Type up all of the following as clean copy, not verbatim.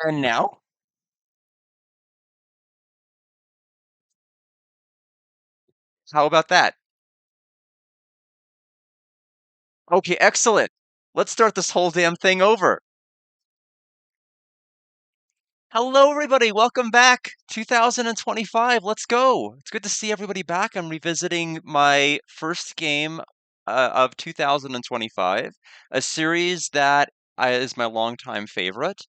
And now, how about that? Okay, excellent. Let's start this whole damn thing over. Hello, everybody. Welcome back. 2025. Let's go. It's good to see everybody back. I'm revisiting my first game of 2025, a series that is my longtime favorite.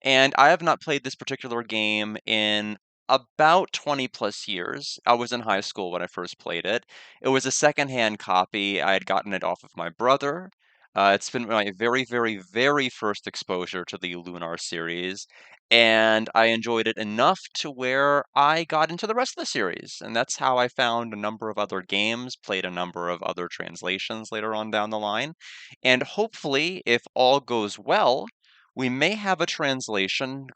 And I have not played this particular game in about 20 plus years. I was in high school when I first played it. It was a secondhand copy. I had gotten it off of my brother. It's been my very, very, very first exposure to the Lunar series and I enjoyed it enough to where I got into the rest of the series. And that's how I found a number of other games, played a number of other translations later on down the line. And hopefully, if all goes well, we may have a translation,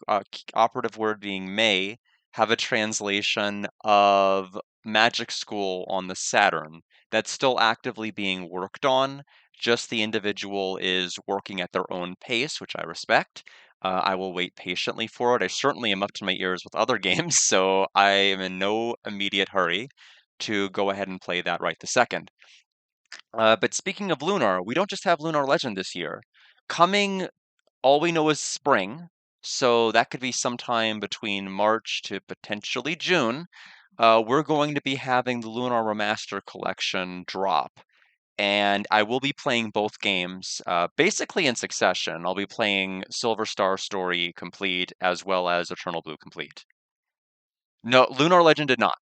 operative word being may, have a translation of Magic School on the Saturn that's still actively being worked on. Just the individual is working at their own pace, which I respect. I will wait patiently for it. I certainly am up to my ears with other games, so I am in no immediate hurry to go ahead and play that right this second. But speaking of Lunar, we don't just have Lunar Legend this year. Coming, all we know is spring, so that could be sometime between March to potentially June. We're going to be having the Lunar Remaster Collection drop and I will be playing both games basically in succession. I'll be playing Silver Star Story Complete as well as Eternal Blue Complete. No, Lunar Legend did not.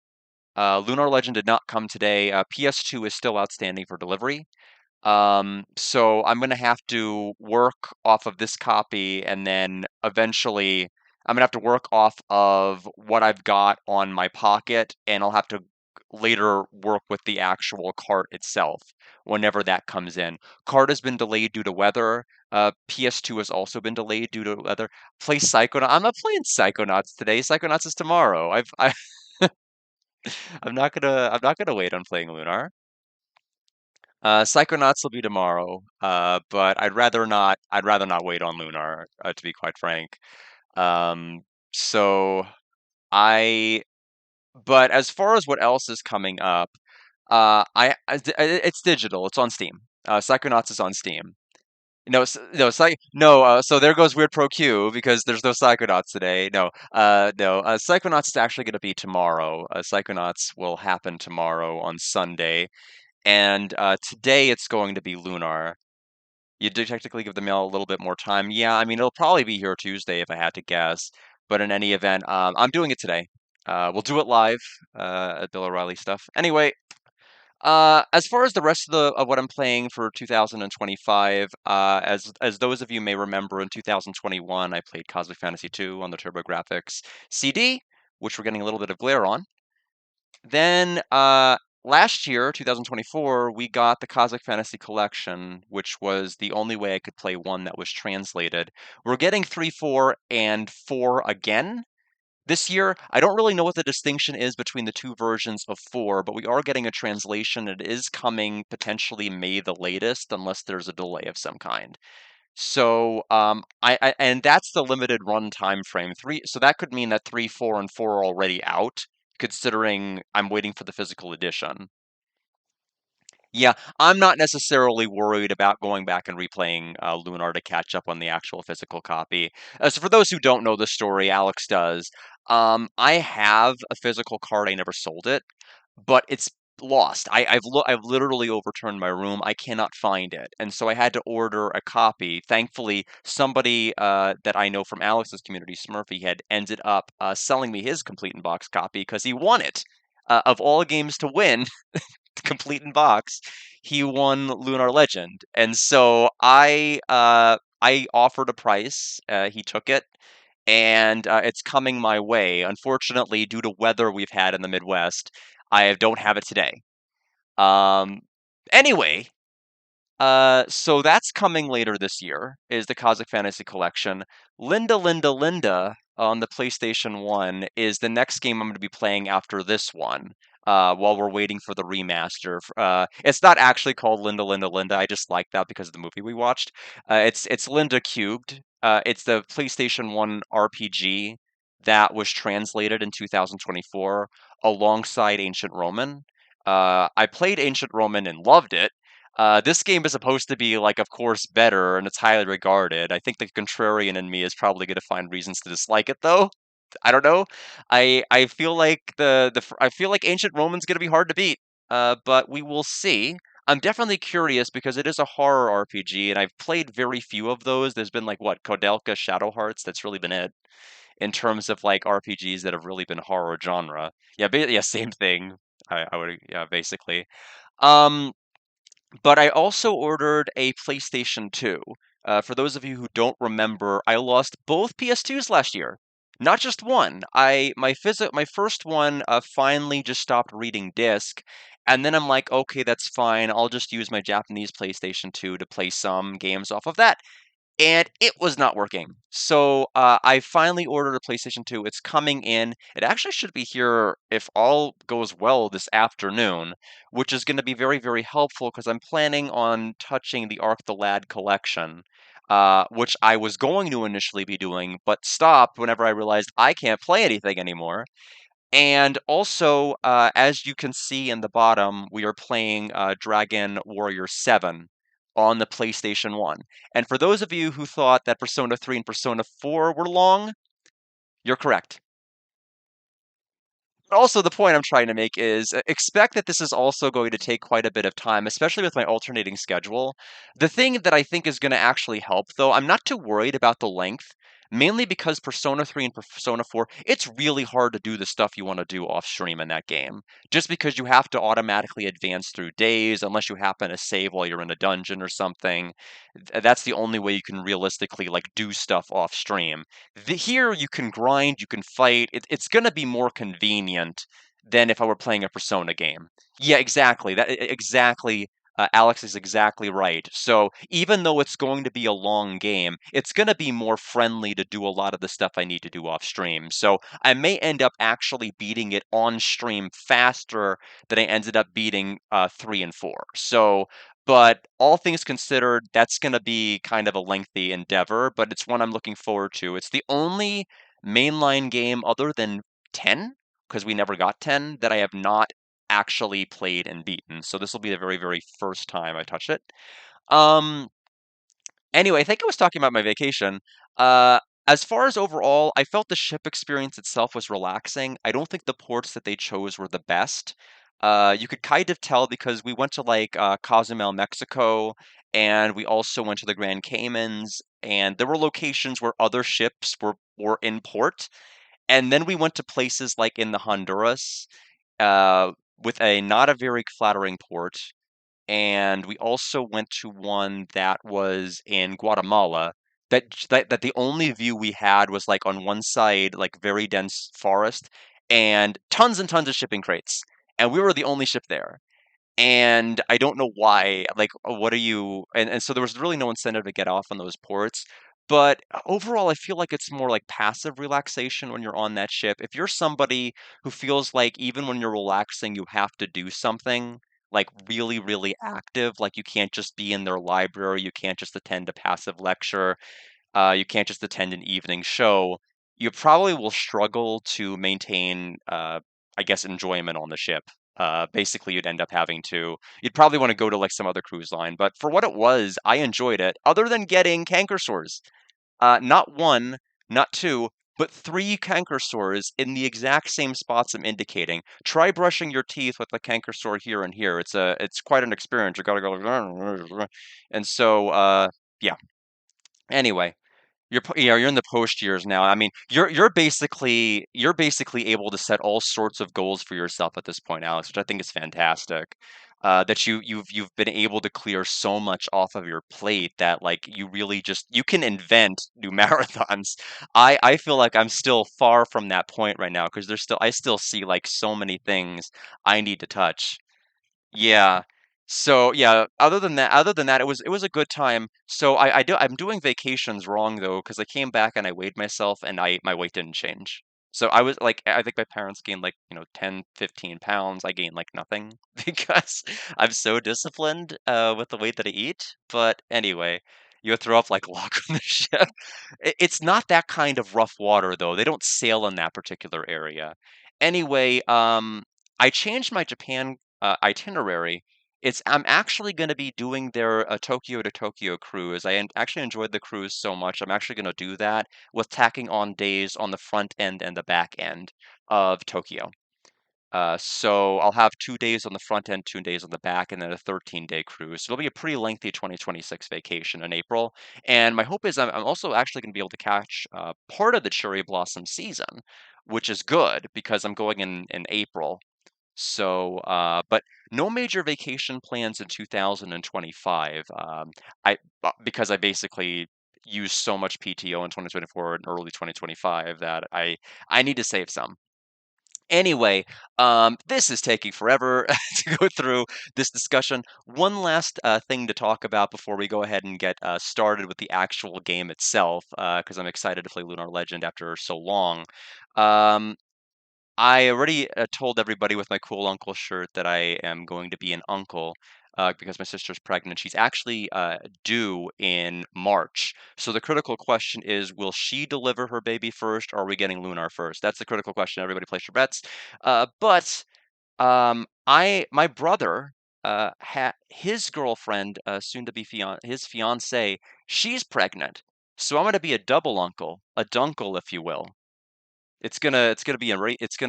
Lunar Legend did not come today. PS2 is still outstanding for delivery. So I'm gonna have to work off of this copy and then eventually I'm gonna have to work off of what I've got on my pocket and I'll have to later work with the actual cart itself whenever that comes in. Cart has been delayed due to weather. PS2 has also been delayed due to weather. Play Psychonauts. I'm not playing Psychonauts today. Psychonauts is tomorrow. I'm not gonna wait on playing Lunar. Psychonauts will be tomorrow, but I'd rather not wait on Lunar, to be quite frank. Um, so I but as far as what else is coming up, it's digital. It's on Steam. Psychonauts is on Steam. No, no, no. So there goes Weird Pro Q because there's no Psychonauts today. No, no. Psychonauts is actually going to be tomorrow. Psychonauts will happen tomorrow on Sunday. And today it's going to be Lunar. You do technically give the mail a little bit more time. Yeah, I mean, it'll probably be here Tuesday if I had to guess. But in any event, I'm doing it today. We'll do it live at Bill O'Reilly stuff. Anyway, as far as the rest of the of what I'm playing for 2025, as those of you may remember, in 2021 I played Cosmic Fantasy 2 on the TurboGrafx CD, which we're getting a little bit of glare on. Then last year, 2024, we got the Cosmic Fantasy Collection, which was the only way I could play one that was translated. We're getting 3, 4, and 4 again this year. I don't really know what the distinction is between the two versions of 4, but we are getting a translation. It is coming potentially May the latest, unless there's a delay of some kind. So, and that's the limited run time frame. So that could mean that 3, 4, and 4 are already out, considering I'm waiting for the physical edition. Yeah, I'm not necessarily worried about going back and replaying Lunar to catch up on the actual physical copy. So for those who don't know the story, Alex does. I have a physical card. I never sold it, but it's lost. I've literally overturned my room. I cannot find it, and so I had to order a copy. Thankfully, somebody that I know from Alex's community, Smurfy, had ended up selling me his complete in box copy because he won it. Of all games to win, complete in box, he won Lunar Legend, and so I offered a price. He took it, and it's coming my way. Unfortunately, due to weather we've had in the Midwest, I don't have it today. Um, anyway, so that's coming later this year, is the Cosmic Fantasy Collection. Linda, Linda, Linda on the PlayStation 1 is the next game I'm going to be playing after this one, while we're waiting for the remaster. It's not actually called Linda, Linda, Linda. I just like that because of the movie we watched. It's Linda Cubed, It's the PlayStation 1 RPG that was translated in 2024 alongside Ancient Roman. I played Ancient Roman and loved it. This game is supposed to be, like, of course, better, and it's highly regarded. I think the contrarian in me is probably going to find reasons to dislike it, though. I don't know. I feel like I feel like Ancient Roman's going to be hard to beat. But we will see. I'm definitely curious because it is a horror RPG, and I've played very few of those. There's been like what Kodelka Shadow Hearts. That's really been it in terms of like RPGs that have really been horror genre. Yeah, yeah, same thing. I would yeah, basically. Um, but I also ordered a PlayStation 2. For those of you who don't remember, I lost both PS2s last year. Not just one. My first one finally just stopped reading disc, and then I'm like, okay, that's fine. I'll just use my Japanese PlayStation 2 to play some games off of that, and it was not working. So I finally ordered a PlayStation 2. It's coming in. It actually should be here if all goes well this afternoon, which is going to be very, very helpful because I'm planning on touching the Arc the Lad collection, which I was going to initially be doing, but stopped whenever I realized I can't play anything anymore. And also, as you can see in the bottom, we are playing Dragon Warrior 7 on the PlayStation 1. And for those of you who thought that Persona 3 and Persona 4 were long, you're correct. Also, the point I'm trying to make is expect that this is also going to take quite a bit of time, especially with my alternating schedule. The thing that I think is going to actually help, though, I'm not too worried about the length, mainly because Persona 3 and Persona 4, it's really hard to do the stuff you want to do off stream in that game. Just because you have to automatically advance through days, unless you happen to save while you're in a dungeon or something. That's the only way you can realistically like do stuff off stream. Here you can grind, you can fight. It's going to be more convenient than if I were playing a Persona game. Yeah, exactly. Exactly. Alex is exactly right. So even though it's going to be a long game, it's going to be more friendly to do a lot of the stuff I need to do off stream. So I may end up actually beating it on stream faster than I ended up beating 3 and 4. So but all things considered, that's gonna be kind of a lengthy endeavor, but it's one I'm looking forward to. It's the only mainline game other than 10, because we never got 10, that I have not actually played and beaten. So this will be the very, very first time I touch it. Um, Anyway, I think I was talking about my vacation. Uh, as far as overall, I felt the ship experience itself was relaxing. I don't think the ports that they chose were the best. You could kind of tell because we went to like Cozumel, Mexico, and we also went to the Grand Caymans, and there were locations where other ships were in port. And then we went to places like in the Honduras, with a not a very flattering port, and we also went to one that was in Guatemala that the only view we had was like on one side like very dense forest and tons of shipping crates, and we were the only ship there. And I don't know why. Like, what are you? And so there was really no incentive to get off on those ports. But overall, I feel like it's more like passive relaxation when you're on that ship. If you're somebody who feels like even when you're relaxing, you have to do something like really, really active, like you can't just be in their library, you can't just attend a passive lecture, you can't just attend an evening show, you probably will struggle to maintain, I guess, enjoyment on the ship. Basically, you'd probably want to go to like some other cruise line. But for what it was, I enjoyed it, other than getting canker sores. Not one, not two, but three canker sores in the exact same spots I'm indicating. Try brushing your teeth with a canker sore here and here. It's quite an experience. You gotta go, and so, yeah. Anyway, yeah, you're in the post years now. I mean, you're basically able to set all sorts of goals for yourself at this point, Alex, which I think is fantastic. That you've been able to clear so much off of your plate that like you really just you can invent new marathons. I feel like I'm still far from that point right now because I still see like so many things I need to touch. Yeah. So yeah, other than that, it was a good time. So I'm doing vacations wrong though, because I came back and I weighed myself and my weight didn't change. So I was like, I think my parents gained like, 10, 15 pounds. I gained like nothing because I'm so disciplined with the weight that I eat. But anyway, You would throw up like lock on the ship. It's not that kind of rough water though. They don't sail in that particular area. Anyway, I changed my Japan itinerary. I'm actually going to be doing their Tokyo to Tokyo cruise. Actually enjoyed the cruise so much. I'm actually going to do that with tacking on days on the front end and the back end of Tokyo. So I'll have 2 days on the front end, 2 days on the back, and then a 13-day cruise. So it'll be a pretty lengthy 2026 vacation in April. And my hope is I'm also actually going to be able to catch part of the cherry blossom season, which is good because I'm going in April. So, but no major vacation plans in 2025. Because I basically used so much PTO in 2024 and early 2025 that I need to save some. Anyway, this is taking forever to go through this discussion. One last thing to talk about before we go ahead and get started with the actual game itself, because I'm excited to play Lunar Legend after so long. Um, I already told everybody with my cool uncle shirt that I am going to be an uncle because my sister's pregnant. She's actually due in March. So the critical question is, will she deliver her baby first, or are we getting Lunar first? That's the critical question. Everybody place your bets. My brother, his girlfriend, soon to be his fiance, she's pregnant. So I'm going to be a double uncle, a dunkle, if you will. It's gonna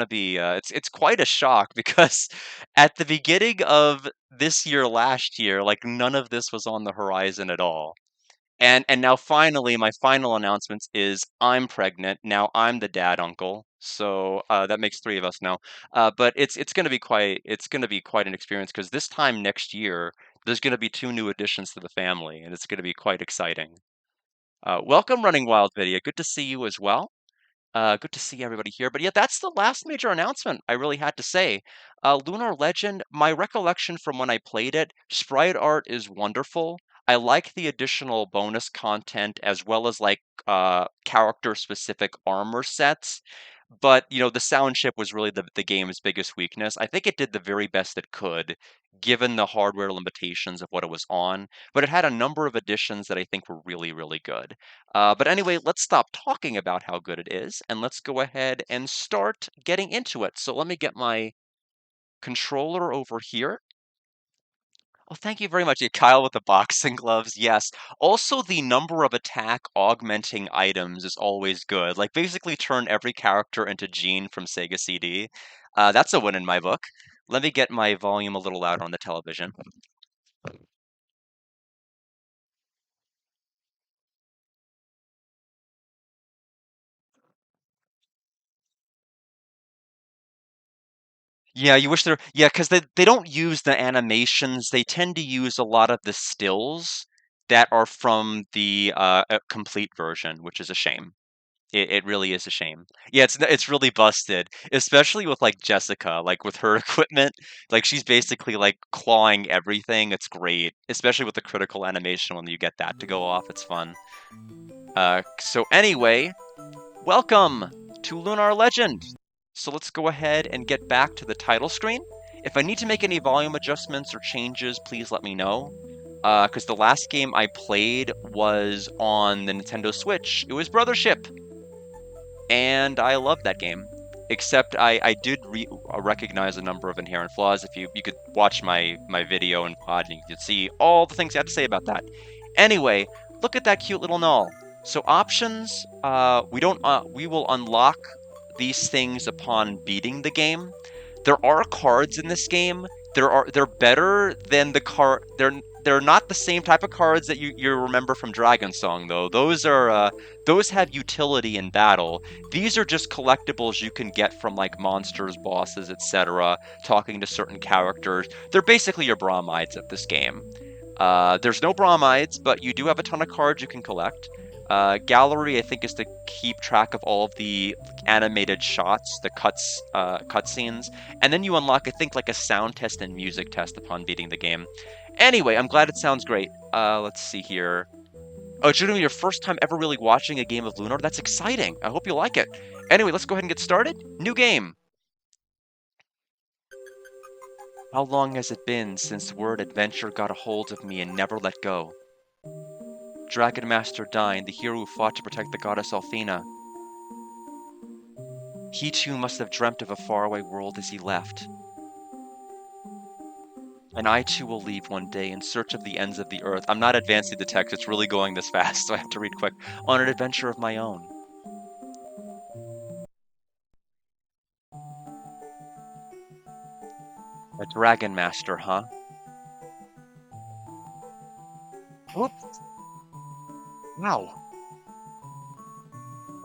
be it's quite a shock because at the beginning of this year last year, like none of this was on the horizon at all. And now finally my final announcement is I'm pregnant. Now I'm the dad uncle. So that makes three of us now. But it's gonna be quite an experience because this time next year there's gonna be two new additions to the family and it's gonna be quite exciting. Welcome Running Wild Video. Good to see you as well. Good to see everybody here. But yeah, that's the last major announcement I really had to say. Lunar Legend, my recollection from when I played it, sprite art is wonderful. I like the additional bonus content as well as like character specific armor sets. But the sound chip was really the game's biggest weakness. I think it did the very best it could, given the hardware limitations of what it was on. But it had a number of additions that I think were really, really good. But anyway, let's stop talking about how good it is, and let's go ahead and start getting into it. So let me get my controller over here. Oh, thank you very much. Yeah, Kyle with the boxing gloves. Yes. Also, the number of attack augmenting items is always good. Like, basically turn every character into Gene from Sega CD. That's a win in my book. Let me get my volume a little louder on the television. Yeah, you wish they're yeah, because they don't use the animations. They tend to use a lot of the stills that are from the complete version, which is a shame. It really is a shame. Yeah, it's really busted, especially with like Jessica, like with her equipment, like she's basically like clawing everything. It's great, especially with the critical animation when you get that to go off. It's fun. So anyway, welcome to Lunar Legend. So let's go ahead and get back to the title screen. If I need to make any volume adjustments or changes, please let me know. Because the last game I played was on the Nintendo Switch. It was Brothership, and I love that game. Except I did recognize a number of inherent flaws. If you could watch my video and pod, and you could see all the things I have to say about that. Anyway, look at that cute little null. So options, we will unlock these things upon beating the game. There are cards in this game. They're better than the card. They're not the same type of cards that you remember from Dragon Song though. Those have utility in battle. These are just collectibles you can get from like monsters, bosses, etc. Talking to certain characters. They're basically your bromides of this game. There's no bromides, but you do have a ton of cards you can collect. Gallery, I think, is to keep track of all of the animated shots, the cutscenes, and then you unlock, I think, like a sound test and music test upon beating the game. Anyway, I'm glad it sounds great. Let's see here. Oh, it's gonna be your first time ever really watching a game of Lunar. That's exciting. I hope you like it. Anyway, let's go ahead and get started. New game. How long has it been since word adventure got a hold of me and never let go? Dragon Master Dine, the hero who fought to protect the goddess Althena. He too must have dreamt of a faraway world as he left. And I too will leave one day in search of the ends of the earth. I'm not advancing the text, it's really going this fast, so I have to read quick. On an adventure of my own. A Dragon Master, huh? Whoop! Wow.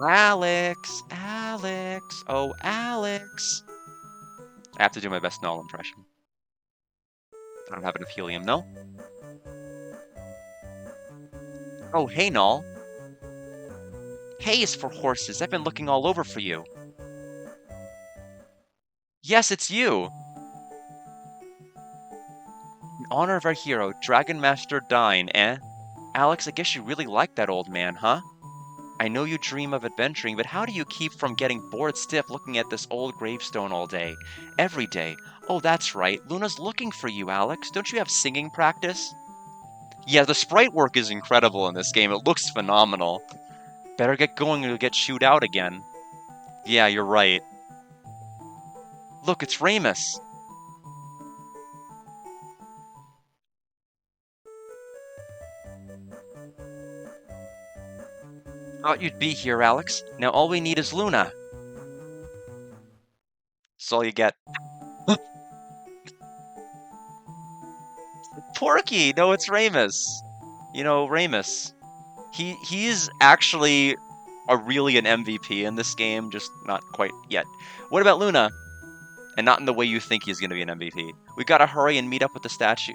Alex! Alex! Oh, Alex! I have to do my best Null impression. I don't have enough helium, no? Oh, hey, Null. Hay is for horses. I've been looking all over for you. Yes, it's you! In honor of our hero, Dragon Master Dine, eh? Alex, I guess you really like that old man, huh? I know you dream of adventuring, but how do you keep from getting bored stiff looking at this old gravestone all day? Every day. Oh, that's right. Luna's looking for you, Alex. Don't you have singing practice? Yeah, the sprite work is incredible in this game. It looks phenomenal. Better get going or you'll get chewed out again. Yeah, you're right. Look, it's Ramus. Thought you'd be here, Alex. Now all we need is Luna. That's all you get. Porky! No, it's Ramus. You know, Ramus. He's actually really an MVP in this game, just not quite yet. What about Luna? And not in the way you think he's gonna be an MVP. We gotta hurry and meet up at the statue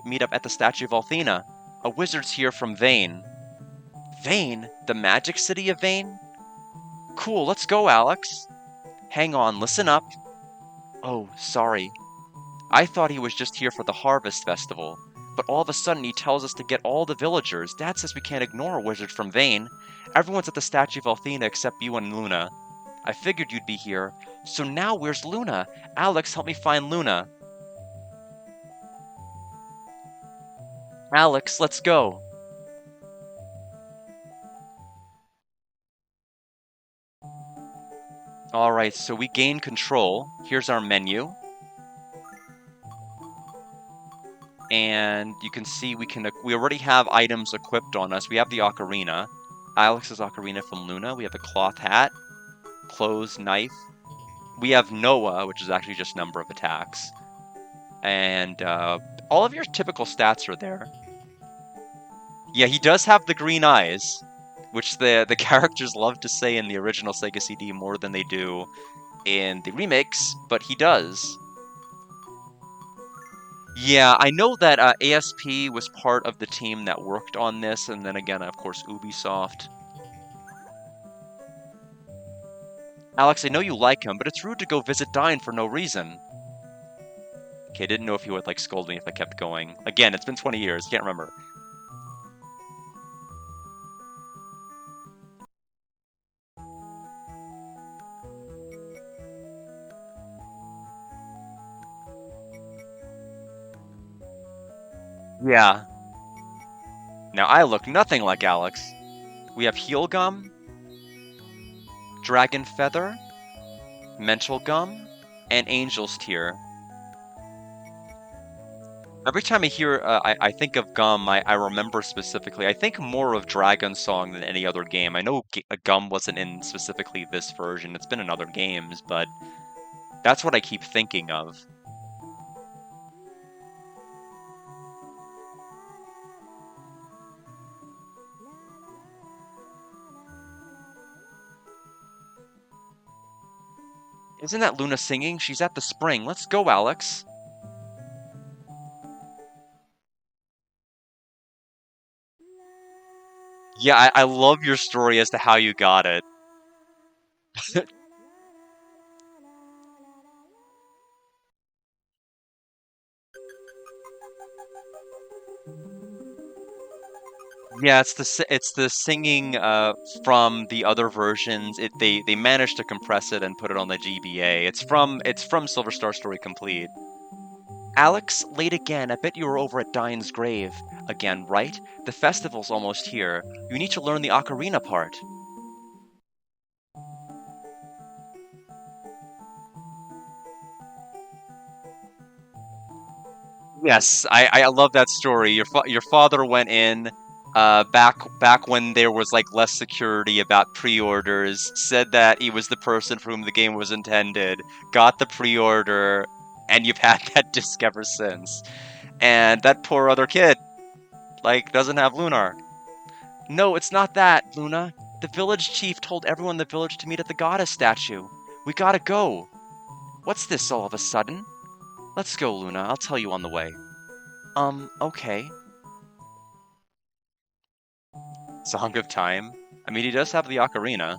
of Althena. A wizard's here from Vane. Vane? The magic city of Vane? Cool, let's go, Alex. Hang on, listen up. Oh, sorry. I thought he was just here for the Harvest Festival, but all of a sudden he tells us to get all the villagers. Dad says we can't ignore a wizard from Vane. Everyone's at the statue of Althena except you and Luna. I figured you'd be here. So now where's Luna? Alex, help me find Luna. Alex, let's go. Alright, so we gain control. Here's our menu. And you can see we already have items equipped on us. We have the ocarina. Alex's ocarina from Luna. We have a cloth hat, clothes, knife. We have Noah, which is actually just number of attacks. And all of your typical stats are there. Yeah, he does have the green eyes, which the characters love to say in the original Sega CD more than they do in the remakes, but he does. Yeah, I know that ASP was part of the team that worked on this, and then again, of course, Ubisoft. Alex, I know you like him, but it's rude to go visit Dine for no reason. Okay, I didn't know if he would, like, scold me if I kept going. Again, it's been 20 years, can't remember. Yeah. Now, I look nothing like Alex. We have Heal Gum, Dragon Feather, Mental Gum, and Angel's Tear. Every time I hear, I think of Gum, I remember specifically. I think more of Dragon Song than any other game. I know Gum wasn't in specifically this version. It's been in other games, but that's what I keep thinking of. Isn't that Luna singing? She's at the spring. Let's go, Alex. Yeah, I love your story as to how you got it. Yeah, it's the singing from the other versions. They managed to compress it and put it on the GBA. It's from Silver Star Story Complete. Alex, late again. I bet you were over at Dine's grave. Again, right? The festival's almost here. You need to learn the ocarina part. Yes, I love that story. Your father went in back when there was like less security about pre-orders, said that he was the person for whom the game was intended, got the pre-order, and you've had that disc ever since. And that poor other kid, like, doesn't have Lunar. No, it's not that, Luna. The village chief told everyone in the village to meet at the goddess statue. We gotta go. What's this all of a sudden? Let's go, Luna. I'll tell you on the way. Okay. Song of Time. I mean, he does have the ocarina.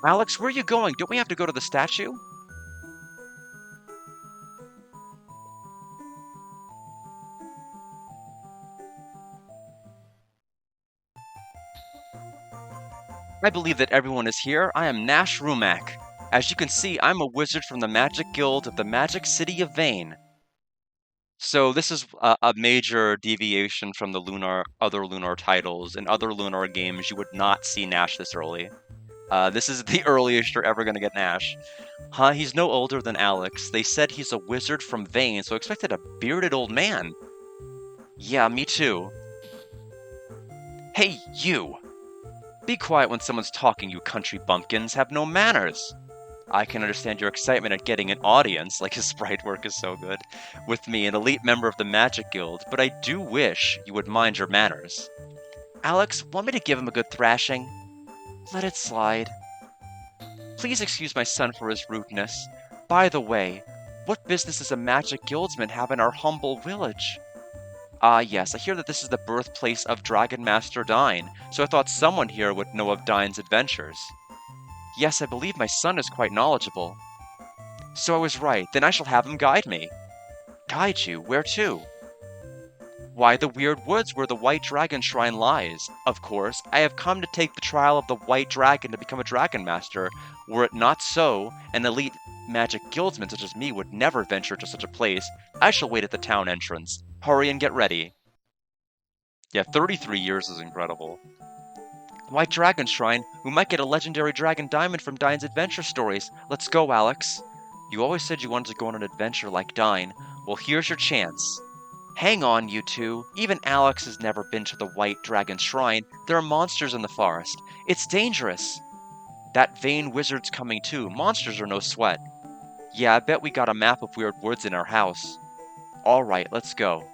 Alex, where are you going? Don't we have to go to the statue? I believe that everyone is here. I am Nash Rumak. As you can see, I'm a wizard from the Magic Guild of the Magic City of Vane. So this is a major deviation from the other Lunar titles. In other Lunar games, you would not see Nash this early. This is the earliest you're ever gonna get Nash. Huh, he's no older than Alex. They said he's a wizard from Vane, so I expected a bearded old man. Yeah, me too. Hey, you! Be quiet when someone's talking, you country bumpkins. Have no manners. I can understand your excitement at getting an audience, like his sprite work is so good, with me, an elite member of the Magic Guild, but I do wish you would mind your manners. Alex, want me to give him a good thrashing? Let it slide. Please excuse my son for his rudeness. By the way, what business does a Magic Guildsman have in our humble village? Ah, yes, I hear that this is the birthplace of Dragon Master Dine, so I thought someone here would know of Dine's adventures. Yes, I believe my son is quite knowledgeable. So I was right, then I shall have him guide me. Guide you? Where to? Why, the weird woods where the White Dragon Shrine lies. Of course, I have come to take the trial of the White Dragon to become a Dragon Master. Were it not so, an elite magic guildsman such as me would never venture to such a place. I shall wait at the town entrance. Hurry and get ready. Yeah, 33 years is incredible. White Dragon Shrine, we might get a legendary dragon diamond from Dine's adventure stories. Let's go, Alex. You always said you wanted to go on an adventure like Dine. Well, here's your chance. Hang on, you two. Even Alex has never been to the White Dragon Shrine. There are monsters in the forest. It's dangerous. That vain wizard's coming too. Monsters are no sweat. Yeah, I bet we got a map of weird woods in our house. Alright, let's go.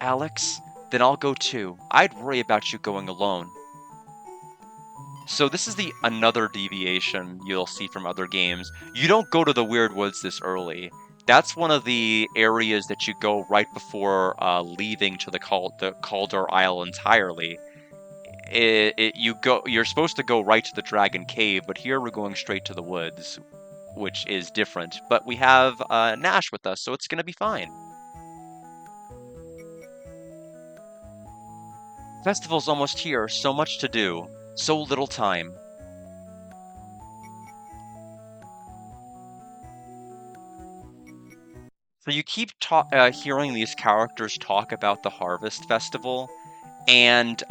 Alex? Then I'll go too. I'd worry about you going alone. So this is the another deviation you'll see from other games. You don't go to the Weird Woods this early. That's one of the areas that you go right before leaving to the Caldor Isle entirely. You're supposed to go right to the Dragon Cave, but here we're going straight to the woods, which is different. But we have Nash with us, so it's gonna be fine. Festival's almost here, so much to do, so little time. So you keep hearing these characters talk about the Harvest Festival, and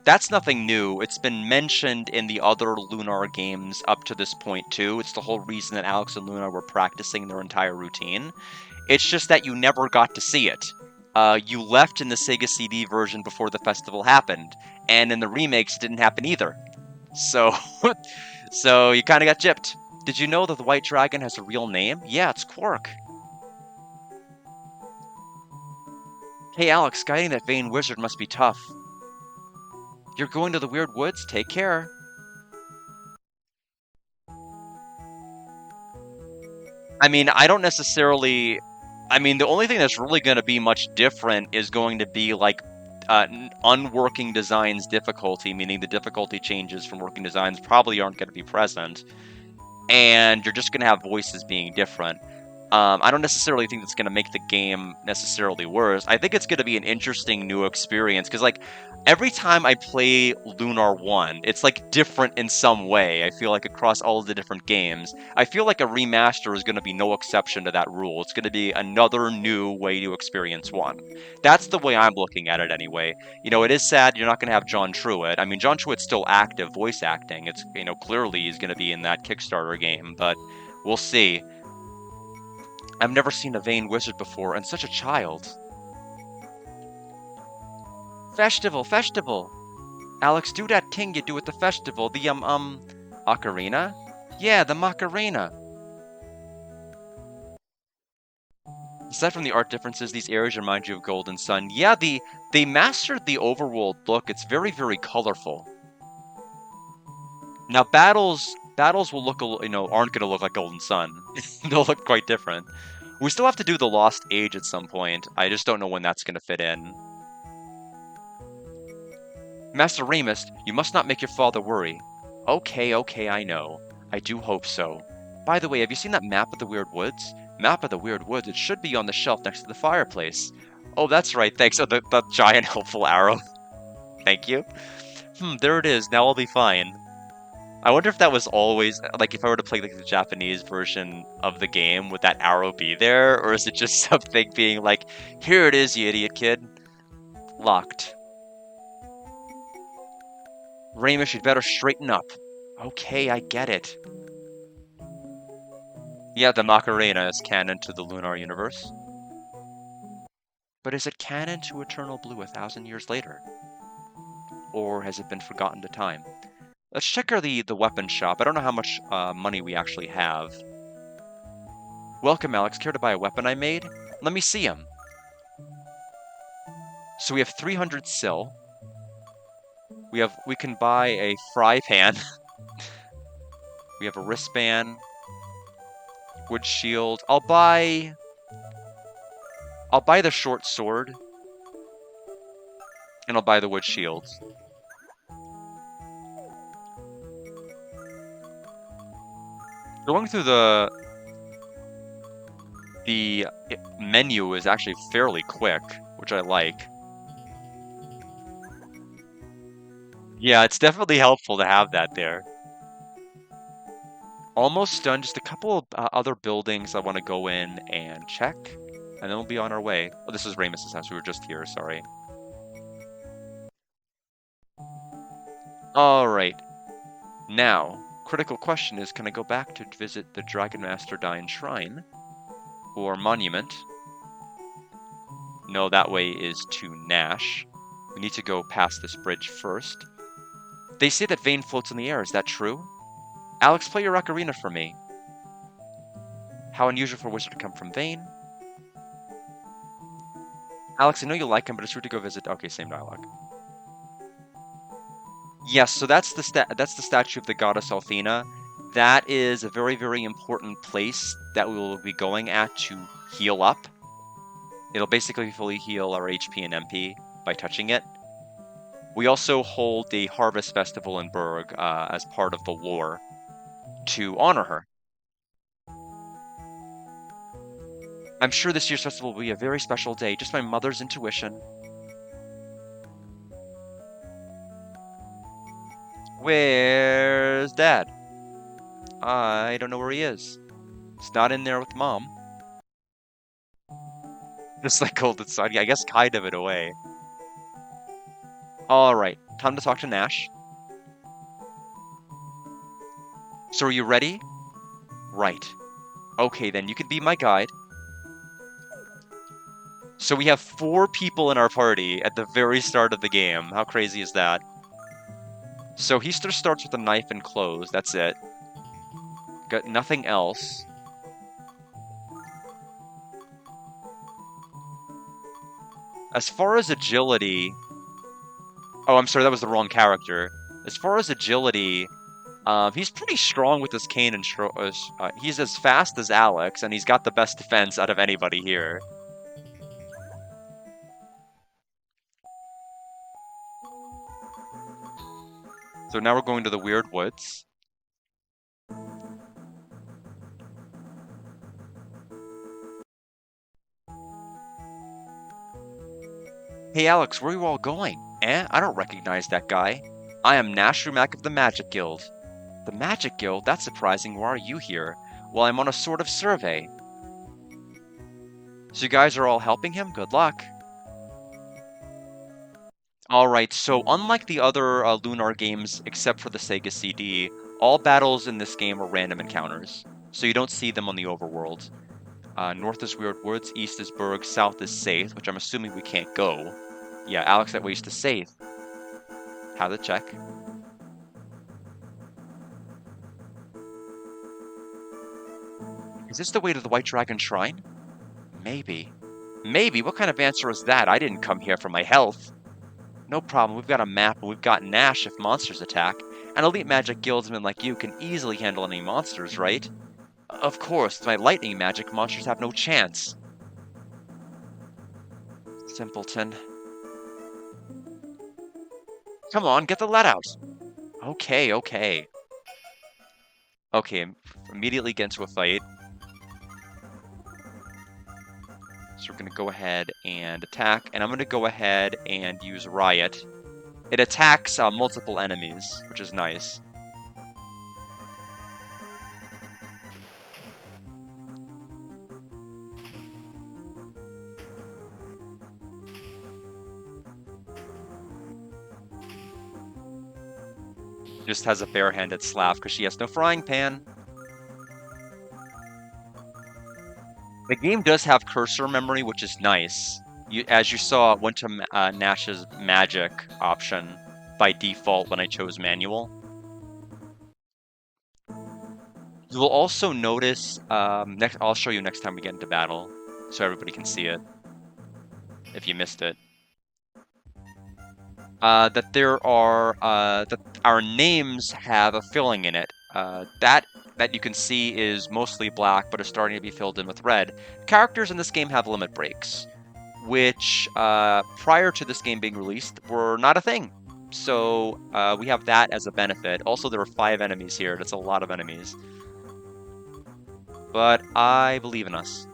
that's nothing new. It's been mentioned in the other Lunar games up to this point too. It's the whole reason that Alex and Luna were practicing their entire routine. It's just that you never got to see it. You left in the Sega CD version before the festival happened, and in the remakes it didn't happen either. So, so you kind of got gypped. Did you know that the White Dragon has a real name? Yeah, it's Quark. Hey Alex, guiding that vain wizard must be tough. You're going to the Weird Woods? Take care. I mean, I don't necessarily. I mean, the only thing that's really going to be much different is going to be like unworking designs difficulty, meaning the difficulty changes from working designs probably aren't going to be present, and you're just going to have voices being different. I don't necessarily think that's going to make the game necessarily worse. I think it's going to be an interesting new experience because, like, every time I play Lunar 1, it's like different in some way. I feel like across all of the different games, I feel like a remaster is going to be no exception to that rule. It's going to be another new way to experience 1. That's the way I'm looking at it anyway. You know, it is sad you're not going to have John Truitt. I mean, John Truitt's still active voice acting. It's, you know, clearly he's going to be in that Kickstarter game, but we'll see. I've never seen a vain wizard before, and such a child. Festival, festival! Alex, do that thing you do at the festival, the, ocarina? Yeah, the Macarena. Aside from the art differences, these areas remind you of Golden Sun. Yeah, they mastered the overworld look. It's very, very colorful. Now, battles will look, you know, aren't going to look like Golden Sun. They'll look quite different. We still have to do the Lost Age at some point. I just don't know when that's going to fit in. Master Ramus, you must not make your father worry. Okay, okay, I know. I do hope so. By the way, have you seen that map of the Weird Woods? Map of the Weird Woods, it should be on the shelf next to the fireplace. Oh, that's right, thanks. Oh, the giant helpful arrow. Thank you. There it is, now I'll be fine. I wonder if that was always, like, if I were to play, like, the Japanese version of the game, would that arrow be there? Or is it just something being like, here it is, you idiot kid. Locked. Ramus, you'd better straighten up. Okay, I get it. Yeah, the Macarena is canon to the Lunar universe. But is it canon to Eternal Blue 1,000 years later? Or has it been forgotten to time? Let's check the weapon shop. I don't know how much money we actually have. Welcome, Alex. Care to buy a weapon I made? Let me see him. So we have 300 sil. We can buy a fry pan. We have a wristband. Wood shield. I'll buy the short sword. And I'll buy the wood shield. Going through the menu is actually fairly quick, which I like. Yeah, it's definitely helpful to have that there. Almost done. Just a couple of other buildings I want to go in and check, and then we'll be on our way. Oh, this is Ramus's house. We were just here. Sorry. All right. Now, critical question is, can I go back to visit the Dragon Master Dine Shrine or Monument? No, that way is to Nash. We need to go past this bridge first. They say that Vane floats in the air. Is that true? Alex, play your ocarina for me. How unusual for a wizard to come from Vane. Alex, I know you like him, but it's rude to go visit. Okay, same dialogue. Yes, so that's the statue of the goddess Althena. That is a very, very important place that we will be going at to heal up. It'll basically fully heal our HP and MP by touching it. We also hold a harvest festival in Berg as part of the lore to honor her. I'm sure this year's festival will be a very special day, just my mother's intuition. Where's Dad? I don't know where he is. He's not in there with Mom. Just like Golden Sun. Yeah, I guess kind of in a way. Alright, time to talk to Nash. So are you ready? Right. Okay, then you can be my guide. So we have 4 people in our party at the very start of the game. How crazy is that? So he just starts with a knife and clothes. That's it. Got nothing else. As far as agility... Oh, I'm sorry, that was the wrong character. As far as agility, he's pretty strong with his cane and he's as fast as Alex, and he's got the best defense out of anybody here. So now we're going to the Weird Woods. Hey Alex, where are you all going? Eh? I don't recognize that guy. I am Nash Rumac of the Magic Guild. The Magic Guild? That's surprising. Why are you here? Well, I'm on a sort of survey. So you guys are all helping him? Good luck. Alright, so unlike the other Lunar games, except for the Sega CD, all battles in this game are random encounters. So you don't see them on the overworld. North is Weird Woods, east is Berg, south is Safe, which I'm assuming we can't go. Yeah, Alex, that ways to Safe. How to check. Is this the way to the White Dragon Shrine? Maybe. Maybe? What kind of answer is that? I didn't come here for my health. No problem, we've got a map and we've got Nash if monsters attack. An elite magic guildsman like you can easily handle any monsters, right? Of course, with my lightning magic, monsters have no chance. Simpleton. Come on, get the lead out. Okay, okay. Okay, immediately get into a fight. So we're gonna go ahead and attack, and I'm gonna go ahead and use Riot. It attacks multiple enemies, which is nice. Just has a barehanded slap because she has no frying pan. The game does have cursor memory, which is nice. As you saw, it went to Nash's magic option by default when I chose manual. You will also notice, I'll show you next time we get into battle, so everybody can see it, if you missed it. That there are, that our names have a filling in it. That you can see is mostly black, but is starting to be filled in with red. Characters in this game have limit breaks, which, prior to this game being released, were not a thing. So, we have that as a benefit. Also, there are 5 enemies here. That's a lot of enemies. But I believe in us.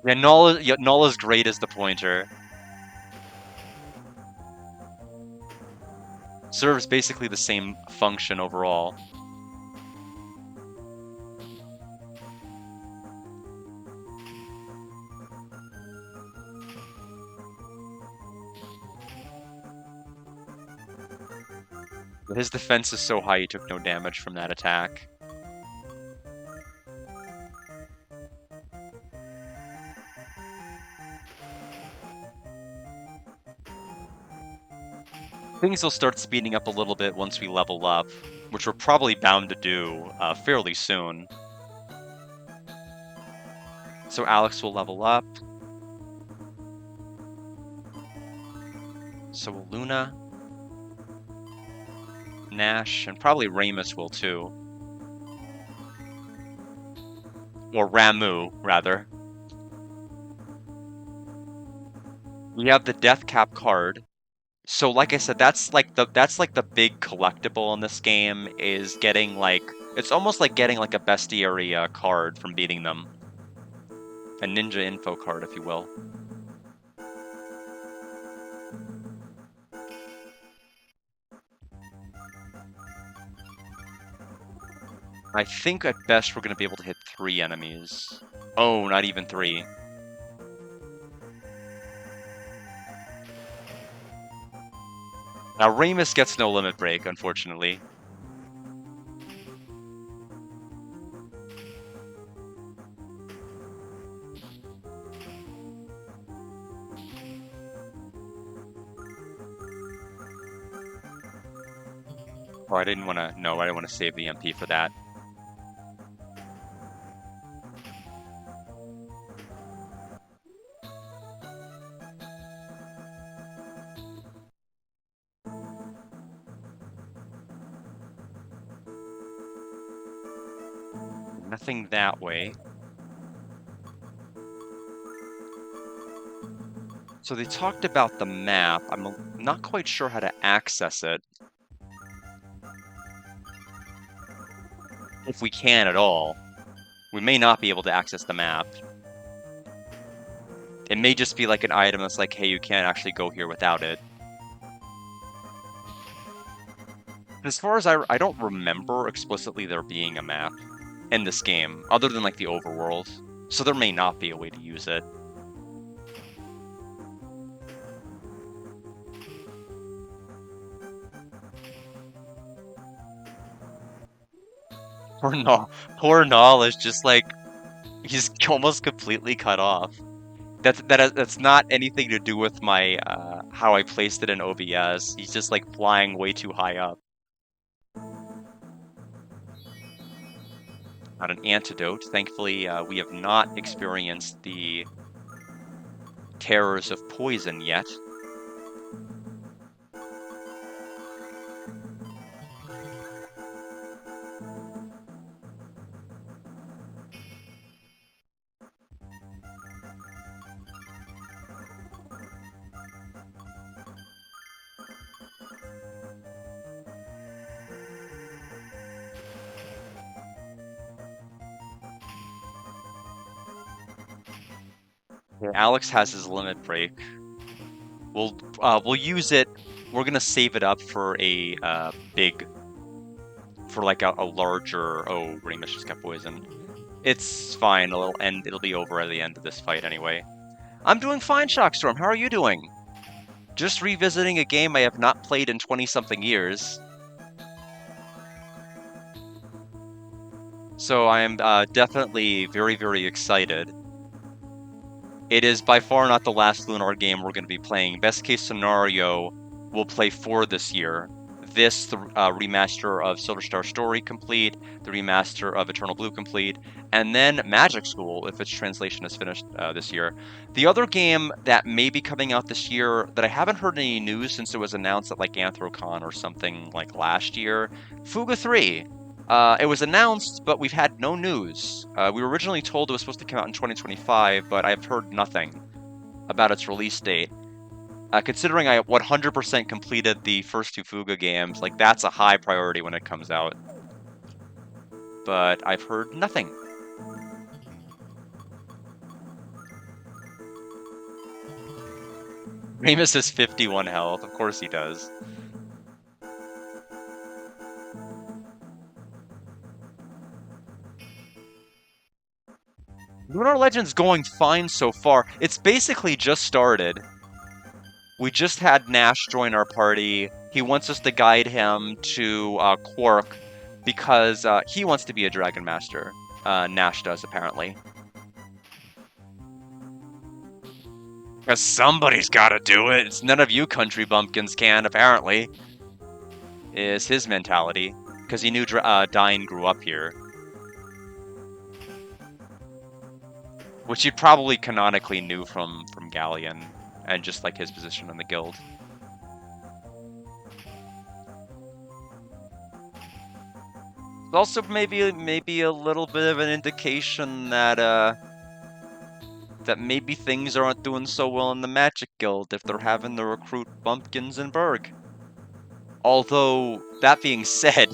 Yeah, Null is great as the pointer. Serves basically the same function overall. His defense is so high he took no damage from that attack. Things will start speeding up a little bit once we level up, which we're probably bound to do fairly soon. So Alex will level up. So will Luna. Nash, and probably Ramus will too. Or Ramu, rather. We have the Death Cap card. So like I said, that's like the big collectible in this game is getting like it's almost like getting like a bestiary card from beating them. A ninja info card, if you will. I think at best we're gonna be able to hit 3 enemies. Oh, not even 3. Now Ramus gets no limit break, unfortunately. Oh, I didn't want to. No, I didn't want to save the MP for that. Nothing that way. So they talked about the map. I'm not quite sure how to access it. If we can at all. We may not be able to access the map. It may just be like an item that's like, hey, you can't actually go here without it. As far as I don't remember explicitly there being a map in this game, other than like the overworld. So there may not be a way to use it. Poor no, poor Null is just like he's almost completely cut off. That's not anything to do with my how I placed it in OBS. He's just like flying way too high up. Not an antidote. Thankfully, we have not experienced the terrors of poison yet. Alex has his limit break. We'll use it. We're gonna save it up for a for like a larger. Oh, Remus just got poisoned. It's fine. It'll be over at the end of this fight anyway. I'm doing fine, Shockstorm. How are you doing? Just revisiting a game I have not played in 20-something years. So I am definitely very, very excited. It is by far not the last Lunar game we're going to be playing. Best case scenario, we'll play 4 this year. This, the remaster of Silver Star Story complete, the remaster of Eternal Blue complete, and then Magic School, if its translation is finished this year. The other game that may be coming out this year that I haven't heard any news since it was announced at like Anthrocon or something like last year, Fuga 3. It was announced, but we've had no news. We were originally told it was supposed to come out in 2025, but I've heard nothing about its release date. Considering I 100% completed the first 2 Fuga games, like that's a high priority when it comes out. But I've heard nothing. Remus has 51 health. Of course he does. Lunar Legend's going fine so far. It's basically just started. We just had Nash join our party. He wants us to guide him to Quark because he wants to be a Dragon Master. Nash does, apparently. Because somebody's got to do it. It's none of you country bumpkins can, apparently. Is his mentality. Because he knew Dine grew up here. Which he probably canonically knew from Galleon. And just like his position in the guild. Also maybe a little bit of an indication that that maybe things aren't doing so well in the Magic Guild if they're having to recruit bumpkins in Berg. Although, that being said,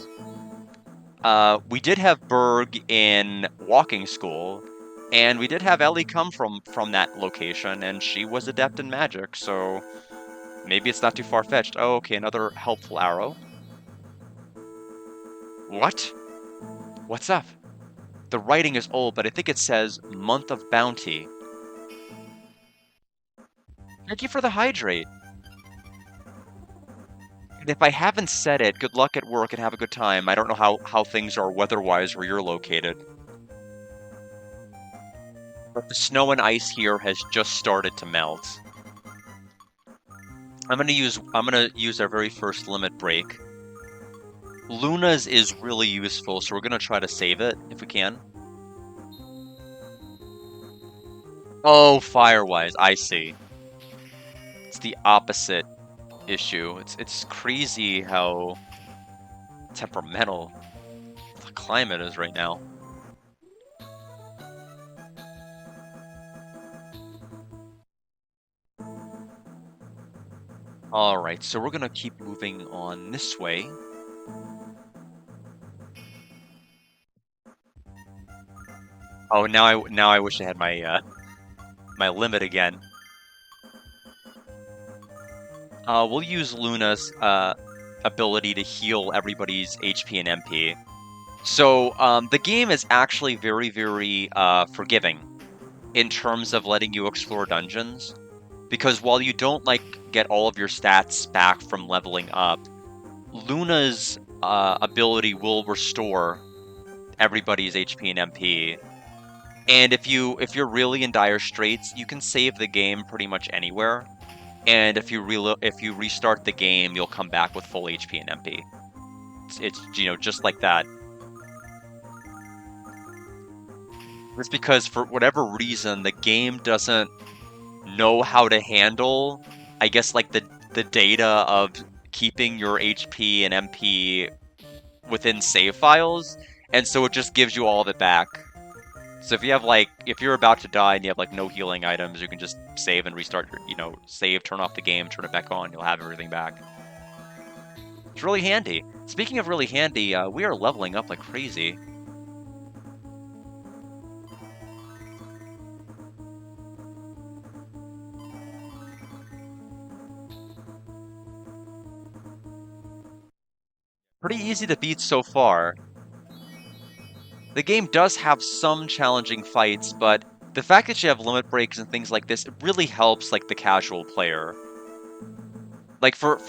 we did have Berg in walking school, and we did have Ellie come from that location, and she was adept in magic, so maybe it's not too far-fetched. Oh, okay, another helpful arrow. What? What's up? The writing is old, but I think it says Month of Bounty. Thank you for the hydrate. And if I haven't said it, good luck at work and have a good time. I don't know how things are weather-wise where you're located. But the snow and ice here has just started to melt. I'm gonna use our very first limit break. Luna's is really useful, so we're gonna try to save it if we can. Oh, Firewise, I see. It's the opposite issue. It's crazy how temperamental the climate is right now. Alright, so we're gonna keep moving on this way. Oh, now I wish I had my my limit again. We'll use Luna's ability to heal everybody's HP and MP. So the game is actually very forgiving in terms of letting you explore dungeons, because while you don't like get all of your stats back from leveling up, Luna's ability will restore everybody's HP and MP. And if you're really in dire straits, you can save the game pretty much anywhere. And if you restart the game, you'll come back with full HP and MP. It's just like that. It's because for whatever reason, the game doesn't know how to handle, I guess, like the data of keeping your HP and MP within save files, and so it just gives you all of it back. So if you're about to die and you have like no healing items, you can just save and restart your, save, turn off the game, turn it back on, you'll have everything back. It's really handy. Speaking of really handy, we are leveling up like crazy. Pretty easy to beat so far. The game does have some challenging fights, but the fact that you have limit breaks and things like this, it really helps like the casual player. Like for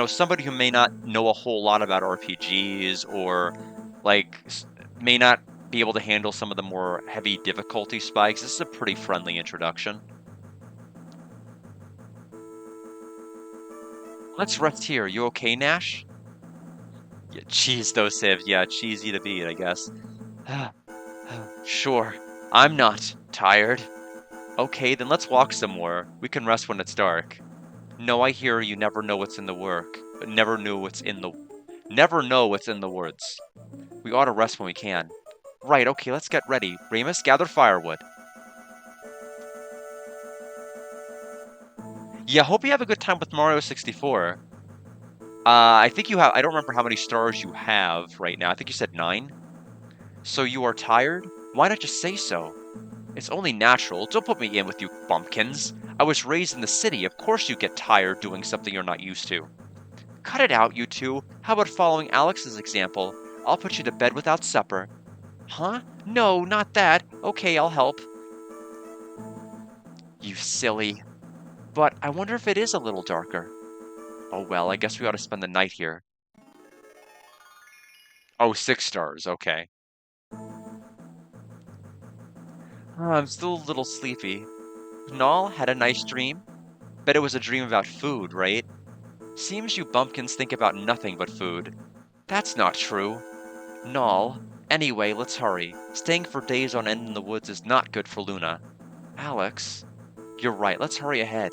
somebody who may not know a whole lot about RPGs, or like may not be able to handle some of the more heavy difficulty spikes, this is a pretty friendly introduction. Let's rest here. You okay, Nash? Yeah, cheese those sieves. Yeah, cheesy to beat, I guess. Sure. I'm not tired. Okay, then let's walk some more. We can rest when it's dark. No, I hear you never know what's in the work, but never know what's in the woods. We ought to rest when we can. Right, okay, let's get ready. Remus, gather firewood. Yeah, hope you have a good time with Mario 64. I think I don't remember how many stars you have right now. I think you said 9. So you are tired? Why not just say so? It's only natural. Don't put me in with you bumpkins. I was raised in the city. Of course you get tired doing something you're not used to. Cut it out, you two. How about following Alex's example? I'll put you to bed without supper. Huh? No, not that. Okay, I'll help. You silly. But I wonder if it is a little darker. Oh well, I guess we ought to spend the night here. Oh, 6 stars, okay. I'm still a little sleepy. Null had a nice dream. Bet it was a dream about food, right? Seems you bumpkins think about nothing but food. That's not true. Null. Anyway, let's hurry. Staying for days on end in the woods is not good for Luna. Alex? You're right, let's hurry ahead.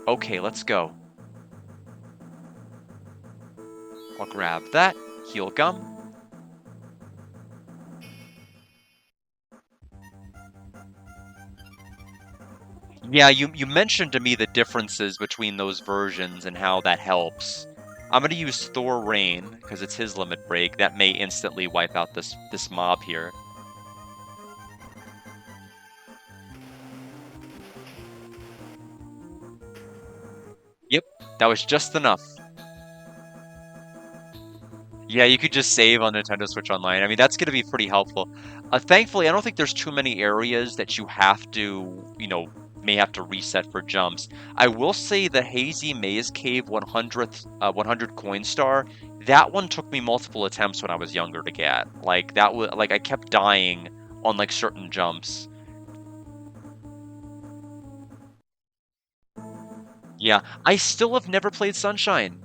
Okay, let's go. I'll grab that. Heal gum. Yeah, you mentioned to me the differences between those versions and how that helps. I'm gonna use Thor Rain, because it's his limit break. That may instantly wipe out this mob here. Yep, that was just enough. Yeah, you could just save on Nintendo Switch Online. I mean, that's gonna be pretty helpful. Thankfully, I don't think there's too many areas that you have to, may have to reset for jumps. I will say the Hazy Maze Cave 100 coin star, that one took me multiple attempts when I was younger to get. Like that was like I kept dying on like certain jumps. Yeah, I still have never played Sunshine.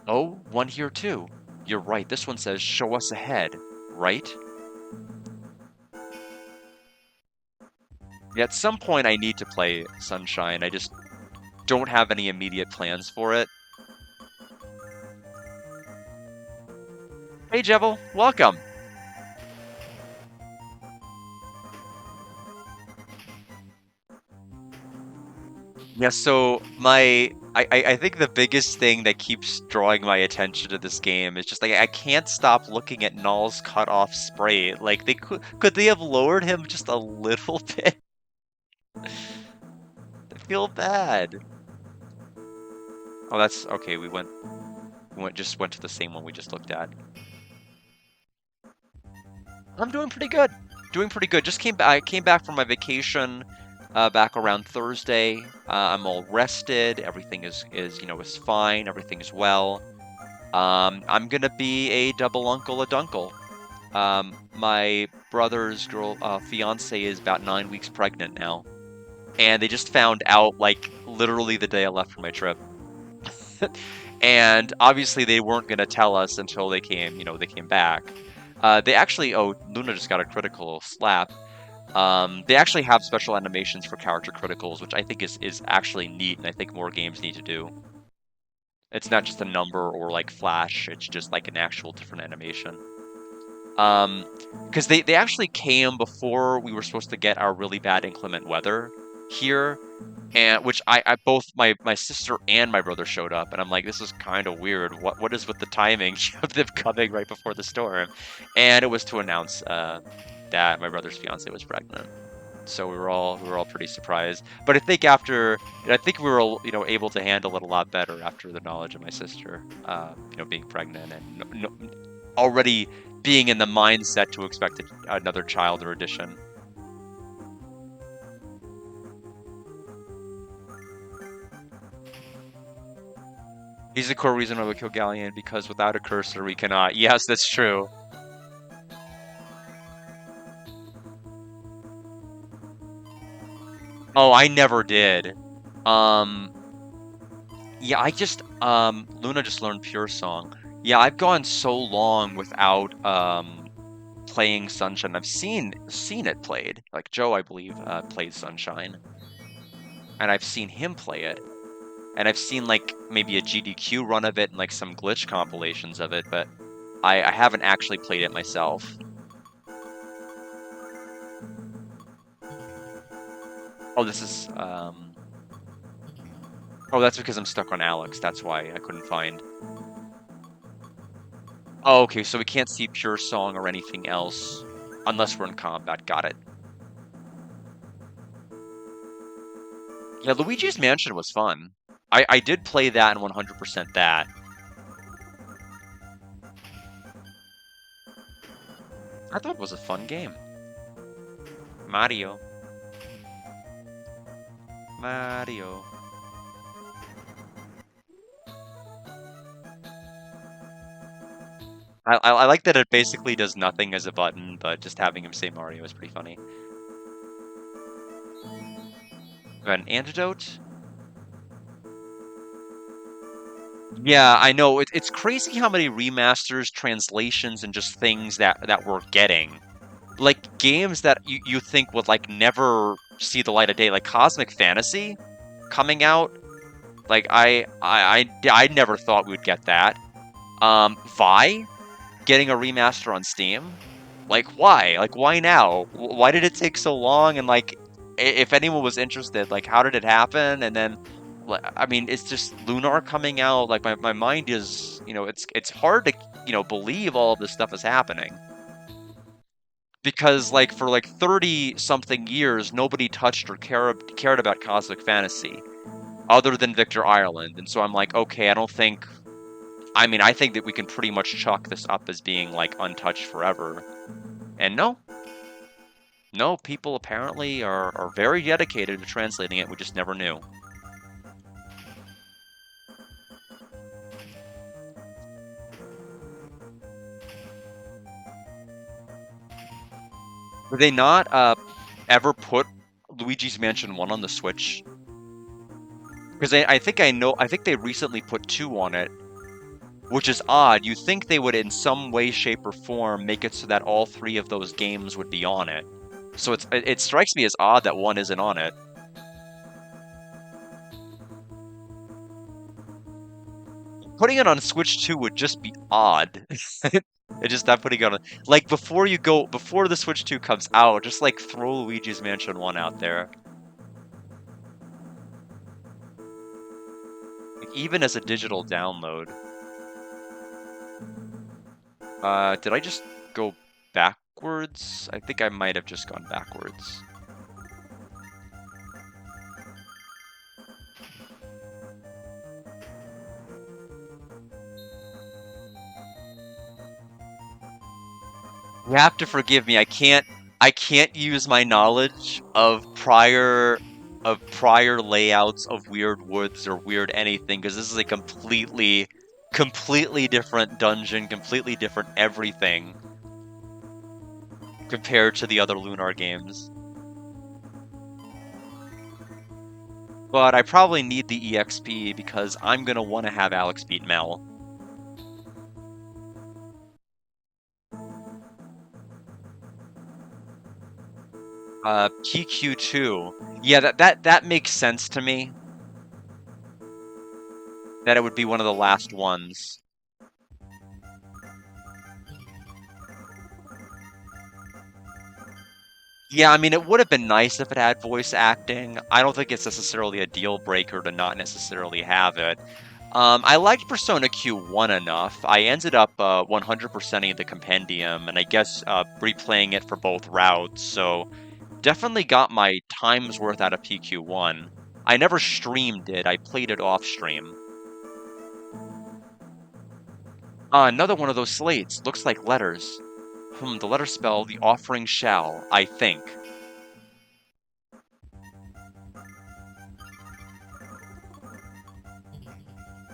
Oh, one here too. You're right. This one says show us ahead, right? Yeah, at some point I need to play Sunshine. I just don't have any immediate plans for it. Hey, Jebel, welcome. Yeah, so I think the biggest thing that keeps drawing my attention to this game is just like I can't stop looking at Null's cut off spray. Like they could they have lowered him just a little bit? I feel bad. Oh, that's okay. Just went to the same one we just looked at. I'm doing pretty good. Doing pretty good. Just came back. I came back from my vacation back around Thursday. I'm all rested. Everything is fine. Everything is well. I'm gonna be a double uncle, a dunkle. My brother's girl fiance is about 9 weeks pregnant now, and they just found out like literally the day I left for my trip. And obviously they weren't gonna tell us until they came back. They actually, oh, Luna just got a critical slap. They actually have special animations for character criticals, which I think is actually neat, and I think more games need to do. It's not just a number or like flash, it's just like an actual different animation. Because they actually came before we were supposed to get our really bad inclement weather here, and which I both my sister and my brother showed up, and I'm like, this is kind of weird. What is with the timing of them coming right before the storm? And it was to announce that my brother's fiance was pregnant. So we were all pretty surprised. But I think we were able to handle it a lot better after the knowledge of my sister being pregnant and already being in the mindset to expect another child or addition. He's the core reason why we kill Galleon, because without a cursor we cannot. Yes, that's true. Oh, I never did. Um, yeah, Luna just learned Pure Song. Yeah, I've gone so long without playing Sunshine. I've seen it played. Like Joe, I believe, played Sunshine, and I've seen him play it. And I've seen like maybe a GDQ run of it and like some glitch compilations of it, but I haven't actually played it myself. Oh, this is oh, that's because I'm stuck on Alex. That's why I couldn't find. Oh, okay, so we can't see Pure Song or anything else unless we're in combat. Got it. Yeah, Luigi's Mansion was fun. I did play that and 100% that. I thought it was a fun game. Mario. Mario. I like that it basically does nothing as a button, but just having him say Mario is pretty funny. An antidote? Yeah, I know. It's crazy how many remasters, translations, and just things that we're getting. Like games that you think would like never see the light of day, like Cosmic Fantasy coming out. Like I never thought we would get that. Vi getting a remaster on Steam. Like why? Like why now? Why did it take so long? And like if anyone was interested, like how did it happen? And then I mean, it's just Lunar coming out. Like my mind is, it's hard to, believe all of this stuff is happening. Because like for like 30 something years nobody touched or cared about Cosmic Fantasy other than Victor Ireland. And so I'm like, okay, I mean, I think that we can pretty much chalk this up as being like untouched forever. And no, people apparently are very dedicated to translating it. We just never knew. Did they not ever put Luigi's Mansion 1 on the Switch? Because I think they recently put 2 on it, which is odd. You think they would in some way, shape, or form make it so that all 3 of those games would be on it. So it strikes me as odd that 1 isn't on it. Putting it on Switch 2 would just be odd. It just not putting it on like before the Switch 2 comes out, just like throw Luigi's Mansion 1 out there. even as a digital download. Did I just go backwards? I think I might have just gone backwards. You have to forgive me. I can't use my knowledge of prior layouts of weird woods or weird anything because this is a completely different dungeon, completely different everything compared to the other Lunar games. But I probably need the EXP because I'm gonna want to have Alex beat Mel. PQ2. Yeah, that makes sense to me. That it would be one of the last ones. Yeah, I mean, it would have been nice if it had voice acting. I don't think it's necessarily a deal breaker to not necessarily have it. I liked Persona Q1 enough. I ended up 100%ing the compendium, and I guess replaying it for both routes, so definitely got my time's worth out of PQ1. I never streamed it, I played it off stream. Another one of those slates. Looks like letters. The letters spell the offering shall, I think.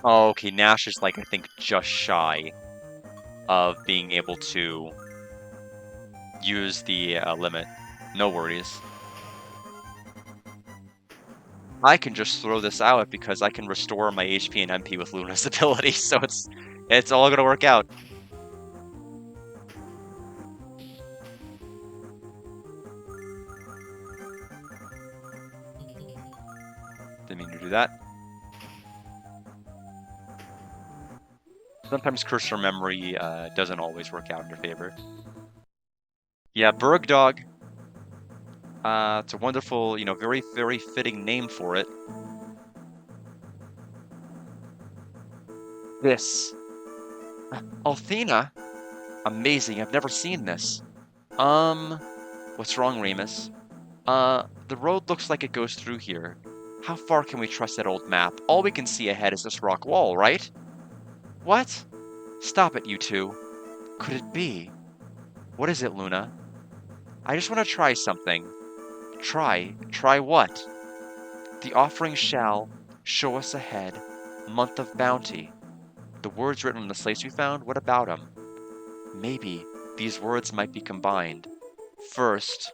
Oh, okay, Nash is like, I think, just shy of being able to use the limit. No worries. I can just throw this out because I can restore my HP and MP with Luna's ability, so it's all gonna work out. Didn't mean to do that. Sometimes cursor memory doesn't always work out in your favor. Yeah, Berg Dog. It's a wonderful, very, very fitting name for it. This. Althena? Amazing, I've never seen this. What's wrong, Remus? The road looks like it goes through here. How far can we trust that old map? All we can see ahead is this rock wall, right? What? Stop it, you two. Could it be? What is it, Luna? I just want to try something. Try what? The offering shall show us ahead, month of bounty. The words written on the slates we found, what about them? Maybe these words might be combined. First,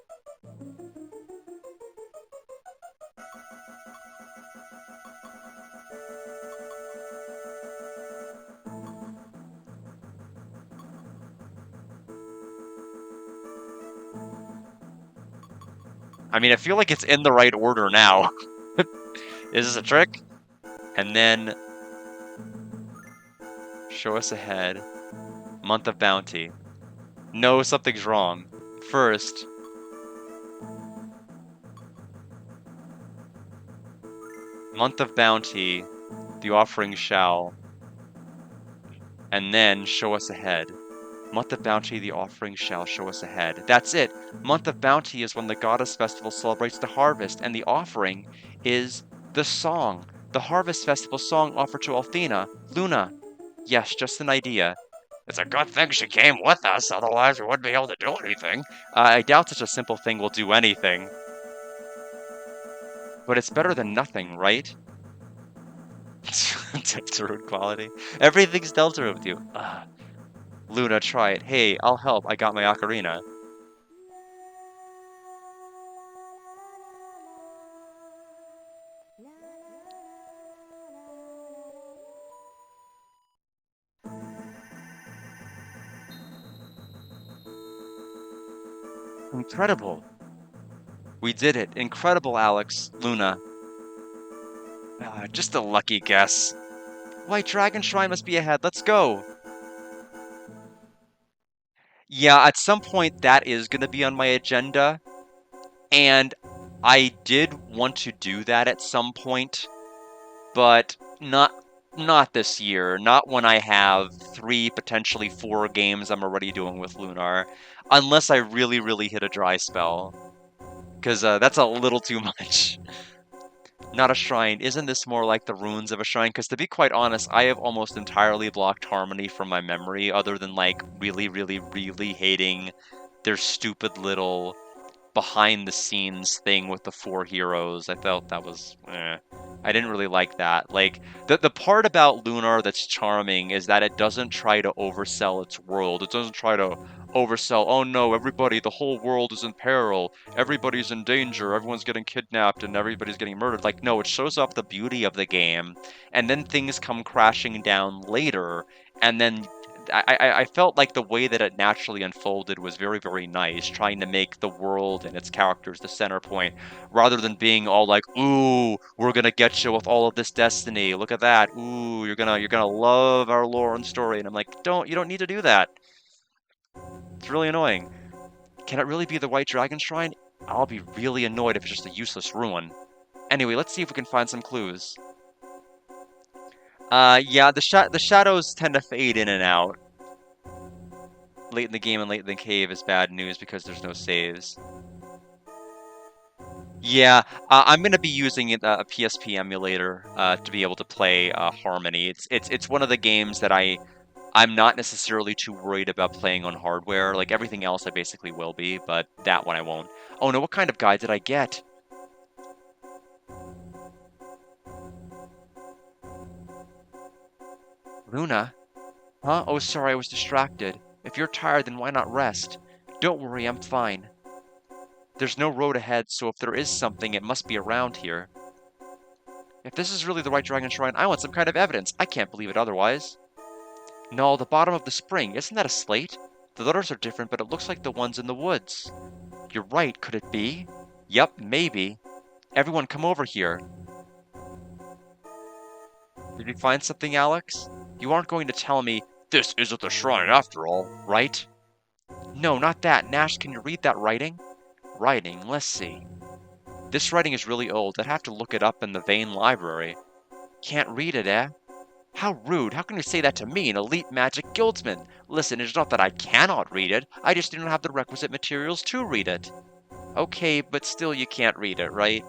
I mean, I feel like it's in the right order now. Is this a trick? And then show us ahead, month of bounty. No, something's wrong. First, month of bounty, the offering shall, and then show us ahead. Month of bounty, the offering shall show us ahead. That's it. Month of bounty is when the goddess festival celebrates the harvest, and the offering is the song. The harvest festival song offered to Althena, Luna. Yes, just an idea. It's a good thing she came with us, otherwise we wouldn't be able to do anything. I doubt such a simple thing will do anything. But it's better than nothing, right? Deltarune quality. Everything's Deltarune with you. Ugh. Luna, try it. Hey, I'll help. I got my ocarina. Incredible. We did it. Incredible, Alex. Luna. Just a lucky guess. White Dragon Shrine must be ahead. Let's go. Yeah, at some point that is going to be on my agenda. And I did want to do that at some point, but not Not this year. Not when I have three, potentially four games I'm already doing with Lunar. Unless I really, really hit a dry spell. Because that's a little too much. Not a shrine. Isn't this more like the ruins of a shrine? Because to be quite honest, I have almost entirely blocked Harmony from my memory, other than like really, really, really hating their stupid little behind the scenes thing with the four heroes. I felt that was I didn't really like that. Like the part about Lunar that's charming is that it doesn't try to oversell its world. It doesn't try to oversell, oh no, everybody, the whole world is in peril. Everybody's in danger. Everyone's getting kidnapped and everybody's getting murdered. Like no, it shows off the beauty of the game and then things come crashing down later and then I felt like the way that it naturally unfolded was very, very nice, trying to make the world and its characters the center point, rather than being all like, "Ooh, we're gonna get you with all of this destiny. Look at that. Ooh, you're gonna love our lore and story." And I'm like, you don't need to do that. It's really annoying. Can it really be the White Dragon Shrine? I'll be really annoyed if it's just a useless ruin. Anyway, let's see if we can find some clues. Yeah, the shadows tend to fade in and out. Late in the game and late in the cave is bad news because there's no saves. Yeah, I'm gonna be using a PSP emulator to be able to play Harmony. It's one of the games that I'm not necessarily too worried about playing on hardware. Like everything else, I basically will be, but that one I won't. Oh no, what kind of guide did I get? Luna? Huh? Oh, sorry, I was distracted. If you're tired, then why not rest? Don't worry, I'm fine. There's no road ahead, so if there is something, it must be around here. If this is really the White Dragon Shrine, I want some kind of evidence. I can't believe it otherwise. No, the bottom of the spring. Isn't that a slate? The letters are different, but it looks like the ones in the woods. You're right, could it be? Yep, maybe. Everyone come over here. Did you find something, Alex? You aren't going to tell me, this isn't the shrine after all, right? No, not that. Nash, can you read that writing? Writing, let's see. This writing is really old. I'd have to look it up in the Vane Library. Can't read it, eh? How rude! How can you say that to me, an elite magic guildsman? Listen, it's not that I cannot read it, I just do not have the requisite materials to read it. Okay, but still you can't read it, right?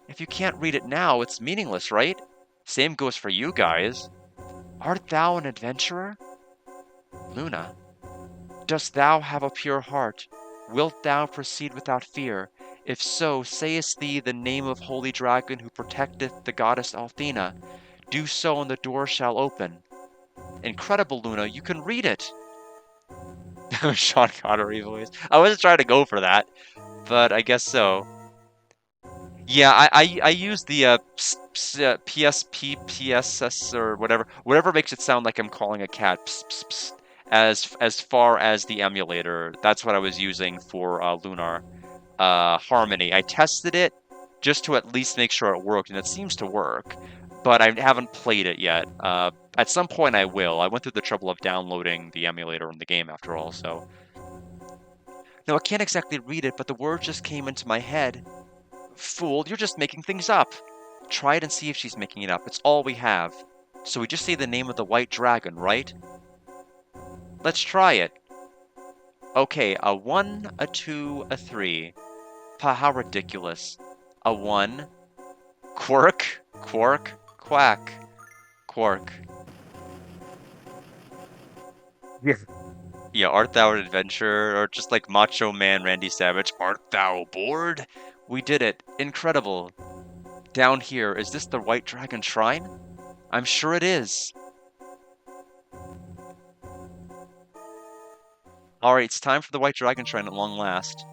If you can't read it now, it's meaningless, right? Same goes for you guys. Art thou an adventurer? Luna, dost thou have a pure heart? Wilt thou proceed without fear? If so, sayest thee the name of holy dragon who protecteth the goddess Althena. Do so and the door shall open. Incredible, Luna, you can read it! Sean Connery voice. I wasn't trying to go for that, but I guess so. Yeah, I use the PSP, PSS, or whatever makes it sound like I'm calling a cat, as far as the emulator. That's what I was using for Lunar Harmony. I tested it just to at least make sure it worked, and it seems to work, but I haven't played it yet. At some point I will. I went through the trouble of downloading the emulator in the game after all, so. No, I can't exactly read it, but the words just came into my head. Fool, you're just making things up. Try it and see if she's making it up. It's all we have. So we just say the name of the white dragon, right? Let's try it. Okay, a 1, a 2, a 3. Pa, how ridiculous. A 1. Quirk, quark, quack, quark. Yeah. Yeah, art thou an adventurer? Or just like Macho Man Randy Savage, art thou bored? We did it. Incredible. Down here, is this the White Dragon Shrine? I'm sure it is. Alright, it's time for the White Dragon Shrine at long last.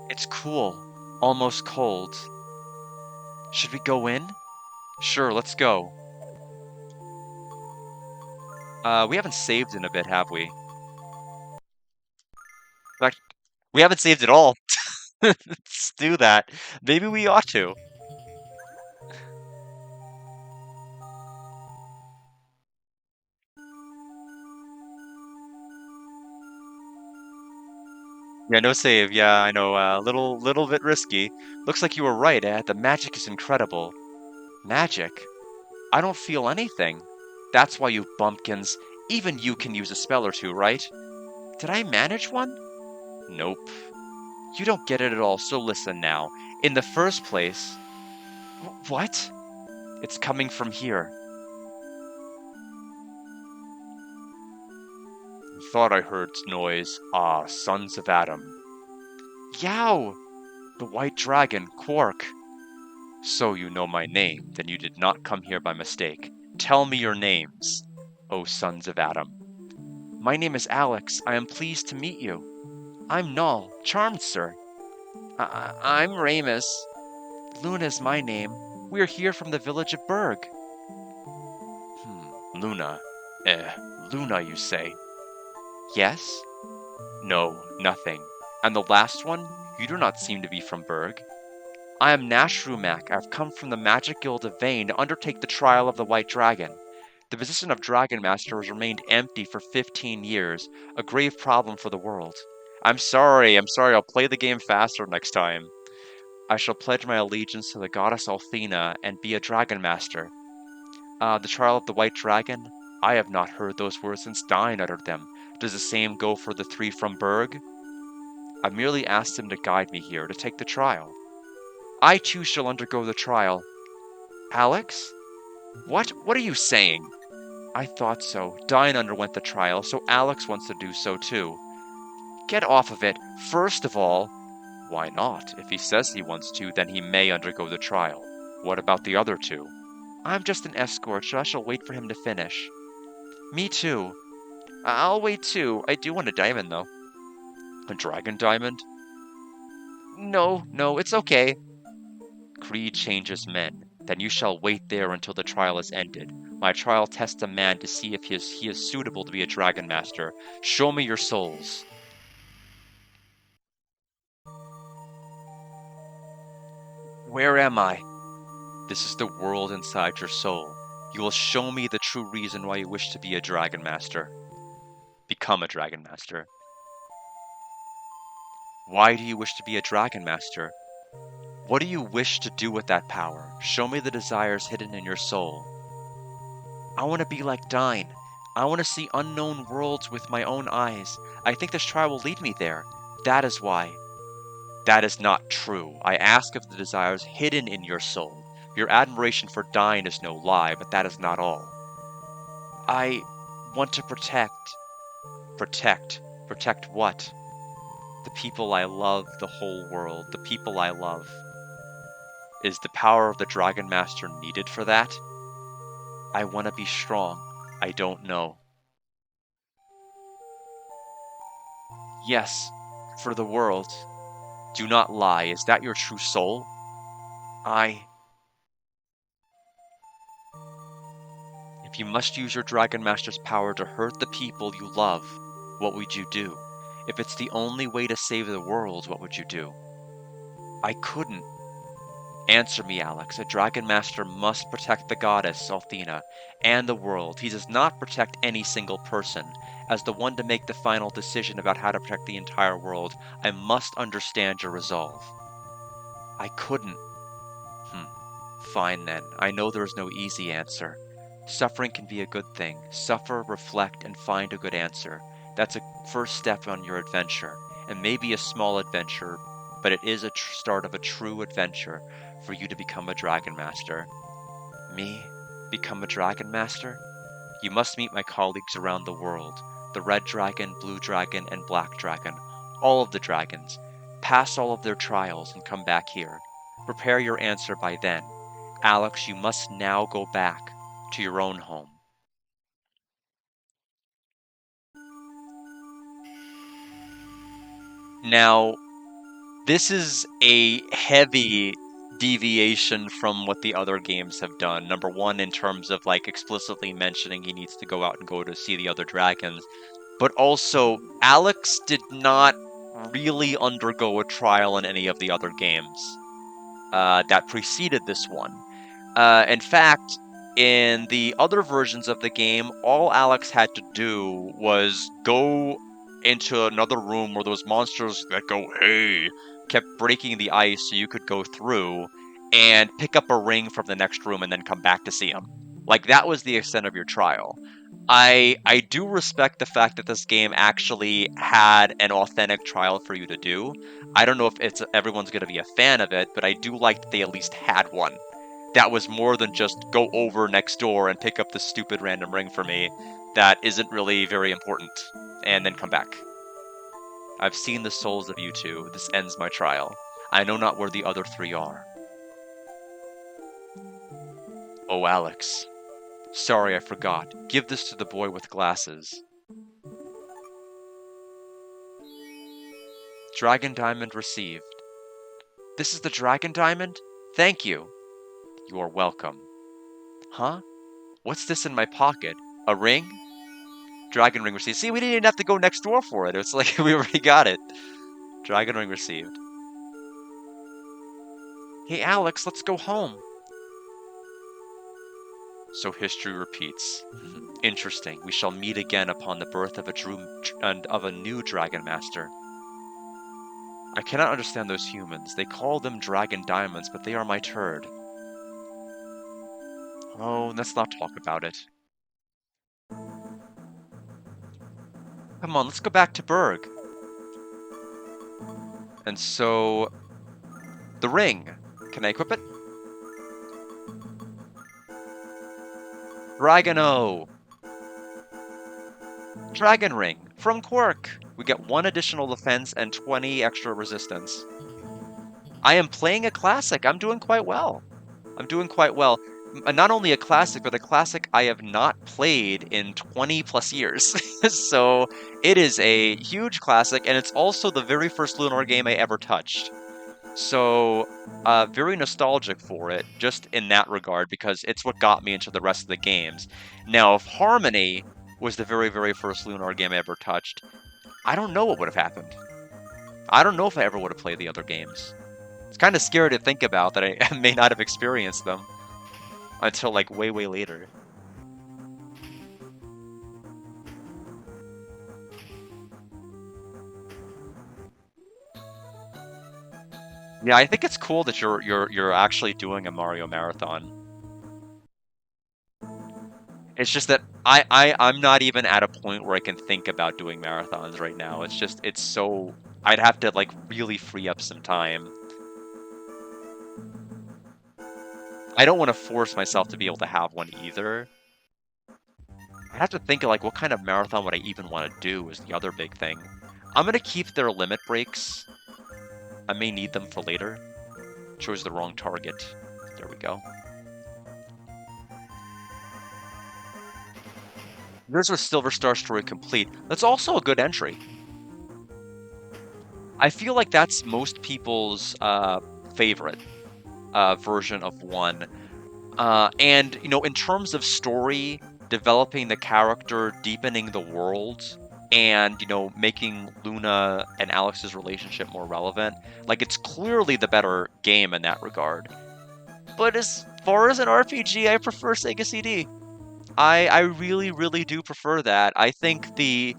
It's cool. Almost cold. Should we go in? Sure, let's go. We haven't saved in a bit, have we? In fact, we haven't saved at all. Let's do that. Maybe we ought to. Yeah, no save. Yeah, I know. Little bit risky. Looks like you were right, eh? The magic is incredible. Magic? I don't feel anything. That's why you bumpkins, even you can use a spell or two, right? Did I manage one? Nope. You don't get it at all, so listen now. In the first place... What? It's coming from here. Thought I heard noise. Ah, sons of Adam. Yow! The white dragon, Quark. So you know my name, then you did not come here by mistake. Tell me your names, O sons of Adam. My name is Alex. I am pleased to meet you. I'm Null. Charmed, sir. I'm Ramus. Luna is my name. We are here from the village of Berg. Luna. Luna, you say? Yes? No, nothing. And the last one? You do not seem to be from Berg. I am Nashrumak. I've come from the Magic Guild of Vane to undertake the trial of the White Dragon. The position of Dragon Master has remained empty for 15 years, a grave problem for the world. I'm sorry, I'll play the game faster next time. I shall pledge my allegiance to the goddess Althena and be a Dragon Master. The trial of the White Dragon? I have not heard those words since Dine uttered them. Does the same go for the three from Berg? I merely asked him to guide me here to take the trial. I too shall undergo the trial. Alex? What? What are you saying? I thought so. Dine underwent the trial, so Alex wants to do so too. Get off of it. First of all, why not? If he says he wants to, then he may undergo the trial. What about the other two? I'm just an escort, so I shall wait for him to finish. Me too. I'll wait too. I do want a diamond, though. A dragon diamond? No, it's okay. Creed changes men. Then you shall wait there until the trial is ended. My trial tests a man to see if he is suitable to be a dragon master. Show me your souls. Where am I? This is the world inside your soul. You will show me the true reason why you wish to be a dragon master. Become a dragon master. Why do you wish to be a dragon master? What do you wish to do with that power? Show me the desires hidden in your soul. I want to be like Dine. I want to see unknown worlds with my own eyes. I think this trial will lead me there. That is why. That is not true. I ask of the desires hidden in your soul. Your admiration for Dine is no lie, but that is not all. I want to protect. Protect. Protect what? The people I love, the whole world, the people I love. Is the power of the Dragon Master needed for that? I want to be strong. I don't know. Yes, for the world. Do not lie. Is that your true soul? If you must use your Dragon Master's power to hurt the people you love, what would you do? If it's the only way to save the world, what would you do? I couldn't. Answer me, Alex. A Dragon Master must protect the goddess, Althena, and the world. He does not protect any single person. As the one to make the final decision about how to protect the entire world, I must understand your resolve. I couldn't. Fine then. I know there is no easy answer. Suffering can be a good thing. Suffer, reflect, and find a good answer. That's a first step on your adventure. It may be a small adventure, but it is a start of a true adventure for you to become a Dragon Master. Me? Become a Dragon Master? You must meet my colleagues around the world. The Red Dragon, Blue Dragon, and Black Dragon. All of the dragons. Pass all of their trials and come back here. Prepare your answer by then. Alex, you must now go back to your own home. Now, this is a heavy deviation from what the other games have done. Number one, in terms of like explicitly mentioning he needs to go out and go to see the other dragons. But also, Alex did not really undergo a trial in any of the other games that preceded this one. In fact, in the other versions of the game, all Alex had to do was go into another room where those monsters that go, hey, kept breaking the ice so you could go through and pick up a ring from the next room and then come back to see him. Like, that was the extent of your trial. I do respect the fact that this game actually had an authentic trial for you to do. I don't know if everyone's going to be a fan of it, but I do like that they at least had one. That was more than just go over next door and pick up the stupid random ring for me that isn't really very important, and then come back. I've seen the souls of you two. This ends my trial. I know not where the other three are. Oh, Alex. Sorry, I forgot. Give this to the boy with glasses. Dragon Diamond received. This is the Dragon Diamond? Thank you. You are welcome. Huh? What's this in my pocket? A ring? Dragon ring received. See, we didn't even have to go next door for it. It's like we already got it. Dragon ring received. Hey, Alex, let's go home. So history repeats. Interesting. We shall meet again upon the birth of a new Dragon Master. I cannot understand those humans. They call them Dragon Diamonds, but they are my turd. Oh, let's not talk about it. Come on, let's go back to Berg. And so... the ring. Can I equip it? Dragano! Dragon ring. From Quirk. We get 1 additional defense and 20 extra resistance. I am playing a classic. I'm doing quite well. I'm doing quite well. Not only a classic, but a classic I have not played in 20 plus years. So it is a huge classic, and it's also the very first Lunar game I ever touched. So very nostalgic for it, just in that regard, because it's what got me into the rest of the games. Now, if Harmony was the very, very first Lunar game I ever touched, I don't know what would have happened. I don't know if I ever would have played the other games. It's kind of scary to think about that I may not have experienced them until, like, way, way later. Yeah, I think it's cool that you're actually doing a Mario marathon. It's just that I'm not even at a point where I can think about doing marathons right now. It's just, it's so... I'd have to, like, really free up some time. I don't want to force myself to be able to have one either. I have to think of, like, what kind of marathon would I even want to do is the other big thing. I'm going to keep their limit breaks. I may need them for later. Chose the wrong target. There we go. There's a Silver Star story complete. That's also a good entry. I feel like that's most people's favorite version of 1. And, you know, in terms of story, developing the character, deepening the world, and, you know, making Luna and Alex's relationship more relevant, like, it's clearly the better game in that regard. But as far as an RPG, I prefer Sega CD. I really, really do prefer that. I think the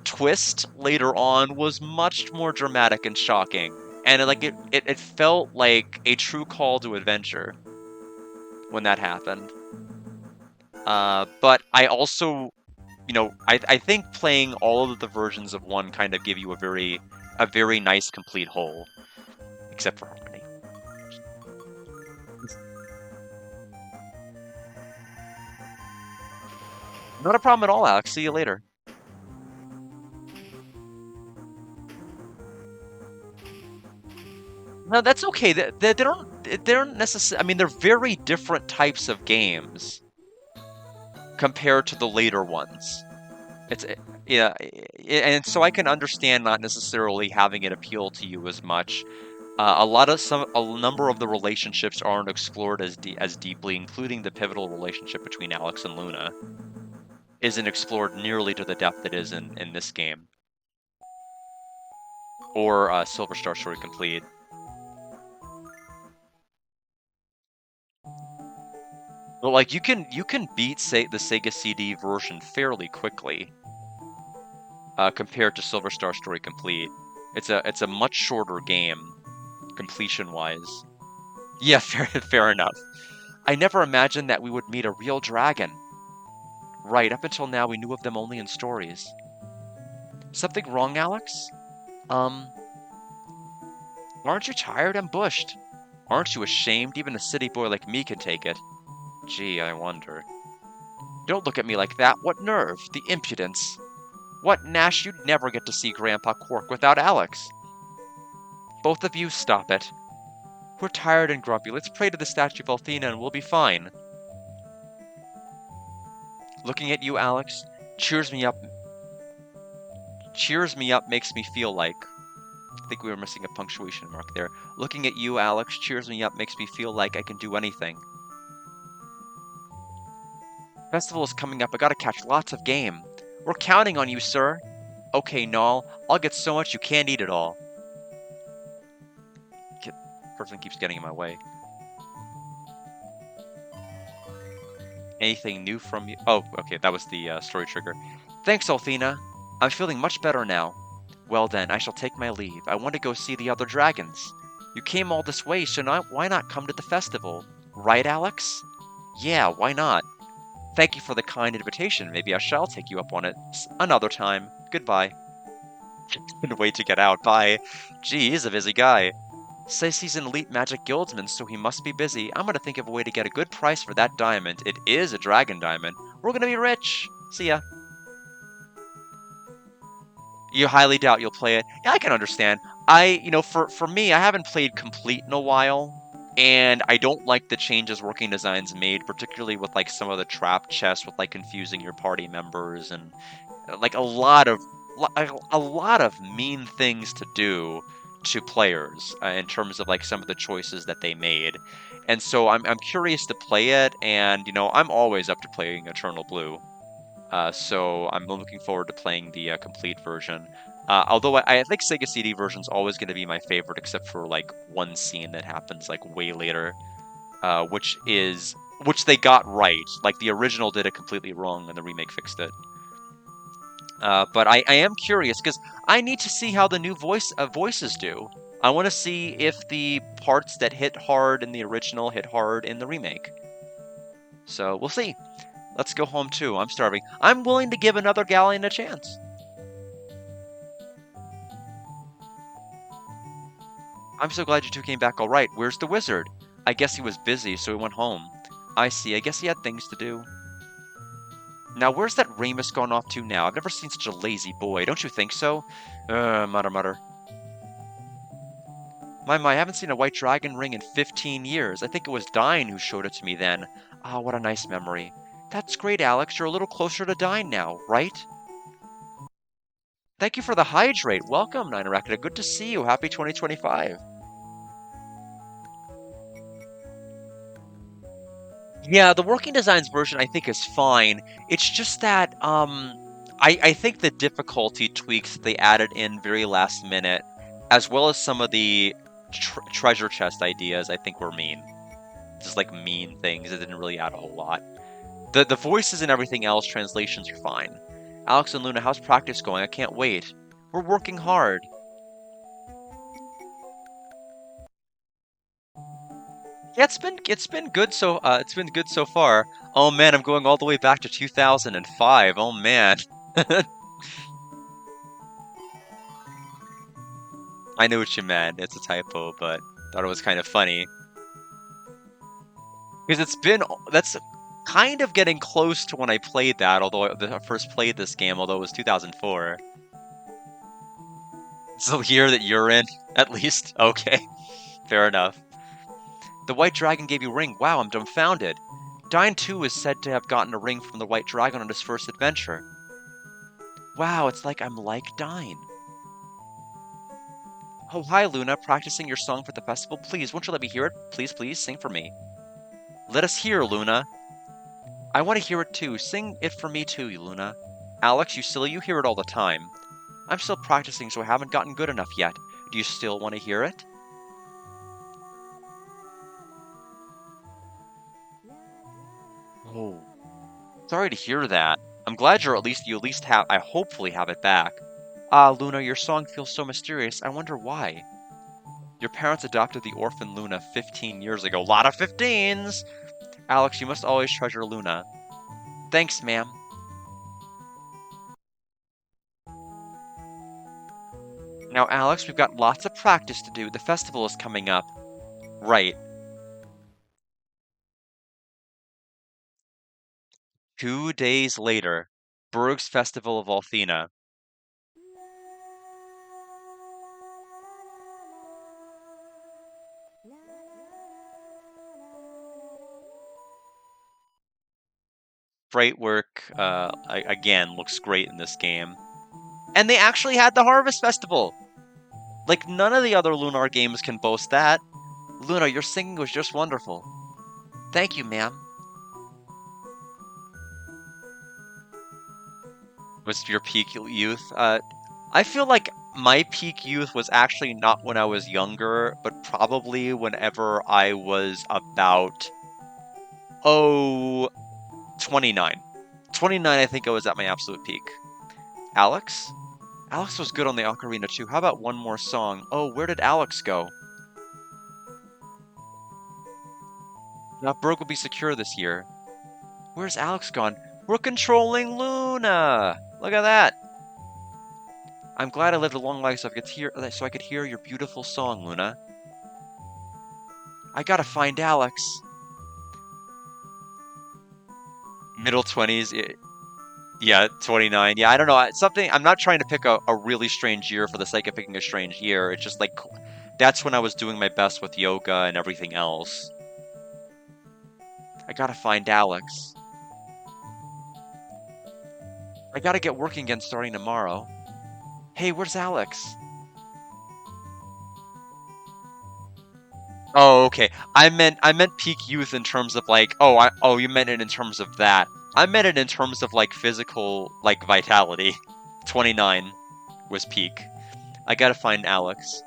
twist later on was much more dramatic and shocking. And it felt like a true call to adventure when that happened. But I also, you know, I think playing all of the versions of 1 kind of give you a very nice complete whole. Except for Harmony. Not a problem at all, Alex. See you later. No, that's okay. They don't necessarily. I mean, they're very different types of games compared to the later ones. It's yeah, and so I can understand not necessarily having it appeal to you as much. A number of the relationships aren't explored as deeply, including the pivotal relationship between Alex and Luna, isn't explored nearly to the depth it is in this game, or Silver Star Story Complete. But like you can beat the Sega CD version fairly quickly, compared to Silver Star Story Complete. It's a much shorter game, completion wise. Yeah, fair enough. I never imagined that we would meet a real dragon. Right, up until now we knew of them only in stories. Something wrong, Alex? Um, aren't you tired? I'm bushed. Aren't you ashamed? Even a city boy like me can take it. Gee, I wonder. Don't look at me like that. What nerve? The impudence. What, Nash? You'd never get to see Grandpa Quark without Alex. Both of you, stop it. We're tired and grumpy. Let's pray to the statue of Athena and we'll be fine. Looking at you, Alex, cheers me up. Cheers me up makes me feel like. I think we were missing a punctuation mark there. Looking at you, Alex, cheers me up makes me feel like I can do anything. Festival is coming up. I gotta catch lots of game. We're counting on you, sir. Okay, Null. I'll get so much you can't eat it all. Person keeps getting in my way. Anything new from you? Oh, okay, that was the story trigger. Thanks, Althena. I'm feeling much better now. Well then, I shall take my leave. I want to go see the other dragons. You came all this way, so why not come to the festival? Right, Alex? Yeah, why not? Thank you for the kind invitation. Maybe I shall take you up on it another time. Goodbye. Wait to get out. Bye. Gee, he's a busy guy. Says he's an elite magic guildsman, so he must be busy. I'm gonna think of a way to get a good price for that diamond. It is a dragon diamond. We're gonna be rich. See ya. You highly doubt you'll play it. Yeah, I can understand. For me, I haven't played Complete in a while, and I don't like the changes Working Designs made, particularly with like some of the trap chests with like confusing your party members and like a lot of mean things to do to players in terms of like some of the choices that they made. And so I'm curious to play it, and I'm always up to playing Eternal Blue. So I'm looking forward to playing the complete version. Although I think Sega CD version is always going to be my favorite, except for like one scene that happens like way later, which they got right. Like the original did it completely wrong, and the remake fixed it. But I am curious because I need to see how the new voices do. I want to see if the parts that hit hard in the original hit hard in the remake. So we'll see. Let's go home too. I'm starving. I'm willing to give another galleon a chance. I'm so glad you two came back all right. Where's the wizard? I guess he was busy, so he went home. I see. I guess he had things to do. Now, where's that Ramus gone off to now? I've never seen such a lazy boy. Don't you think so? Mutter, mutter. I haven't seen a white dragon ring in 15 years. I think it was Dine who showed it to me then. Ah, what a nice memory. That's great, Alex. You're a little closer to Dine now, right? Thank you for the hydrate. Welcome, Ninarakita. Good to see you. Happy 2025. Yeah, the Working Designs version I think is fine. It's just that I think the difficulty tweaks they added in very last minute, as well as some of the treasure chest ideas, I think were mean. Just like mean things. It didn't really add a whole lot. The voices and everything else, translations are fine. Alex and Luna, how's practice going? I can't wait. We're working hard. Yeah, it's been good so far. Oh man, I'm going all the way back to 2005. Oh man. I knew what you meant. It's a typo, but thought it was kind of funny. Because that's kind of getting close to when I played that, although I first played this game, although it was 2004. It's the year that you're in, at least. Okay, fair enough. The White Dragon gave you a ring. Wow, I'm dumbfounded. Dine too is said to have gotten a ring from the White Dragon on his first adventure. Wow, it's like I'm like Dine. Oh, hi, Luna. Practicing your song for the festival? Please, won't you let me hear it? Please, please, sing for me. Let us hear, Luna. I want to hear it too. Sing it for me too, Luna. Alex, you silly, you hear it all the time. I'm still practicing, so I haven't gotten good enough yet. Do you still want to hear it? Oh, sorry to hear that. I'm glad you at least have, I hopefully have it back. Ah, Luna, your song feels so mysterious. I wonder why. Your parents adopted the orphan Luna 15 years ago. Lot of 15s! Alex, you must always treasure Luna. Thanks, ma'am. Now, Alex, we've got lots of practice to do. The festival is coming up. Right. 2 days later, Berg's Festival of Althena. Sprite work, again, looks great in this game. And they actually had the Harvest Festival! Like, none of the other Lunar games can boast that. Luna, your singing was just wonderful. Thank you, ma'am. Was your peak youth? I feel like my peak youth was actually not when I was younger, but probably whenever I was about, oh, 29. 29, I think I was at my absolute peak. Alex? Alex was good on the ocarina too. How about one more song? Oh, where did Alex go? Now Berg will be secure this year. Where's Alex gone? We're controlling Luna! Look at that! I'm glad I lived a long life so I could hear your beautiful song, Luna. I gotta find Alex. Middle 20s, yeah, 29. Yeah, I don't know. Something, I'm not trying to pick a really strange year for the sake of picking a strange year. It's just like, that's when I was doing my best with yoga and everything else. I gotta find Alex. I gotta get working again starting tomorrow. Hey, where's Alex? Oh, okay. I meant peak youth in terms of like, oh, you meant it in terms of that. I meant it in terms of like physical like vitality. 29 was peak. I gotta find Alex.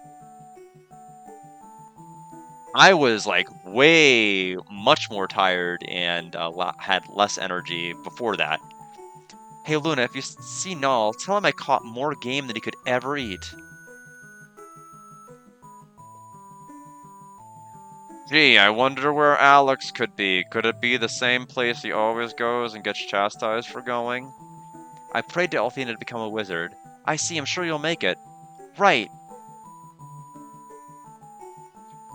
I was like way much more tired and had less energy before that. Hey Luna, if you see Null, tell him I caught more game than he could ever eat. Gee, I wonder where Alex could be. Could it be the same place he always goes and gets chastised for going? I prayed to Althena to become a wizard. I see, I'm sure you'll make it. Right.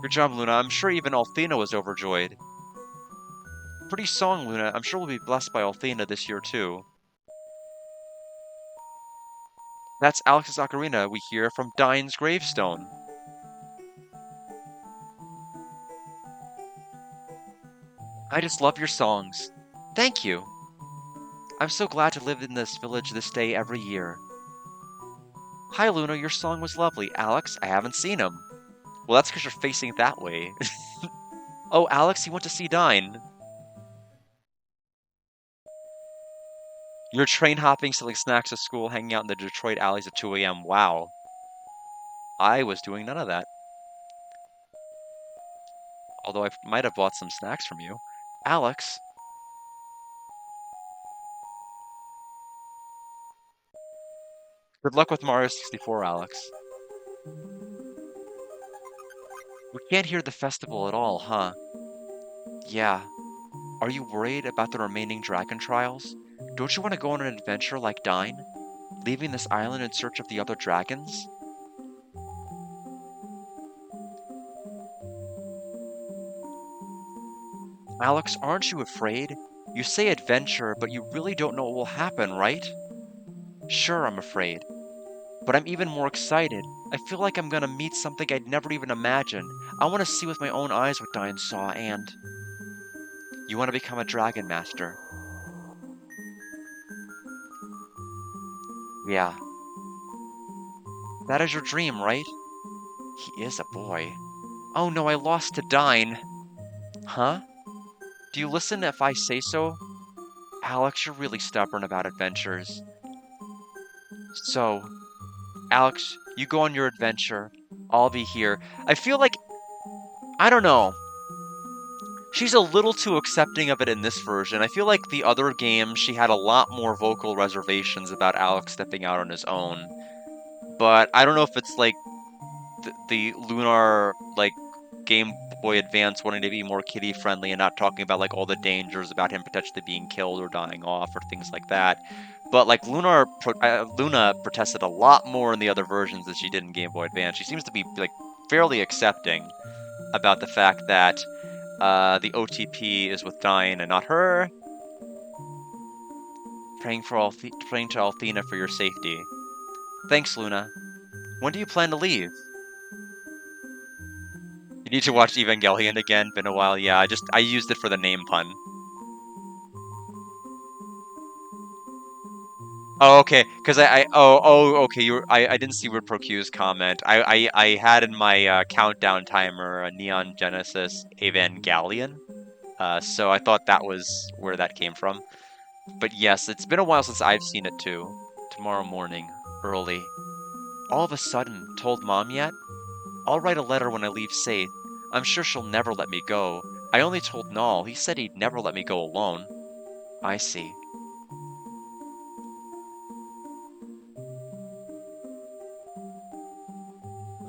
Good job, Luna. I'm sure even Althena was overjoyed. Pretty song, Luna. I'm sure we'll be blessed by Althena this year, too. That's Alex's ocarina we hear from Dine's gravestone. I just love your songs. Thank you. I'm so glad to live in this village this day every year. Hi, Luna. Your song was lovely. Alex, I haven't seen him. Well, that's because you're facing that way. Oh, Alex, you went to see Dine. You're train hopping, selling snacks at school, hanging out in the Detroit alleys at 2 a.m. Wow. I was doing none of that. Although I might have bought some snacks from you. Alex, good luck with Mario 64, Alex. We can't hear the festival at all, huh? Yeah. Are you worried about the remaining dragon trials? Don't you want to go on an adventure like Dine? Leaving this island in search of the other dragons? Alex, aren't you afraid? You say adventure, but you really don't know what will happen, right? Sure, I'm afraid. But I'm even more excited. I feel like I'm gonna meet something I'd never even imagined. I want to see with my own eyes what Diane saw, and... You want to become a dragon master. Yeah. That is your dream, right? He is a boy. Oh no, I lost to Dine. Huh? Do you listen if I say so? Alex, you're really stubborn about adventures. So, Alex, you go on your adventure. I'll be here. I feel like... I don't know. She's a little too accepting of it in this version. I feel like the other game, she had a lot more vocal reservations about Alex stepping out on his own. But I don't know if it's like the Lunar like game Boy Advance wanting to be more kiddie friendly and not talking about like all the dangers about him potentially being killed or dying off or things like that. But like Luna protested a lot more in the other versions than she did in Game Boy Advance. She seems to be like fairly accepting about the fact that the OTP is with Dyne and not her. Praying to Althena for your safety. Thanks, Luna. When do you plan to leave? You need to watch Evangelion again. Been a while. Yeah, I used it for the name pun. Oh, okay. Because okay. I didn't see Word Pro Q's comment. I had in my countdown timer a Neon Genesis Evangelion. So I thought that was where that came from. But yes, it's been a while since I've seen it too. Tomorrow morning, early. All of a sudden, told Mom yet? I'll write a letter when I leave Safe. I'm sure she'll never let me go. I only told Null. He said he'd never let me go alone. I see.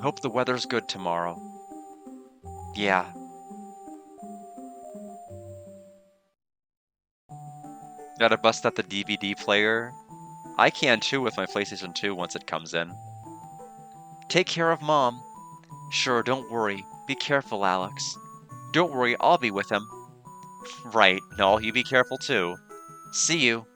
Hope the weather's good tomorrow. Yeah. Gotta bust out the DVD player. I can too with my PlayStation 2 once it comes in. Take care of Mom. Sure, don't worry. Be careful, Alex. Don't worry, I'll be with him. Right, Null, you be careful too. See you.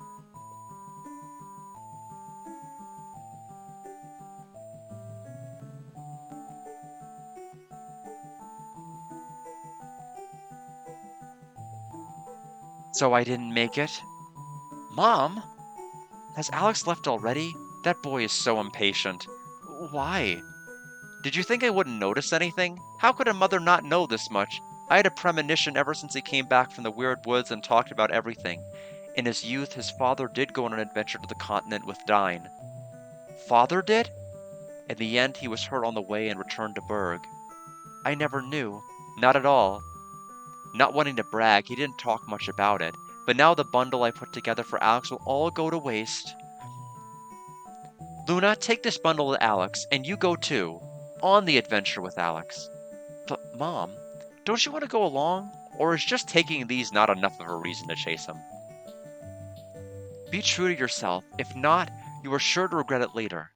So I didn't make it? Mom? Has Alex left already? That boy is so impatient. Why? Did you think I wouldn't notice anything? How could a mother not know this much? I had a premonition ever since he came back from the weird woods and talked about everything. In his youth, his father did go on an adventure to the continent with Dyne. Father did? In the end, he was hurt on the way and returned to Berg. I never knew. Not at all. Not wanting to brag, he didn't talk much about it. But now the bundle I put together for Alex will all go to waste. Luna, take this bundle to Alex, and you go too. On the adventure with Alex. But, Mom, don't you want to go along? Or is just taking these not enough of a reason to chase him? Be true to yourself. If not, you are sure to regret it later.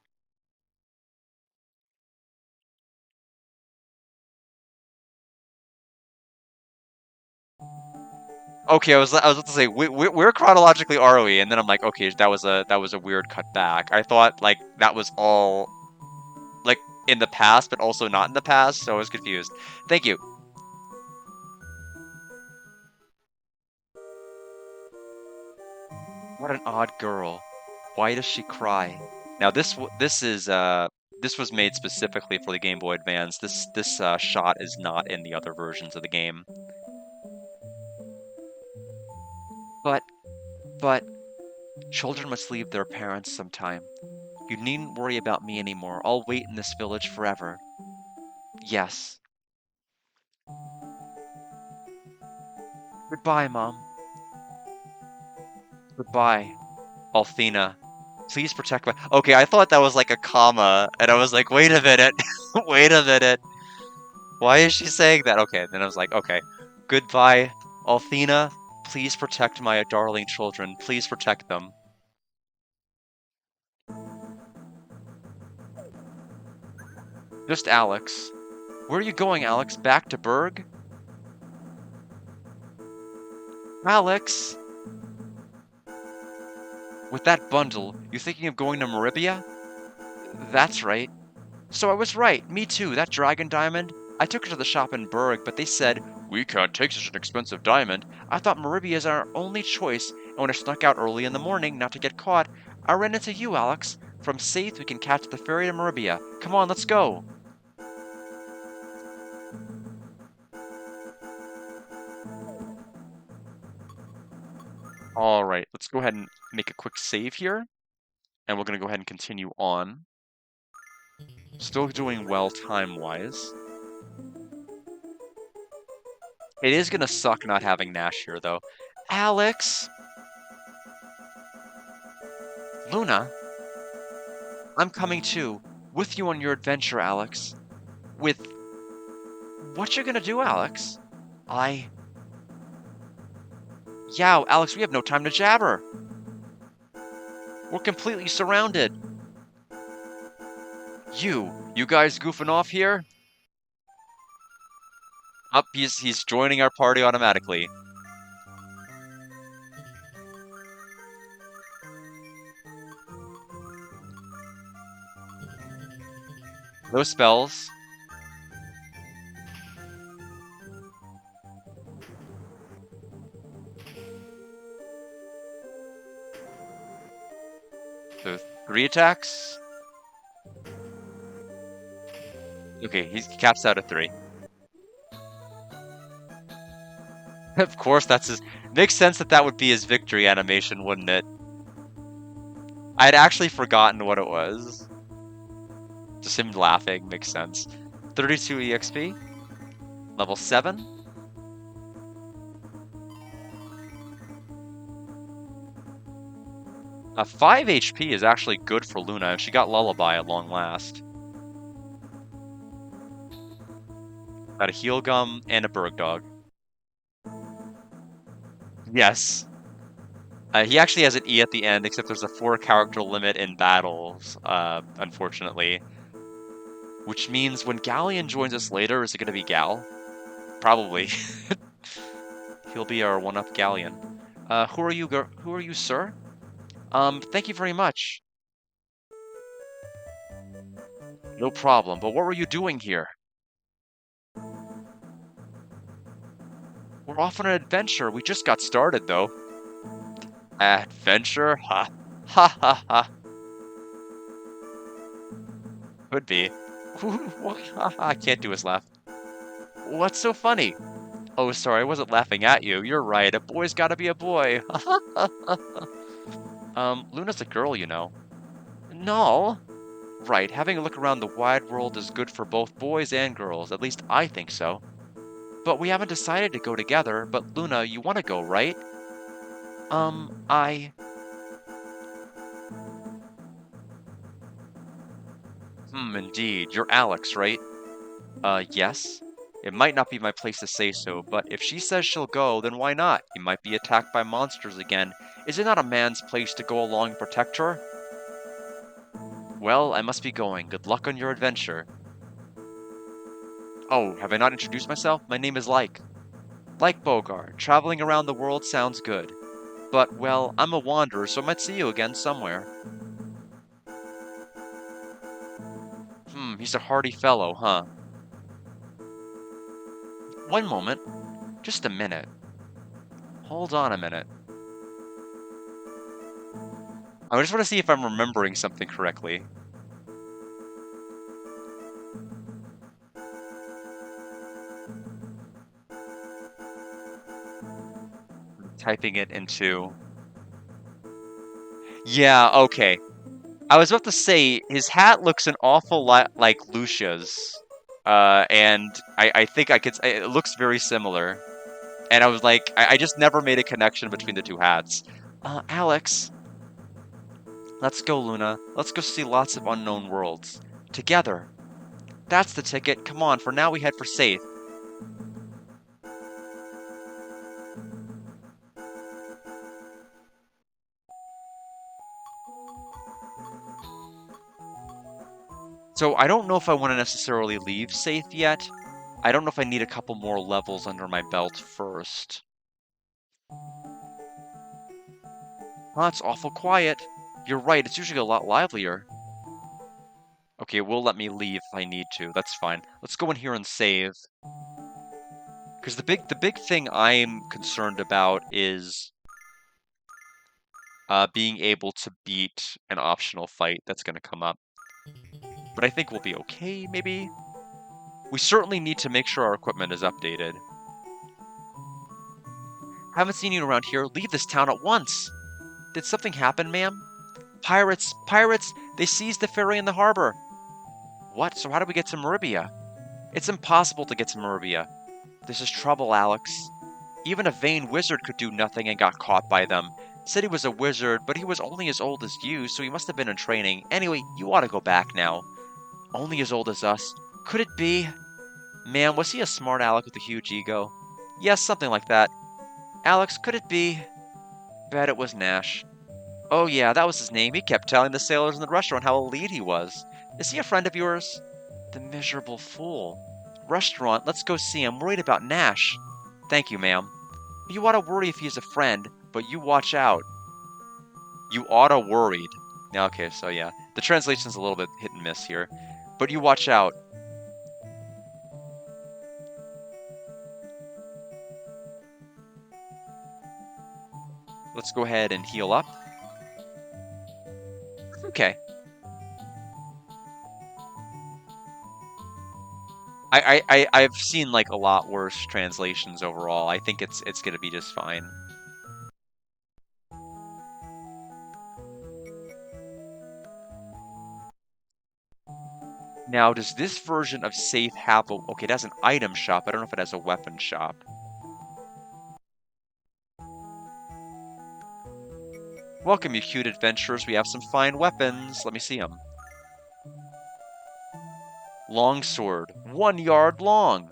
Okay, I was about to say where chronologically are we? And then I'm like, okay, that was a weird cut back. I thought like that was all like in the past, but also not in the past, so I was confused. Thank you. What an odd girl. Why does she cry? Now this was made specifically for the Game Boy Advance. This shot is not in the other versions of the game. But but children must leave their parents sometime. You needn't worry about me anymore. I'll wait in this village forever. Yes. Goodbye, Mom. Goodbye, Althena. Please protect my. Okay, I thought that was like a comma, and I was like, wait a minute, wait a minute. Why is she saying that? Okay, then I was like, okay. Goodbye, Althena. Please protect my darling children. Please protect them. Just Alex. Where are you going, Alex? Back to Berg? Alex! With that bundle, you thinking of going to Maribia? That's right. So I was right. Me too. That dragon diamond. I took it to the shop in Berg, but they said, we can't take such an expensive diamond. I thought Maribia is our only choice, and when I snuck out early in the morning, not to get caught, I ran into you, Alex. From Saith, we can catch the ferry to Maribia. Come on, let's go. All right, let's go ahead and make a quick save here, and we're going to go ahead and continue on. Still doing well time-wise. It is going to suck not having Nash here, though. Alex! Luna? I'm coming too. With you on your adventure, Alex. With What you gonna do, Alex? Yeah, Alex, we have no time to jabber. We're completely surrounded. You guys goofing off here? Up, he's joining our party automatically. No spells. So 3 attacks. Okay, he caps out at 3. Of course, that's his. Makes sense that that would be his victory animation, wouldn't it? I'd actually forgotten what it was. Just him laughing makes sense. 32 EXP. Level 7. 5 HP is actually good for Luna, and she got Lullaby at long last. Got a Heal Gum and a Berg Dog. Yes. He actually has an E at the end, except there's a 4-character limit in battles, unfortunately. Which means when Galleon joins us later, is it going to be Gal? Probably. He'll be our one-up Galleon. Who are you, sir? Thank you very much. No problem, but what were you doing here? We're off on an adventure. We just got started, though. Adventure? Ha. Ha ha ha. Could be. I can't do his laugh. What's so funny? Oh, sorry, I wasn't laughing at you. You're right. A boy's gotta be a boy. Luna's a girl, you know. No. Right, having a look around the wide world is good for both boys and girls. At least I think so. But we haven't decided to go together. But Luna, you want to go, right? I... Indeed. You're Alex, right? Yes. It might not be my place to say so, but if she says she'll go, then why not? You might be attacked by monsters again. Is it not a man's place to go along and protect her? Well, I must be going. Good luck on your adventure. Oh, have I not introduced myself? My name is Like Bogart. Traveling around the world sounds good. But, well, I'm a wanderer, so I might see you again somewhere. He's a hardy fellow, huh? One moment. Just a minute. Hold on a minute. I just want to see if I'm remembering something correctly. Typing it into... Yeah, okay. I was about to say, his hat looks an awful lot like Lucia's. And I think it looks very similar. And I was like, I just never made a connection between the two hats. Alex. Let's go, Luna. Let's go see lots of unknown worlds. Together. That's the ticket. Come on, for now we head for safe. So I don't know if I want to necessarily leave safe yet. I don't know if I need a couple more levels under my belt first. Oh, it's awful quiet. You're right, it's usually a lot livelier. Okay, it will let me leave if I need to. That's fine. Let's go in here and save. Because the big thing I'm concerned about is being able to beat an optional fight that's going to come up. But I think we'll be okay, maybe? We certainly need to make sure our equipment is updated. Haven't seen you around here. Leave this town at once. Did something happen, ma'am? Pirates! Pirates! They seized the ferry in the harbor. What? So how do we get to Maribia? It's impossible to get to Maribia. This is trouble, Alex. Even a vain wizard could do nothing and got caught by them. Said he was a wizard, but he was only as old as you, so he must have been in training. Anyway, you ought to go back now. Only as old as us. Could it be? Man, was he a smart aleck with a huge ego? Yes, something like that. Alex, could it be? Bet it was Nash. Oh yeah, that was his name. He kept telling the sailors in the restaurant how elite he was. Is he a friend of yours? The miserable fool. Restaurant, let's go see him. Worried about Nash. Thank you, ma'am. You oughta worry if he's a friend, but you watch out. You oughta worried. Yeah, okay, so yeah. The translation's a little bit hit and miss here. But you watch out. Let's go ahead and heal up. Okay. I've seen like a lot worse translations overall. I think it's gonna be just fine. Now, does this version of Safe have a... Okay, it has an item shop. I don't know if it has a weapon shop. Welcome, you cute adventurers. We have some fine weapons. Let me see them. Longsword. 1 yard long.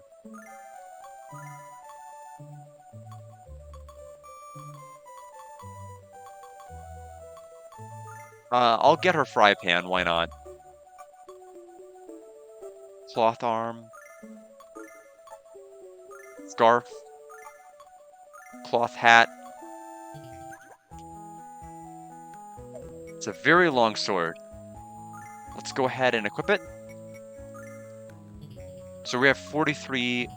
I'll get her fry pan. Why not? Cloth arm. Scarf. Cloth hat. It's a very long sword. Let's go ahead and equip it. So we have 43.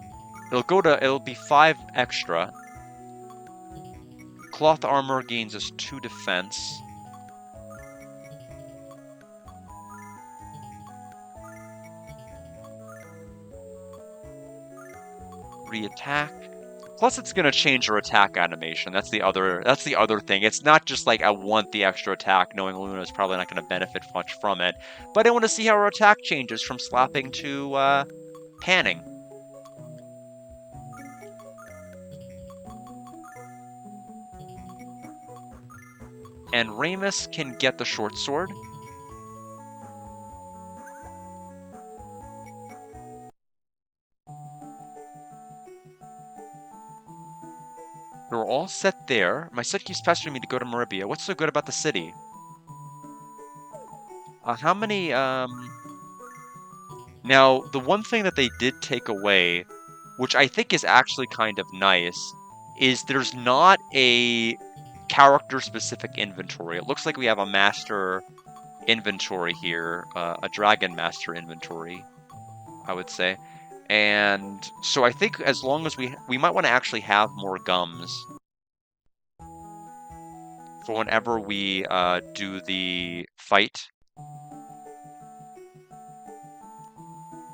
It'll be 5 extra. Cloth armor gains us 2 defense. Re-attack. Plus, it's gonna change her attack animation. That's the other thing. It's not just like I want the extra attack, knowing Luna's probably not gonna benefit much from it. But I want to see how her attack changes from slapping to panning. And Ramus can get the short sword. We're all set there. My set keeps pestering me to go to Maribia. What's so good about the city? How many, Now, the one thing that they did take away, which I think is actually kind of nice, is there's not a character-specific inventory. It looks like we have a master inventory here, a dragon master inventory, I would say. And so I think as long as we might want to actually have more gums for whenever we do the fight.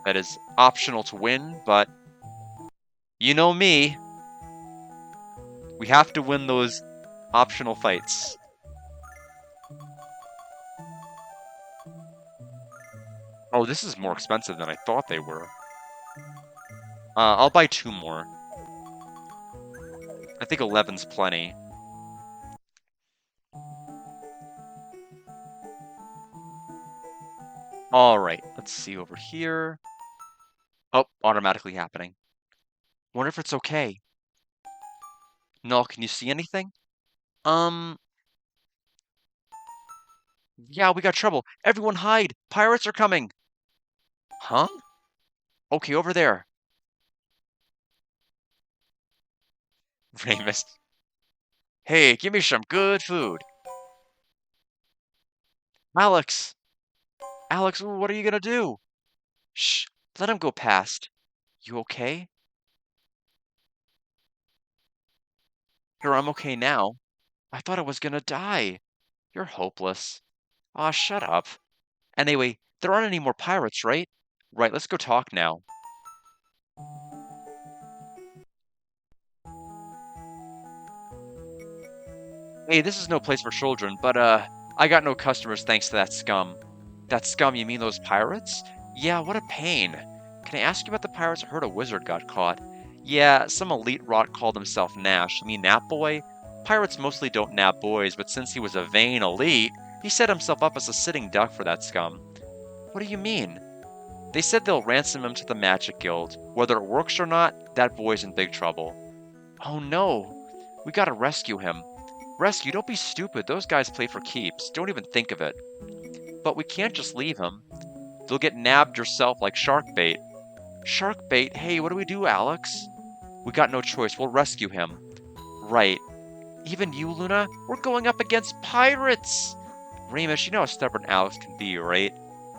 That is optional to win, but you know me. We have to win those optional fights. Oh, this is more expensive than I thought they were. I'll buy 2 more. I think 11's plenty. Alright, let's see over here. Oh, automatically happening. Wonder if it's okay. No, can you see anything? Yeah, we got trouble. Everyone hide! Pirates are coming! Huh? Okay, over there. Ramus. Hey, give me some good food. Alex! Alex, what are you gonna do? Shh, let him go past. You okay? Sure, I'm okay now. I thought I was gonna die. You're hopeless. Aw, shut up. Anyway, there aren't any more pirates, right? Right, let's go talk now. Hey, this is no place for children, but, I got no customers thanks to that scum. That scum, you mean those pirates? Yeah, what a pain. Can I ask you about the pirates? I heard a wizard got caught. Yeah, some elite rot called himself Nash. You mean that boy? Pirates mostly don't nab boys, but since he was a vain elite, he set himself up as a sitting duck for that scum. What do you mean? They said they'll ransom him to the Magic Guild. Whether it works or not, that boy's in big trouble. Oh no! We gotta rescue him. Rescue? Don't be stupid. Those guys play for keeps. Don't even think of it. But we can't just leave him. They'll get nabbed yourself like shark bait. Shark bait? Hey, what do we do, Alex? We got no choice. We'll rescue him. Right. Even you, Luna? We're going up against pirates! Remus, you know how stubborn Alex can be, right?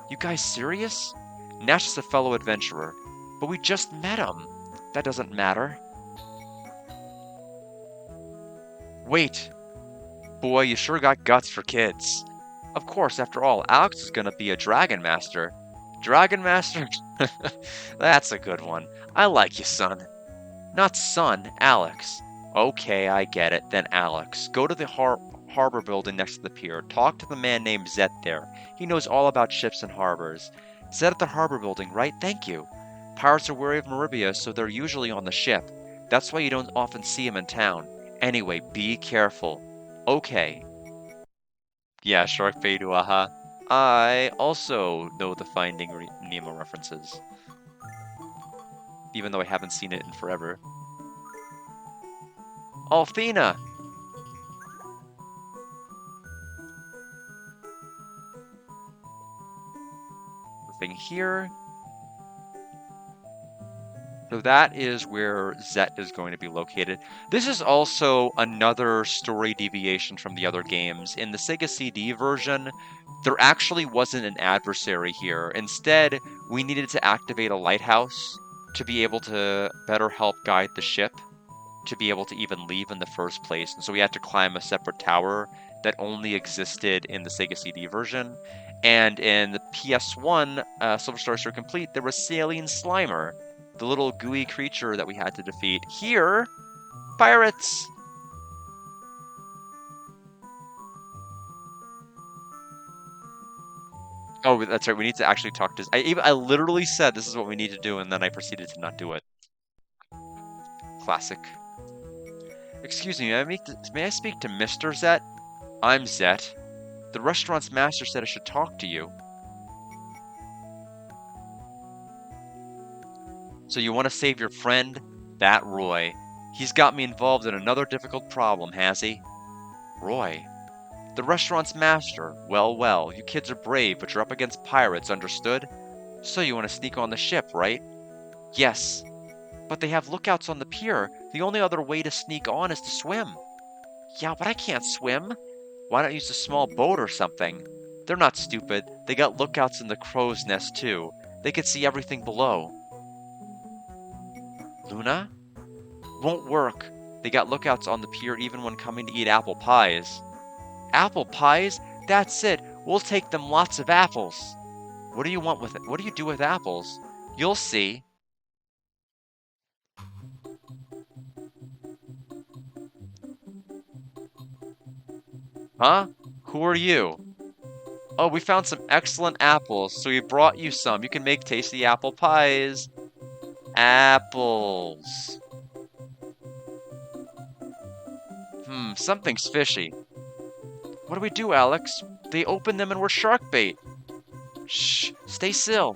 You guys serious? Nash is a fellow adventurer. But we just met him. That doesn't matter. Wait. Boy, you sure got guts for kids. Of course, after all, Alex is gonna be a Dragon Master. Dragon Master? That's a good one. I like you, son. Not son, Alex. Okay, I get it. Then Alex. Go to the harbor building next to the pier. Talk to the man named Zet there. He knows all about ships and harbors. Zet at the harbor building, right? Thank you. Pirates are wary of Maribia, so they're usually on the ship. That's why you don't often see them in town. Anyway, be careful. Okay. Yeah, Shark Bait, aha. I also know the Finding Nemo references, even though I haven't seen it in forever. Althena! Thing here. So that is where Zet is going to be located. This is also another story deviation from the other games. In the Sega CD version, there actually wasn't an adversary here. Instead, we needed to activate a lighthouse to be able to better help guide the ship, to be able to even leave in the first place. And so we had to climb a separate tower that only existed in the Sega CD version. And in the PS1, Silver Star Story Complete, there was Saline Slimer, the little gooey creature that we had to defeat. Here, pirates! Oh, that's right. We need to actually talk to. I literally said this is what we need to do, and then I proceeded to not do it. Classic. Excuse me, may I speak to Mr. Zet? I'm Zet. The restaurant's master said I should talk to you. So you want to save your friend? That Roy. He's got me involved in another difficult problem, has he? Roy. The restaurant's master. Well, well, you kids are brave, but you're up against pirates, understood? So you want to sneak on the ship, right? Yes. But they have lookouts on the pier. The only other way to sneak on is to swim. Yeah, but I can't swim. Why not use a small boat or something? They're not stupid. They got lookouts in the crow's nest, too. They can see everything below. Luna? Won't work. They got lookouts on the pier even when coming to eat apple pies. Apple pies? That's it. We'll take them lots of apples. What do you want with it? What do you do with apples? You'll see. Huh? Who are you? Oh, we found some excellent apples, so we brought you some. You can make tasty apple pies. Apples. Something's fishy. What do we do, Alex? They opened them and were shark bait. Shh, stay still.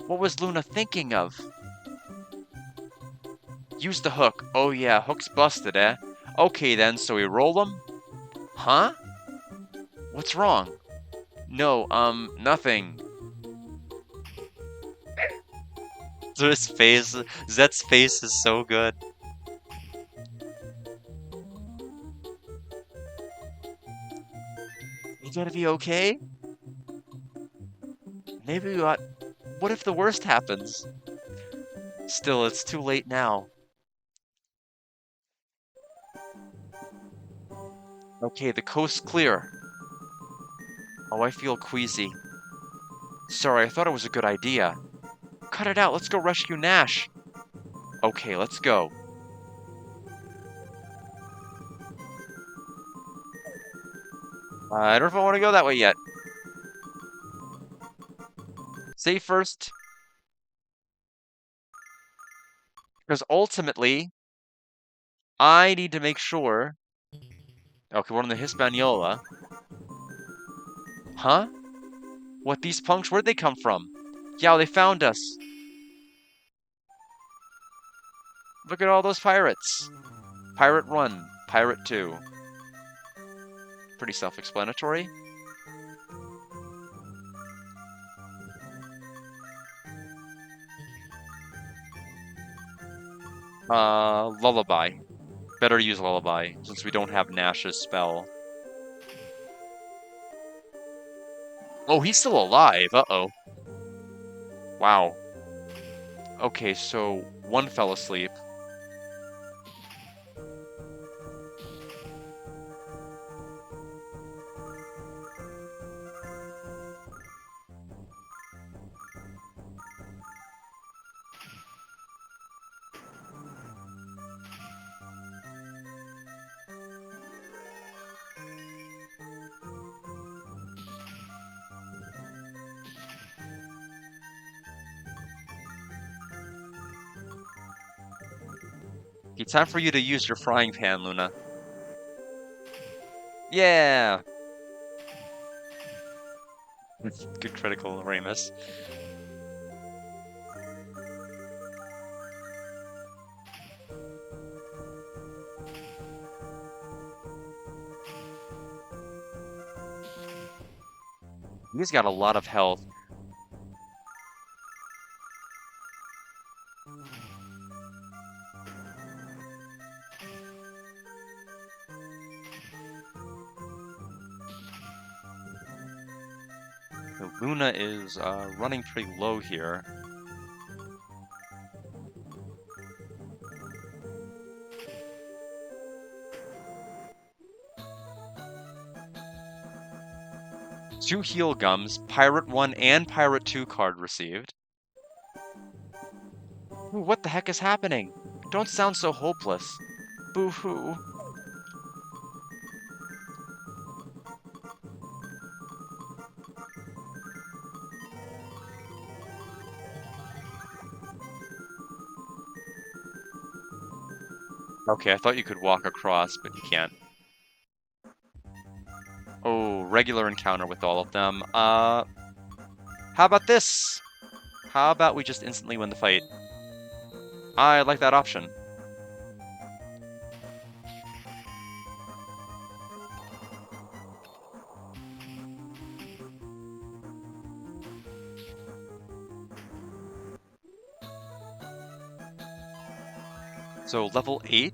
What was Luna thinking of? Use the hook. Oh yeah, hook's busted, eh? Okay then, so we roll them? Huh? What's wrong? No, nothing. His face, Zet's face is so good. You gonna be okay? Maybe we ought... What if the worst happens? Still, it's too late now. Okay, the coast's clear. Oh, I feel queasy. Sorry, I thought it was a good idea. Cut it out, let's go rescue Nash. Okay, let's go. I don't know if I want to go that way yet. Save first. Because ultimately, I need to make sure... Okay, we're on the Hispaniola. Huh? What, these punks? Where'd they come from? Yeah, they found us. Look at all those pirates. Pirate 1, Pirate 2. Pretty self-explanatory. Lullaby. Better use Lullaby, since we don't have Nash's spell. Oh, he's still alive. Uh-oh. Wow. Okay, so one fell asleep. It's time for you to use your frying pan, Luna. Yeah! Good critical, Ramus. He's got a lot of health. So Luna is running pretty low here. Two heal gums, Pirate 1 and Pirate 2 card received. Ooh, what the heck is happening? Don't sound so hopeless. Boo-hoo. Okay, I thought you could walk across, but you can't. Oh, regular encounter with all of them. How about this? How about we just instantly win the fight? I like that option. So, level 8?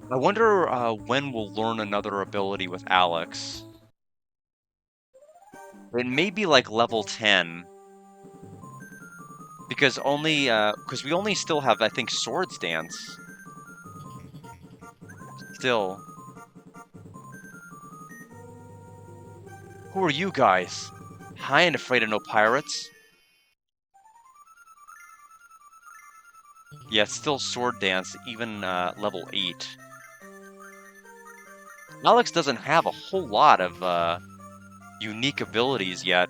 I wonder when we'll learn another ability with Alex. It may be like level 10. Because we only still have, I think, Swords Dance. Still. Who are you guys? I ain't afraid of no pirates. Yeah, it's still Sword Dance, even level 8. Alex doesn't have a whole lot of unique abilities yet.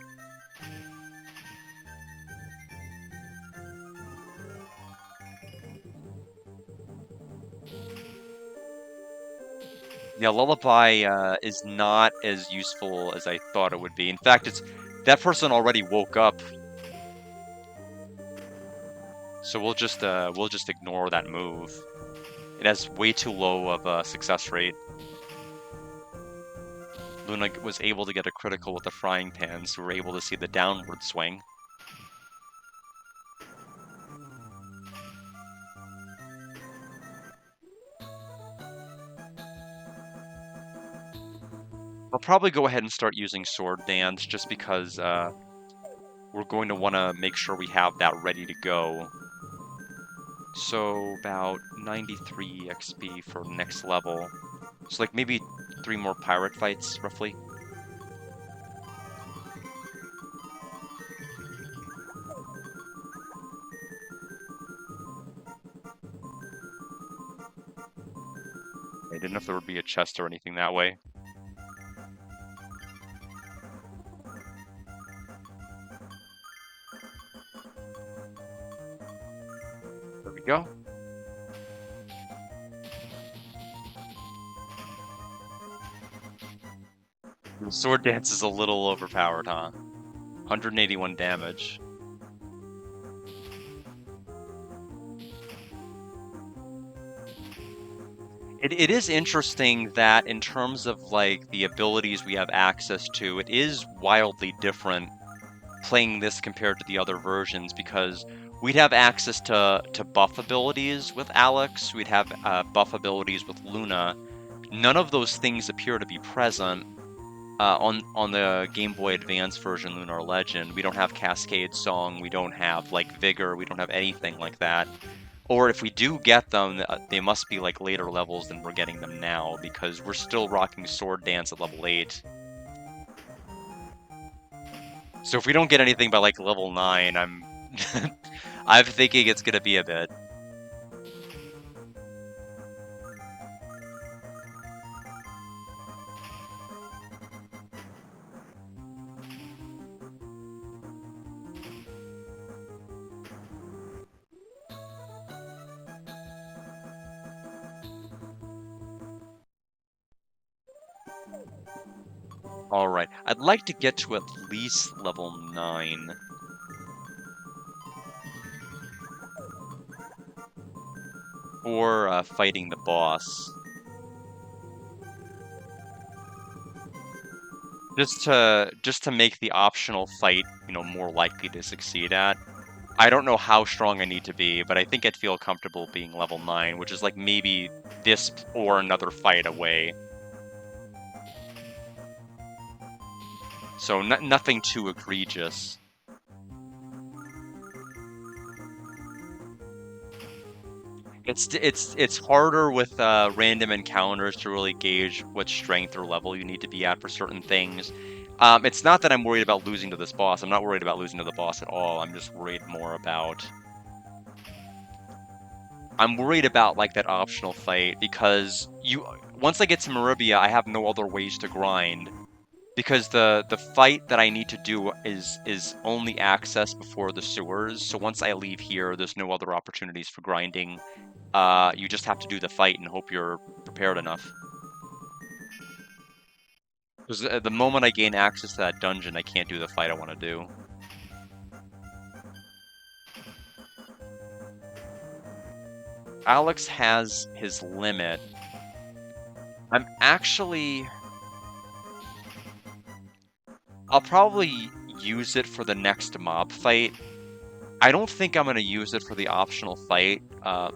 Yeah, Lullaby is not as useful as I thought it would be. In fact, that person already woke up, so we'll just ignore that move. It has way too low of a success rate. Luna was able to get a critical with the frying pan, so we're able to see the downward swing. I'll probably go ahead and start using Sword Dance just because we're going to want to make sure we have that ready to go. So about 93 XP for next level. So like maybe 3 more pirate fights, roughly. I didn't know if there would be a chest or anything that way. There we go. Sword Dance is a little overpowered, huh? 181 damage. It is interesting that in terms of like the abilities we have access to, it is wildly different playing this compared to the other versions because we'd have access to buff abilities with Alex, we'd have buff abilities with Luna. None of those things appear to be present on the Game Boy Advance version, Lunar Legend. We don't have Cascade Song, we don't have like Vigor, we don't have anything like that. Or if we do get them, they must be like later levels than we're getting them now because we're still rocking Sword Dance at level 8. So if we don't get anything by like level 9, I'm thinking it's gonna be a bit. All right, I'd like to get to at least level 9. Or fighting the boss. Just to make the optional fight, more likely to succeed at. I don't know how strong I need to be, but I think I'd feel comfortable being level 9, which is like maybe this or another fight away. So nothing too egregious. It's harder with random encounters to really gauge what strength or level you need to be at for certain things. It's not that I'm worried about losing to this boss. I'm not worried about losing to the boss at all. I'm just worried more about I'm worried about like that optional fight because once I get to Maribia, I have no other ways to grind because the fight that I need to do is only accessed before the sewers. So once I leave here, there's no other opportunities for grinding. You just have to do the fight and hope you're prepared enough. Because the moment I gain access to that dungeon, I can't do the fight I want to do. Alex has his limit. I'm actually... I'll probably use it for the next mob fight. I don't think I'm going to use it for the optional fight.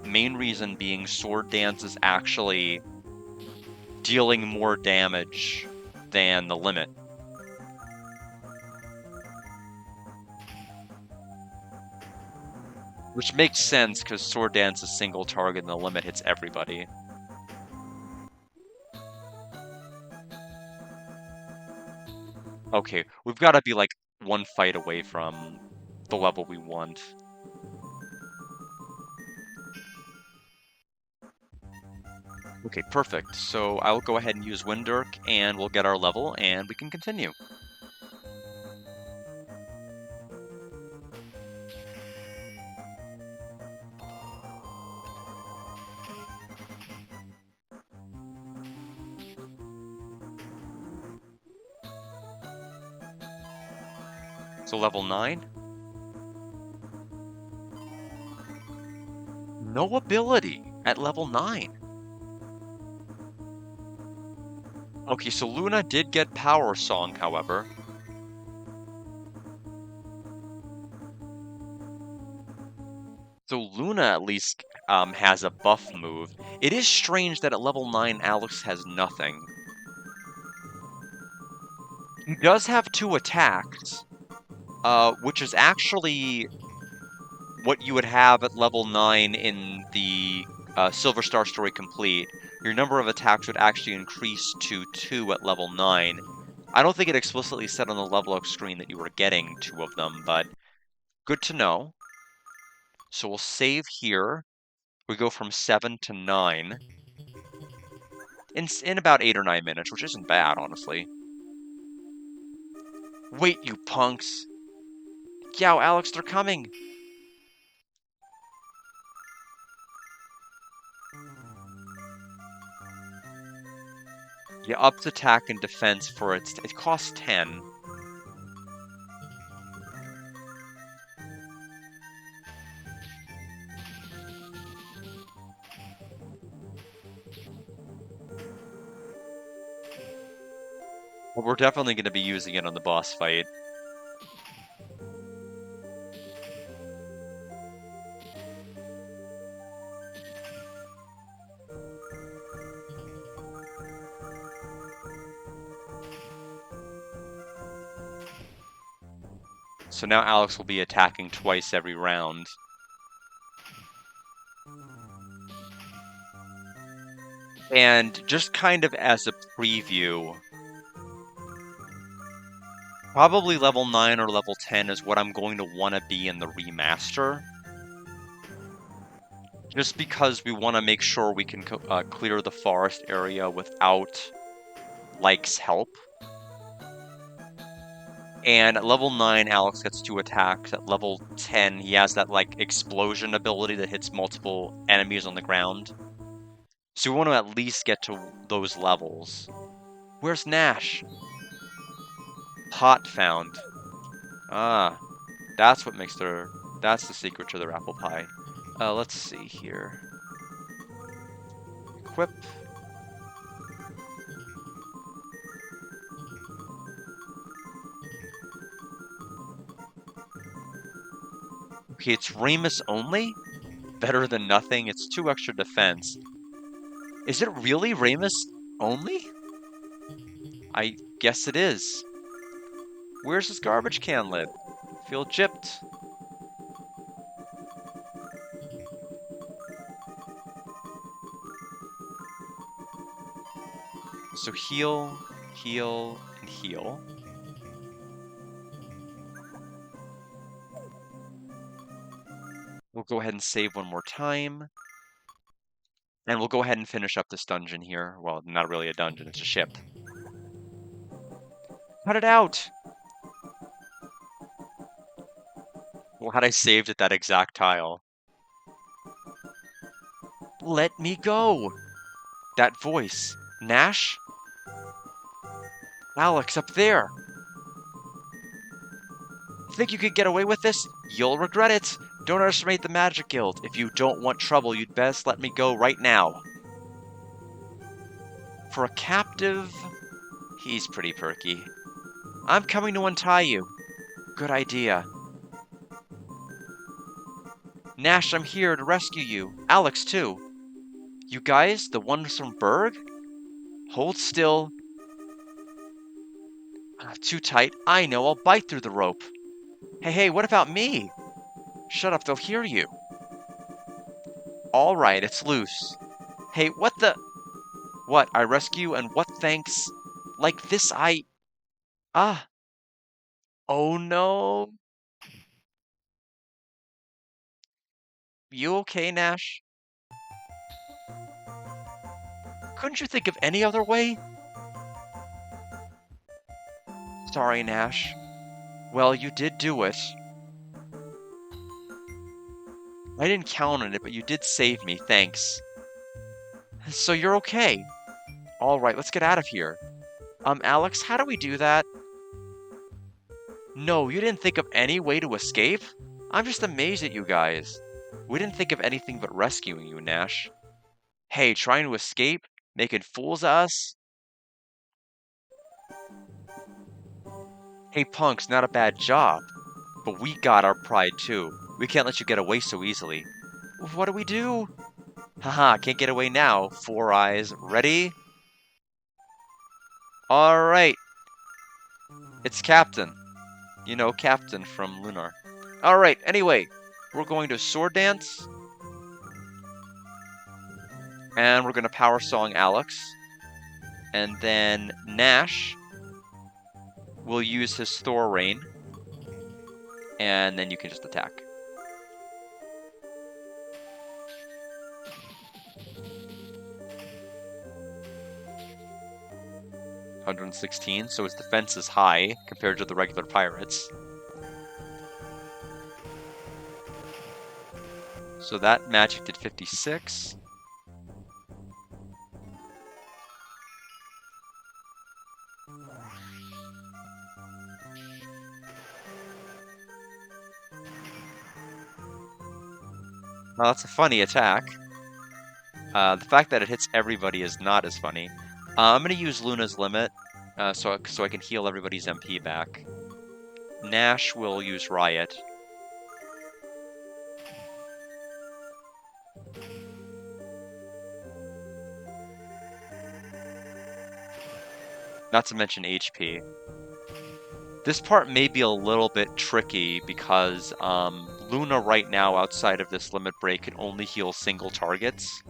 Main reason being Sword Dance is actually dealing more damage than the limit. Which makes sense because Sword Dance is single target and the limit hits everybody. Okay, we've got to be like one fight away from the level we want. Okay, perfect. So I'll go ahead and use Windirk and we'll get our level and we can continue. So level 9? No ability at level 9. Okay, so Luna did get Power Song, however. So Luna at least has a buff move. It is strange that at level 9 Alex has nothing. He does have 2 attacks, which is actually what you would have at level 9 in the Silver Star Story Complete. Your number of attacks would actually increase to 2 at level 9. I don't think it explicitly said on the level up screen that you were getting 2 of them, but good to know. So we'll save here. We go from 7 to 9 in about 8 or 9 minutes, which isn't bad, honestly. Wait, you punks! Yow, Alex, they're coming! Yeah, ups attack and defense for it costs 10. But we're definitely going to be using it on the boss fight. So now Alex will be attacking twice every round. And just kind of as a preview, probably level 9 or level 10 is what I'm going to want to be in the remaster. Just because we want to make sure we can clear the forest area without Like's help. And at level 9, Alex gets 2 attacks. At level 10, he has that, like, explosion ability that hits multiple enemies on the ground. So we want to at least get to those levels. Where's Nash? Pot found. Ah, that's what makes their... That's the secret to their apple pie. Let's see here. Equip. Okay, it's Remus only? Better than nothing. It's 2 extra defense. Is it really Remus only? I guess it is. Where's his garbage can lid? Feel gypped. So heal, heal, and heal. We'll go ahead and save one more time. And we'll go ahead and finish up this dungeon here. Well, not really a dungeon, it's a ship. Cut it out! Well, had I saved at that exact tile. Let me go! That voice. Nash? Alex, up there! Think you could get away with this? You'll regret it! Don't underestimate the Magic Guild. If you don't want trouble, you'd best let me go right now. For a captive... He's pretty perky. I'm coming to untie you. Good idea. Nash, I'm here to rescue you. Alex, too. You guys, the ones from Berg? Hold still. Too tight. I know, I'll bite through the rope. Hey, what about me? Shut up, they'll hear you. Alright, it's loose. Hey, what the... What, I rescue and what thanks? Like this Ah. Oh no. You okay, Nash? Couldn't you think of any other way? Sorry, Nash. Well, you did do it. I didn't count on it, but you did save me, thanks. So you're okay. Alright, let's get out of here. Alex, how do we do that? No, you didn't think of any way to escape? I'm just amazed at you guys. We didn't think of anything but rescuing you, Nash. Hey, trying to escape? Making fools of us? Hey, punks, not a bad job. But we got our pride too. We can't let you get away so easily. What do we do? Haha, can't get away now. 4 eyes. Ready? Alright. It's Captain. You know, Captain from Lunar. Alright, anyway. We're going to sword dance. And we're going to power song Alex. And then Nash will use his Thor Rain. And then you can just attack. $116, so his defense is high compared to the regular pirates. So that magic did 56. Well, that's a funny attack. The fact that it hits everybody is not as funny. I'm gonna use Luna's limit, so I can heal everybody's MP back. Nash will use Riot. Not to mention HP. This part may be a little bit tricky because Luna right now outside of this limit break can only heal single targets.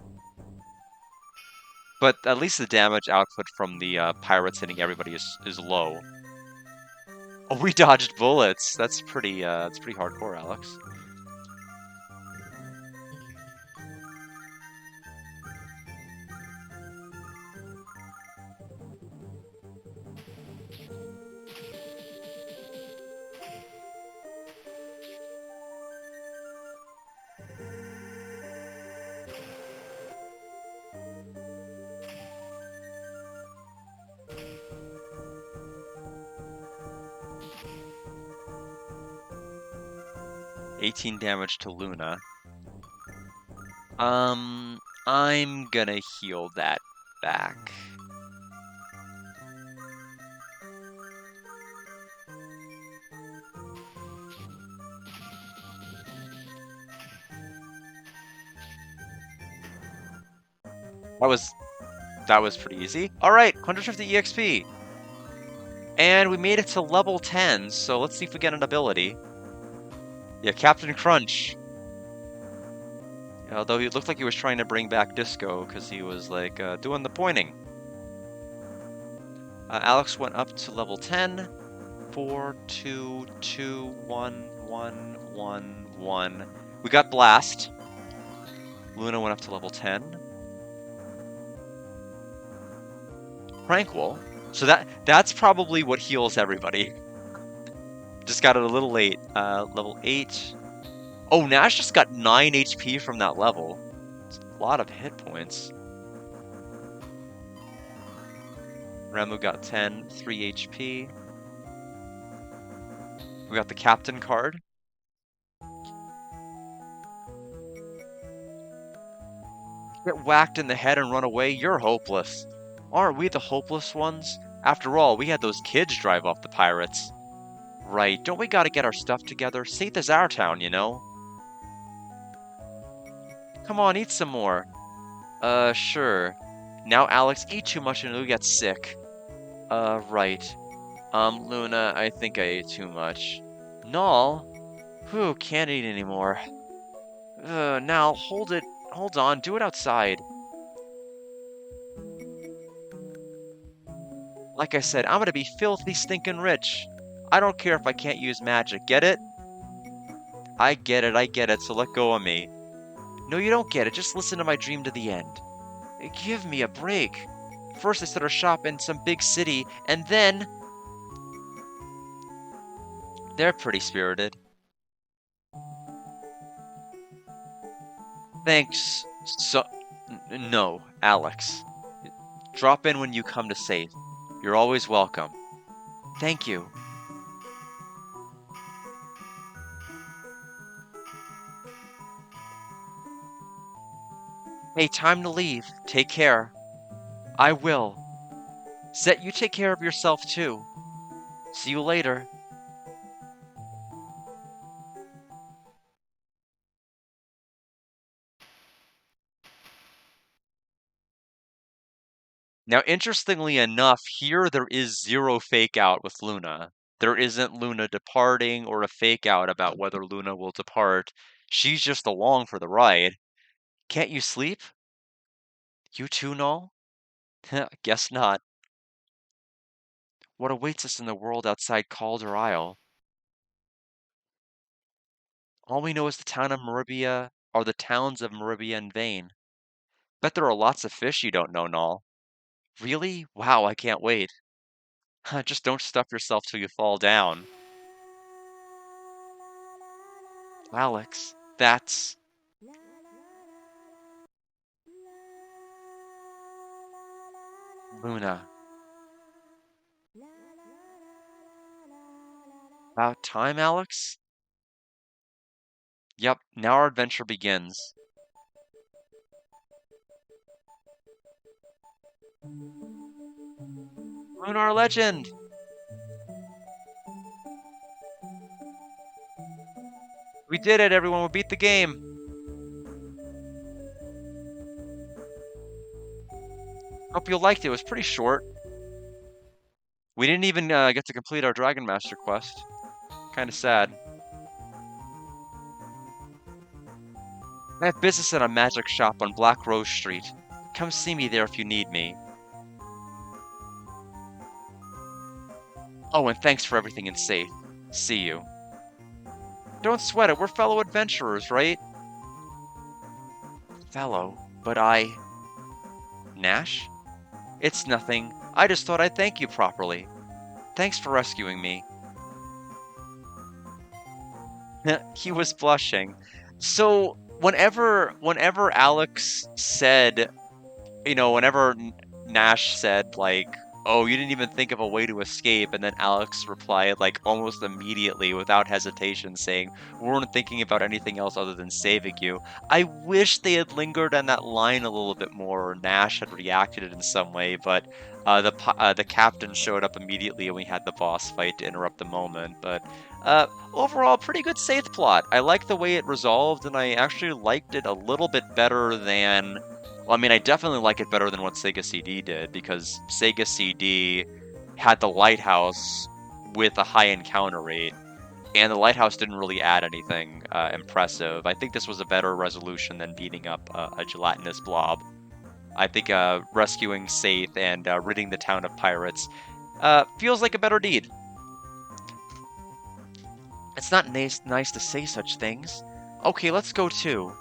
But at least the damage output from the pirates hitting everybody is low. Oh, we dodged bullets. That's pretty hardcore, Alex. 18 damage to Luna. I'm gonna heal that back. That was that was pretty easy. All right, 150 EXP. And we made it to level 10, so let's see if we get an ability. Yeah, Captain Crunch. Although he looked like he was trying to bring back Disco because he was like doing the pointing. Alex went up to level 10. 4, 2, 2, 1, 1, 1, 1. We got Blast. Luna went up to level 10. Tranquil. So that's probably what heals everybody. Just got it a little late. Level 8. Oh, Nash just got 9 HP from that level. It's a lot of hit points. Remu got 10, 3 HP. We got the Captain card. Get whacked in the head and run away? You're hopeless. Aren't we the hopeless ones? After all, we had those kids drive off the pirates. Right, don't we gotta get our stuff together? Saith is our town, you know? Come on, eat some more. Sure. Now, Alex, eat too much and you'll get sick. Right. Luna, I think I ate too much. Null? Whew, can't eat anymore. Now, hold it. Hold on, do it outside. Like I said, I'm gonna be filthy stinking rich. I don't care if I can't use magic, get it? I get it, so let go of me. No, you don't get it, just listen to my dream to the end. Give me a break. First I set our shop in some big city, and then... They're pretty spirited. Thanks, so... No, Alex. Drop in when you come to Safe. You're always welcome. Thank you. Hey, time to leave. Take care. I will. Zet, you take care of yourself too. See you later. Now, interestingly enough, here there is zero fake out with Luna. There isn't Luna departing or a fake out about whether Luna will depart. She's just along for the ride. Can't you sleep? You too, Null? Guess not. What awaits us in the world outside Calder Isle? All we know is the town of Maribia, or the towns of Maribia and Vane. Bet there are lots of fish you don't know, Null. Really? Wow, I can't wait. Just don't stuff yourself till you fall down. Alex, that's Luna. About time, Alex? Yep, now our adventure begins. Lunar Legend! We did it, everyone. We beat the game. Hope you liked it. It was pretty short. We didn't even get to complete our Dragon Master quest. Kind of sad. I have business at a magic shop on Black Rose Street. Come see me there if you need me. Oh, and thanks for everything and safe. See you. Don't sweat it. We're fellow adventurers, right? Fellow, but Nash? It's nothing. I just thought I'd thank you properly. Thanks for rescuing me. He was blushing. So whenever Alex said, whenever Nash said like, "Oh, you didn't even think of a way to escape," and then Alex replied like almost immediately without hesitation saying, "We weren't thinking about anything else other than saving you." I wish they had lingered on that line a little bit more, or Nash had reacted in some way, but the captain showed up immediately and we had the boss fight to interrupt the moment. But overall, pretty good safe plot. I like the way it resolved, and I actually liked it a little bit better than. Well, I mean, I definitely like it better than what Sega CD did, because Sega CD had the lighthouse with a high encounter rate, and the lighthouse didn't really add anything impressive. I think this was a better resolution than beating up a gelatinous blob. I think rescuing Saith and ridding the town of pirates feels like a better deed. It's not nice to say such things. Okay, let's go too.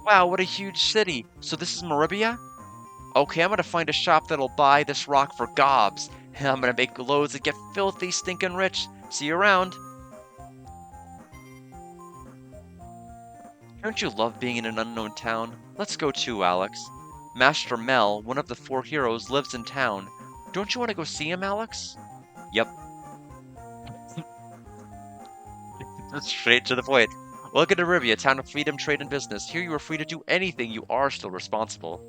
Wow, what a huge city. So this is Maribia? Okay, I'm gonna find a shop that'll buy this rock for gobs. And I'm gonna make loads and get filthy stinking rich. See you around. Don't you love being in an unknown town? Let's go too, Alex. Master Mel, one of the four heroes, lives in town. Don't you want to go see him, Alex? Yep. Straight to the point. Welcome to Rivia, town of freedom, trade, and business. Here you are free to do anything. You are still responsible.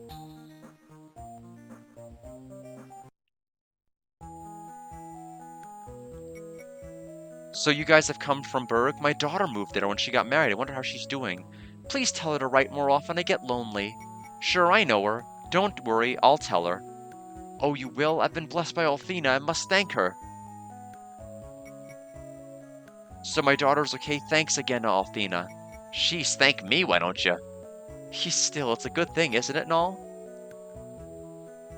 So you guys have come from Berg? My daughter moved there when she got married. I wonder how she's doing. Please tell her to write more often. I get lonely. Sure, I know her. Don't worry, I'll tell her. Oh, you will? I've been blessed by Althena. I must thank her. So my daughter's okay? Thanks again to Althena. Sheesh, thank me, why don't you? Still, it's a good thing, isn't it, and all?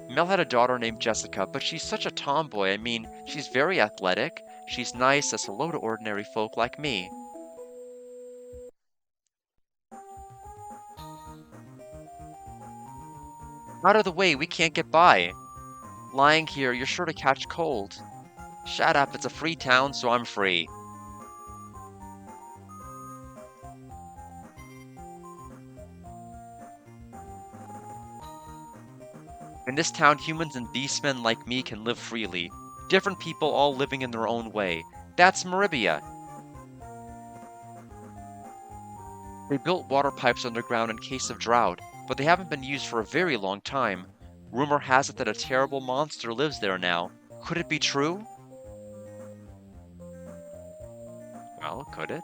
Mel had a daughter named Jessica, but she's such a tomboy. I mean, she's very athletic. She's nice, says hello to ordinary folk like me. Out of the way, we can't get by. Lying here, you're sure to catch cold. Shut up, it's a free town, so I'm free. In this town, humans and beastmen like me can live freely. Different people all living in their own way. That's Maribia. They built water pipes underground in case of drought, but they haven't been used for a very long time. Rumor has it that a terrible monster lives there now. Could it be true? Well, could it?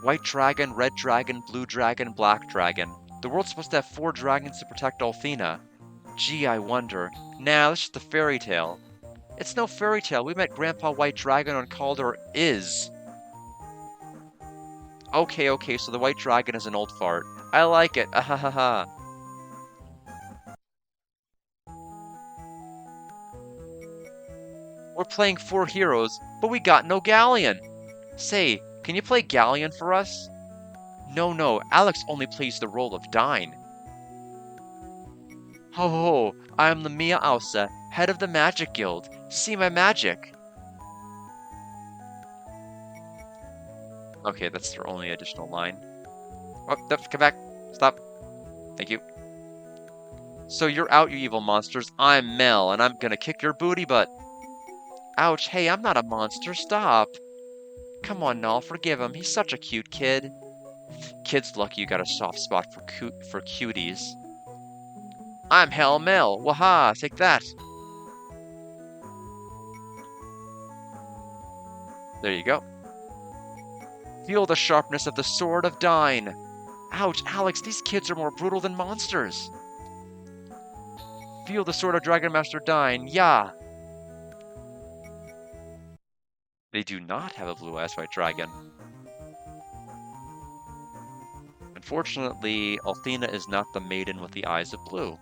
White dragon, red dragon, blue dragon, black dragon. The world's supposed to have 4 dragons to protect Althena. Gee, I wonder. Nah, that's just a fairy tale. It's no fairy tale. We met Grandpa White Dragon and called her Is. Okay, so the White Dragon is an old fart. I like it. Ahahaha. We're playing 4 heroes, but we got no galleon. Say, can you play galleon for us? No, Alex only plays the role of Dine. Ho, I am the Mia Ausa, head of the Magic Guild. See my magic. Okay, that's their only additional line. Oh, come back. Stop. Thank you. So you're out, you evil monsters. I'm Mel, and I'm gonna kick your booty butt. Ouch, hey, I'm not a monster, stop. Come on, Null, forgive him. He's such a cute kid. Kid's lucky you got a soft spot for cuties. I'm Hell Mel. Waha, take that. There you go. Feel the sharpness of the sword of Dine. Ouch, Alex, these kids are more brutal than monsters. Feel the sword of Dragon Master Dine. Yeah. They do not have a blue eyes white dragon. Unfortunately, Althena is not the maiden with the eyes of blue.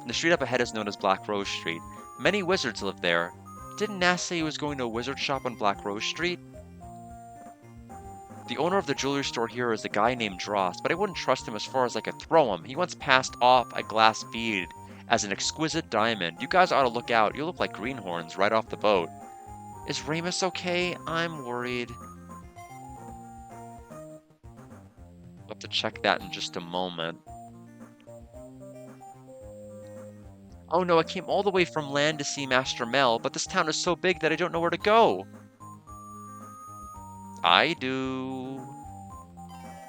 The street up ahead is known as Black Rose Street. Many wizards live there. Didn't Nass say he was going to a wizard shop on Black Rose Street? The owner of the jewelry store here is a guy named Dross, but I wouldn't trust him as far as I could throw him. He once passed off a glass bead as an exquisite diamond. You guys ought to look out. You look like greenhorns right off the boat. Is Ramus okay? I'm worried. We'll have to check that in just a moment. Oh no, I came all the way from land to see Master Mel, but this town is so big that I don't know where to go. I do.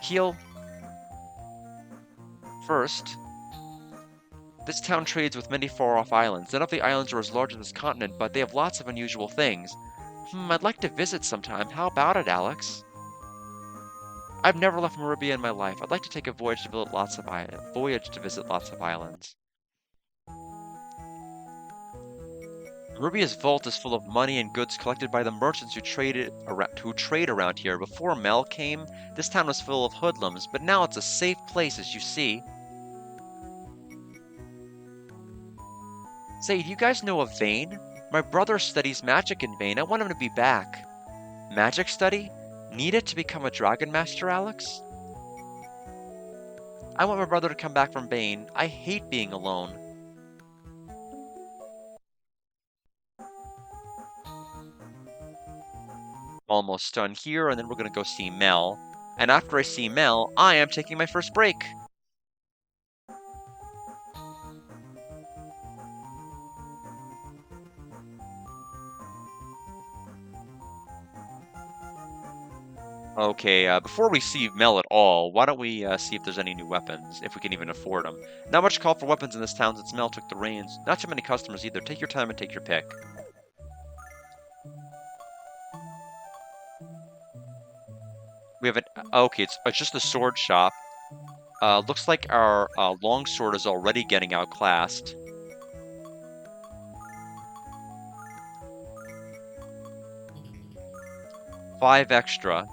Heal. First, this town trades with many far-off islands. None of the islands are as large as this continent, but they have lots of unusual things. I'd like to visit sometime. How about it, Alex? I've never left Maribia in my life. I'd like to take a voyage to visit lots of islands. Maribia's vault is full of money and goods collected by the merchants who trade around here. Before Mel came, this town was full of hoodlums, but now it's a safe place, as you see. Say, do you guys know of Vane? My brother studies magic in Vane. I want him to be back. Magic study? Need it to become a Dragon Master, Alex? I want my brother to come back from Vane. I hate being alone. Almost done here, and then we're gonna go see Mel. And after I see Mel, I am taking my first break. Okay, before we see Mel at all, why don't we see if there's any new weapons, if we can even afford them. Not much call for weapons in this town since Mel took the reins. Not too many customers either. Take your time and take your pick. We have an... Okay, it's just a sword shop. Looks like our longsword is already getting outclassed. Five extra.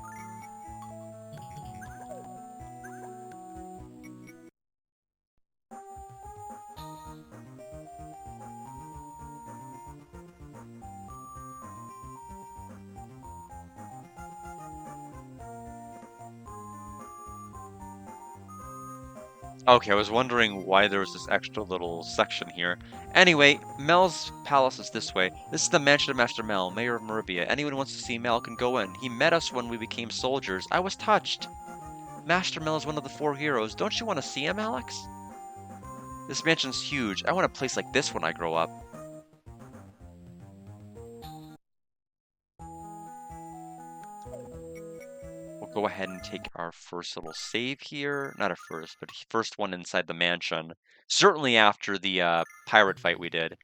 Okay, I was wondering why there was this extra little section here. Anyway, Mel's palace is this way. This is the mansion of Master Mel, Mayor of Maribia. Anyone who wants to see Mel can go in. He met us when we became soldiers. I was touched. Master Mel is one of the 4 heroes. Don't you want to see him, Alex? This mansion's huge. I want a place like this when I grow up. We'll go ahead and take our first little save here. Not a first, but first one inside the mansion. Certainly after the pirate fight we did.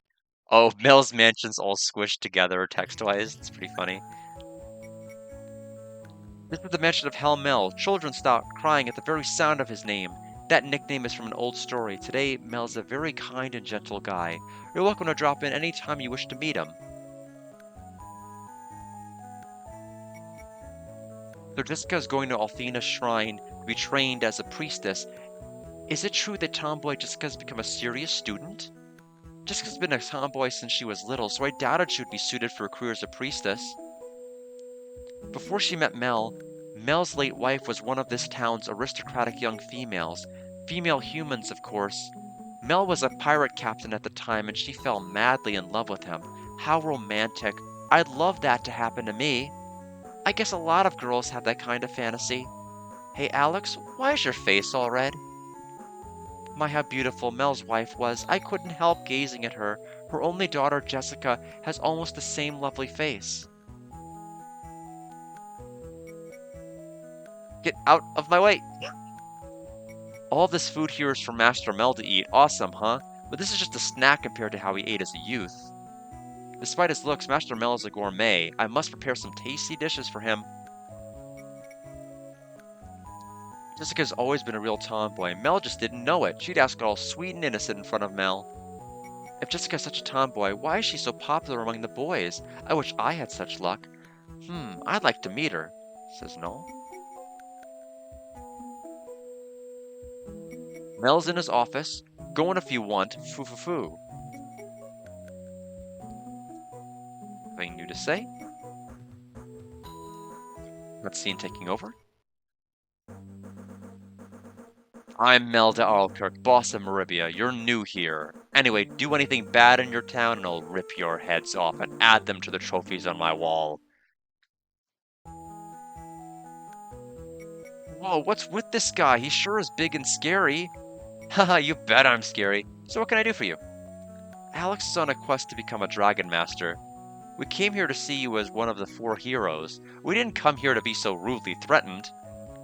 Oh, Mel's mansion's all squished together text-wise. It's pretty funny. This is the mansion of Hell Mel. Children stop crying at the very sound of his name. That nickname is from an old story. Today, Mel's a very kind and gentle guy. You're welcome to drop in any time you wish to meet him. So Jessica is going to Althena's shrine to be trained as a priestess. Is it true that tomboy Jessica's become a serious student? Jessica's been a tomboy since she was little, so I doubted she would be suited for a career as a priestess. Before she met Mel, Mel's late wife was one of this town's aristocratic young females. Female humans, of course. Mel was a pirate captain at the time, and she fell madly in love with him. How romantic. I'd love that to happen to me. I guess a lot of girls have that kind of fantasy. Hey, Alex, why is your face all red? My, how beautiful Mel's wife was. I couldn't help gazing at her. Her only daughter, Jessica, has almost the same lovely face. Get out of my way! All this food here is for Master Mel to eat. Awesome, huh? But this is just a snack compared to how he ate as a youth. Despite his looks, Master Mel is a gourmet. I must prepare some tasty dishes for him. Jessica's always been a real tomboy. Mel just didn't know it. She'd ask all sweet and innocent in front of Mel. If Jessica's such a tomboy, why is she so popular among the boys? I wish I had such luck. I'd like to meet her, says Noel. Mel's in his office. Go in if you want. Foo-foo-foo. Nothing new to say. Cutscene taking over. I'm Melda Alkirk, boss of Maribia. You're new here. Anyway, do anything bad in your town and I'll rip your heads off and add them to the trophies on my wall. Whoa, what's with this guy? He sure is big and scary. Haha, you bet I'm scary. So what can I do for you? Alex is on a quest to become a Dragon Master. We came here to see you as one of the 4 heroes. We didn't come here to be so rudely threatened.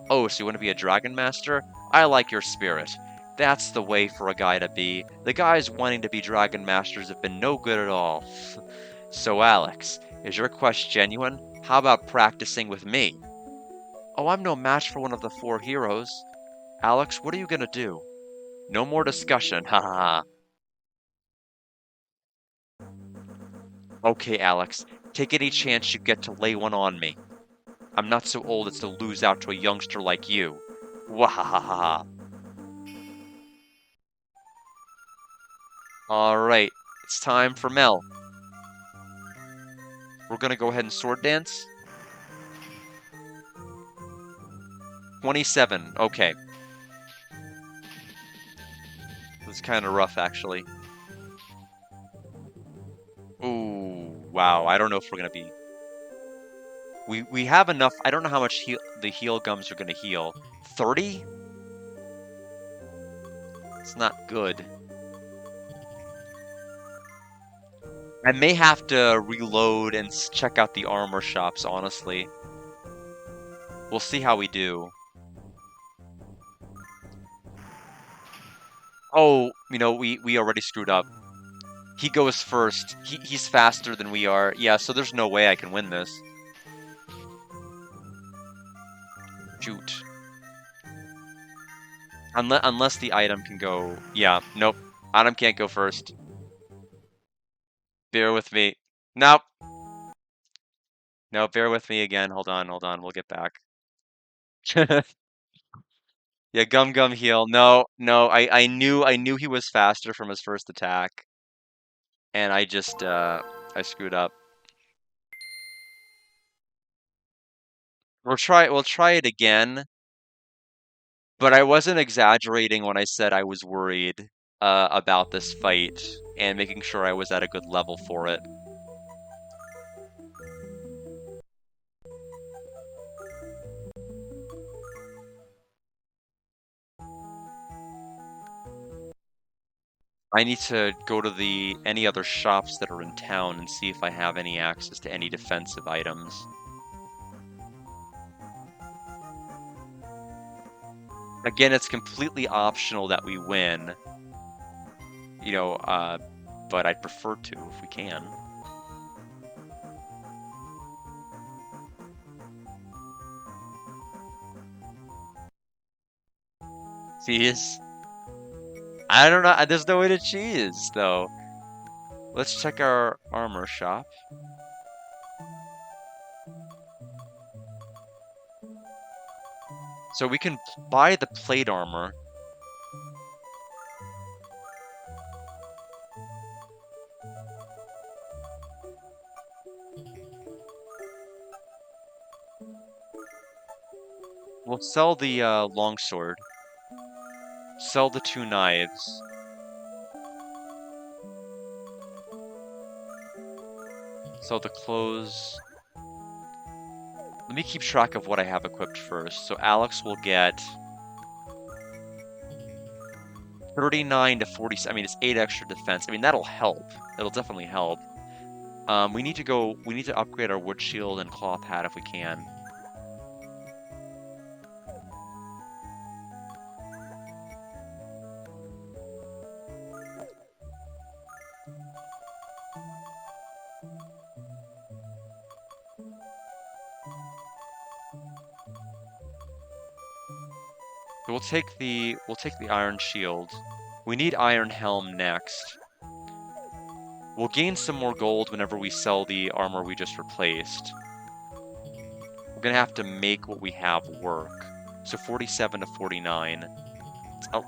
Oh, so you want to be a Dragon Master? I like your spirit. That's the way for a guy to be. The guys wanting to be Dragon Masters have been no good at all. So Alex, is your quest genuine? How about practicing with me? Oh, I'm no match for one of the 4 heroes. Alex, what are you gonna do? No more discussion, ha ha ha. Okay, Alex, take any chance you get to lay one on me. I'm not so old as to lose out to a youngster like you. Wahahaha. Alright, it's time for Mel. We're gonna go ahead and sword dance. 27, okay. It's kind of rough, actually. Ooh, wow, I don't know if we're gonna be... We have enough, I don't know how much the heal gums are gonna heal. 30? It's not good. I may have to reload and check out the armor shops, honestly. We'll see how we do. Oh, we already screwed up. He goes first. He's faster than we are. Yeah, so there's no way I can win this. Shoot. Unless the item can go... Yeah, nope. Item can't go first. Bear with me. Nope. No, bear with me again. Hold on. We'll get back. Yeah, Gum heal. No, I knew he was faster from his first attack. And I just, I screwed up. We'll try it again. But I wasn't exaggerating when I said I was worried, about this fight and making sure I was at a good level for it. I need to go to any other shops that are in town and see if I have any access to any defensive items. Again, it's completely optional that we win. But I'd prefer to if we can. Cheese? I don't know. There's no way to cheese, though. Let's check our armor shop. So we can buy the plate armor. We'll sell the longsword. Sell the 2 knives. Sell the clothes. Let me keep track of what I have equipped first. So Alex will get 39 to 40. I mean, it's 8 extra defense. I mean, that'll help. It'll definitely help. We need to upgrade our wood shield and cloth hat if we can. So we'll take the iron shield. We need iron helm next. We'll gain some more gold whenever we sell the armor we just replaced. We're gonna have to make what we have work. So 47 to 49.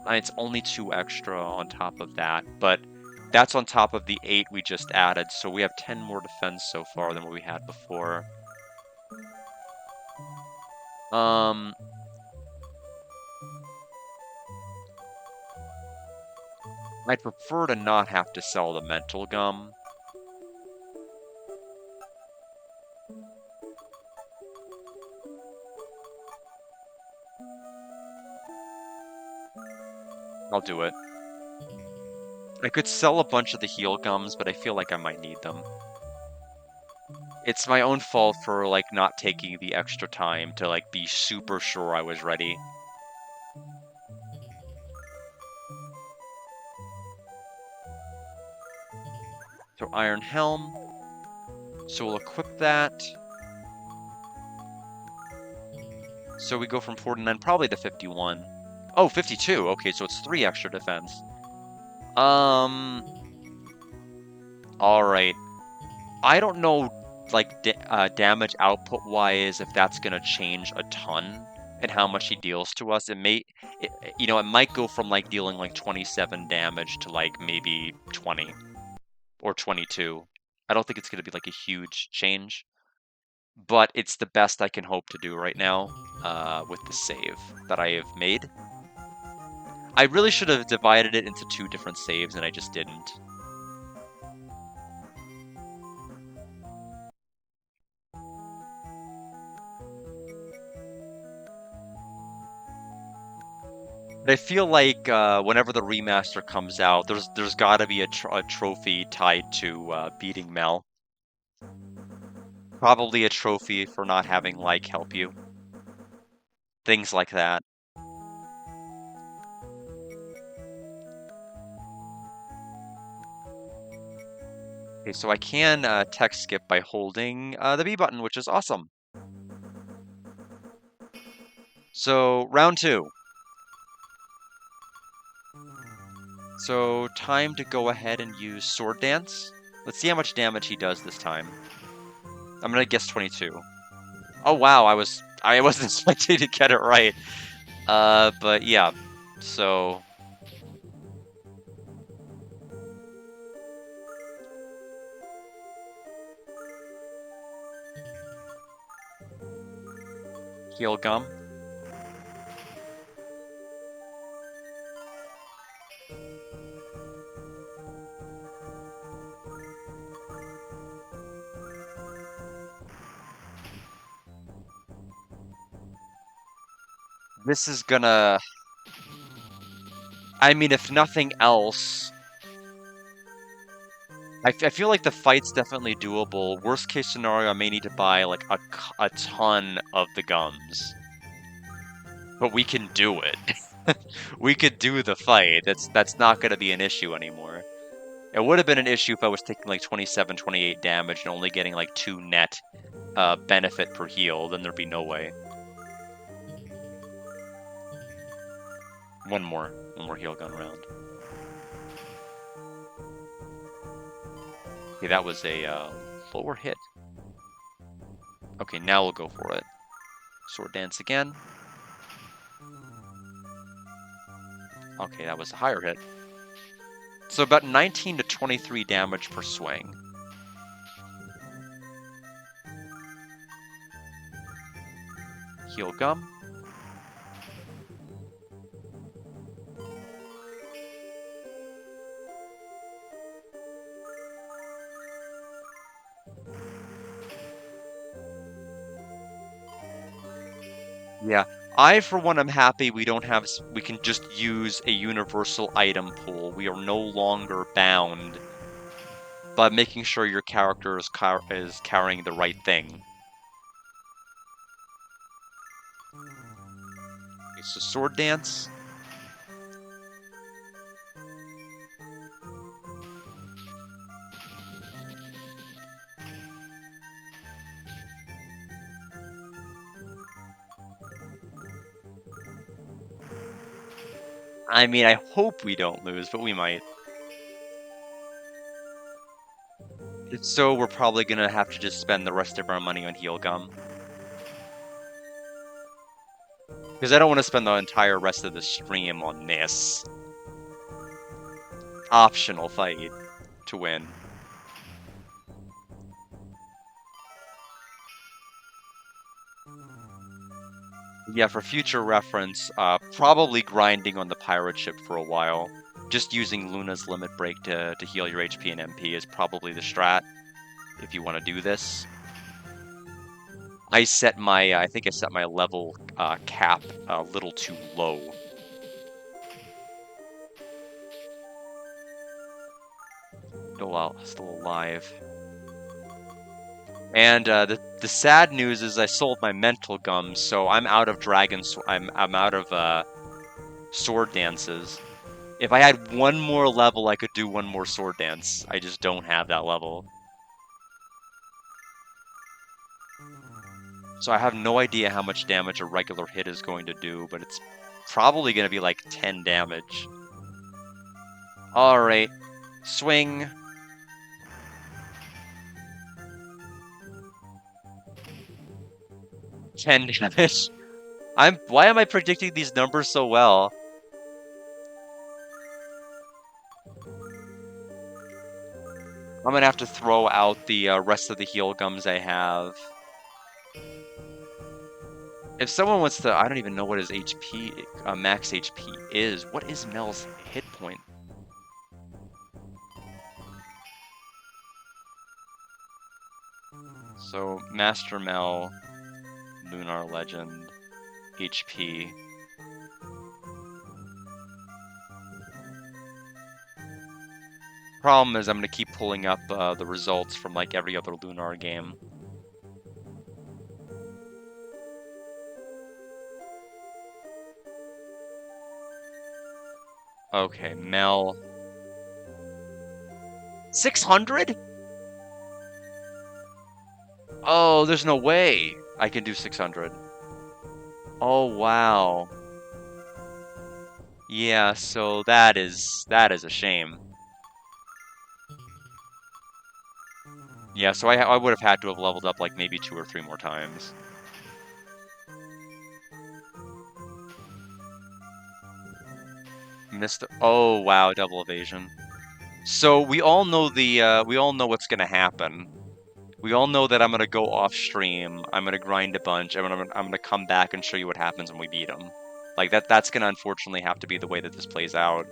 It's only 2 extra on top of that, but that's on top of the 8 we just added, so we have 10 more defense so far than what we had before. I'd prefer to not have to sell the mental gum. I'll do it. I could sell a bunch of the heal gums, but I feel like I might need them. It's my own fault for, like, not taking the extra time to, like, be super sure I was ready. So iron helm. So we'll equip that. So we go from 49 probably to 51. Oh, 52. Okay, so it's 3 extra defense. All right. I don't know, like, damage output wise, if that's gonna change a ton and how much he deals to us. It might go from like dealing like 27 damage to like maybe 20 or 22. I don't think it's gonna be like a huge change, but it's the best I can hope to do right now with the save that I have made. I really should have divided it into 2 different saves, and I just didn't. But I feel like whenever the remaster comes out, there's got to be a trophy tied to beating Mel. Probably a trophy for not having like help you. Things like that. Okay, so I can text skip by holding the B button, which is awesome. So round 2. So time to go ahead and use Sword Dance. Let's see how much damage he does this time. I'm gonna guess 22. Oh wow, I wasn't expecting to get it right. But yeah. So heal gum. This is gonna... I mean, if nothing else, I feel like the fight's definitely doable. Worst case scenario, I may need to buy like a ton of the gums, but we can do it. We could do the fight. That's not gonna be an issue anymore. It would have been an issue if I was taking like 27, 28 damage and only getting like 2 net benefit per heal. Then there'd be no way. One more heal gun round. Okay, that was a lower hit. Okay, now we'll go for it. Sword Dance again. Okay, that was a higher hit. So about 19 to 23 damage per swing. Heal gum. Yeah, I, for one, am happy we don't have. We can just use a universal item pool. We are no longer bound by making sure your character is carrying the right thing. It's a sword dance. I mean, I hope we don't lose, but we might. If so, we're probably gonna have to just spend the rest of our money on heal gum. Because I don't want to spend the entire rest of the stream on this optional fight to win. Yeah, for future reference, probably grinding on the pirate ship for a while. Just using Luna's limit break to heal your HP and MP is probably the strat if you want to do this. I think I set my level cap a little too low. Still alive. And the sad news is I sold my mental gum, so I'm out of I'm out of sword dances. If I had one more level, I could do one more sword dance. I just don't have that level. So I have no idea how much damage a regular hit is going to do, but it's probably going to be like 10 damage. Alright. Swing. 10 damage. Why am I predicting these numbers so well? I'm gonna have to throw out the rest of the heal gums I have. If someone wants to, I don't even know what his HP, max HP is. What is Mel's hit point? So, Master Mel, Lunar Legend, HP. Problem is, I'm gonna keep pulling up the results from like every other Lunar game. Okay, Mel. 600? Oh, there's no way I can do 600. Oh, wow. Yeah, so that is a shame. Yeah, so I would have had to have leveled up like maybe 2 or 3 more times. Missed. Oh, wow, double evasion. So we all know we all know what's gonna happen. We all know that I'm gonna go off stream. I'm gonna grind a bunch. I'm gonna come back and show you what happens when we beat them. Like that's gonna unfortunately have to be the way that this plays out.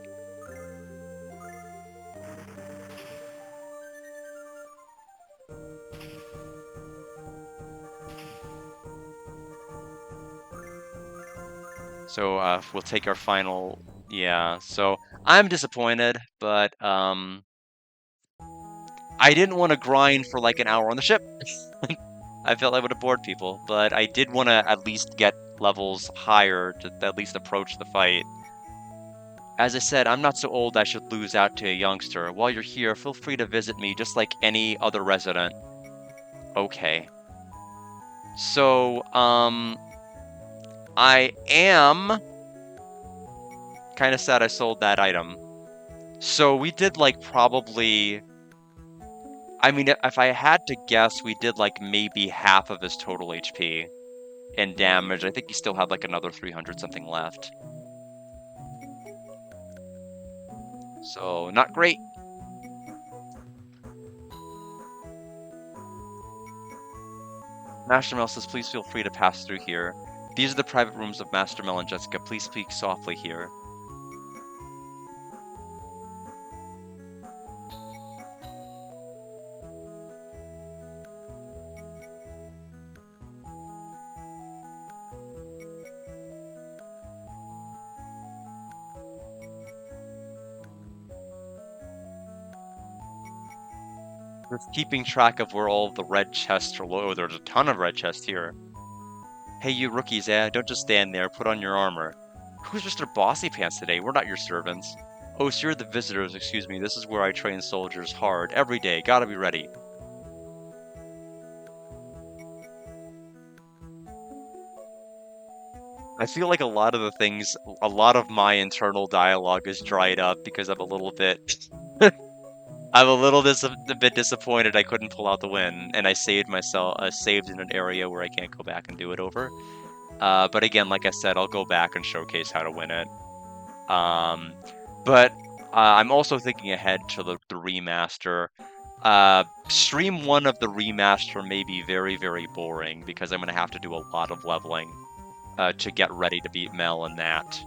So we'll take our final. Yeah. So I'm disappointed, but I didn't want to grind for like an hour on the ship. I felt I would have bored people, but I did want to at least get levels higher to at least approach the fight. As I said, I'm not so old I should lose out to a youngster. While you're here, feel free to visit me just like any other resident. Okay. So, I am kind of sad I sold that item. So we did like probably, I mean, if I had to guess, we did like maybe half of his total HP and damage. I think he still had like another 300 something left. So, not great. Master Mel says, please feel free to pass through here. These are the private rooms of Master Mel and Jessica. Please speak softly here. Just keeping track of where all the red chests are low. Oh, there's a ton of red chests here. Hey, you rookies, don't just stand there. Put on your armor. Who's Mr. Bossy Pants today? We're not your servants. Oh, so you're the visitors, excuse me. This is where I train soldiers hard. Every day. Gotta be ready. I feel like a lot of my internal dialogue is dried up because I'm a little bit I'm a bit disappointed I couldn't pull out the win, and I saved in an area where I can't go back and do it over. But again, like I said, I'll go back and showcase how to win it. Um, but I'm also thinking ahead to the remaster. Stream 1 of the remaster may be very, very boring because I'm gonna have to do a lot of leveling to get ready to beat Mel in that.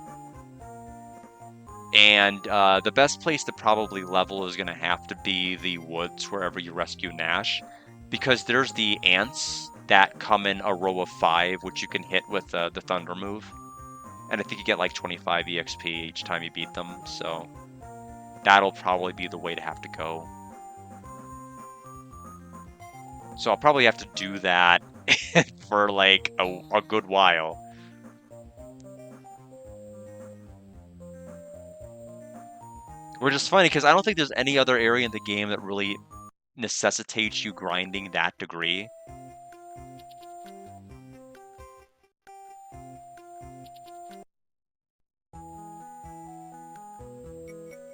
And the best place to probably level is going to have to be the woods wherever you rescue Nash, because there's the ants that come in a row of 5, which you can hit with the Thunder move. And I think you get like 25 EXP each time you beat them, so that'll probably be the way to have to go. So I'll probably have to do that for like a good while. Which is funny because I don't think there's any other area in the game that really necessitates you grinding that degree.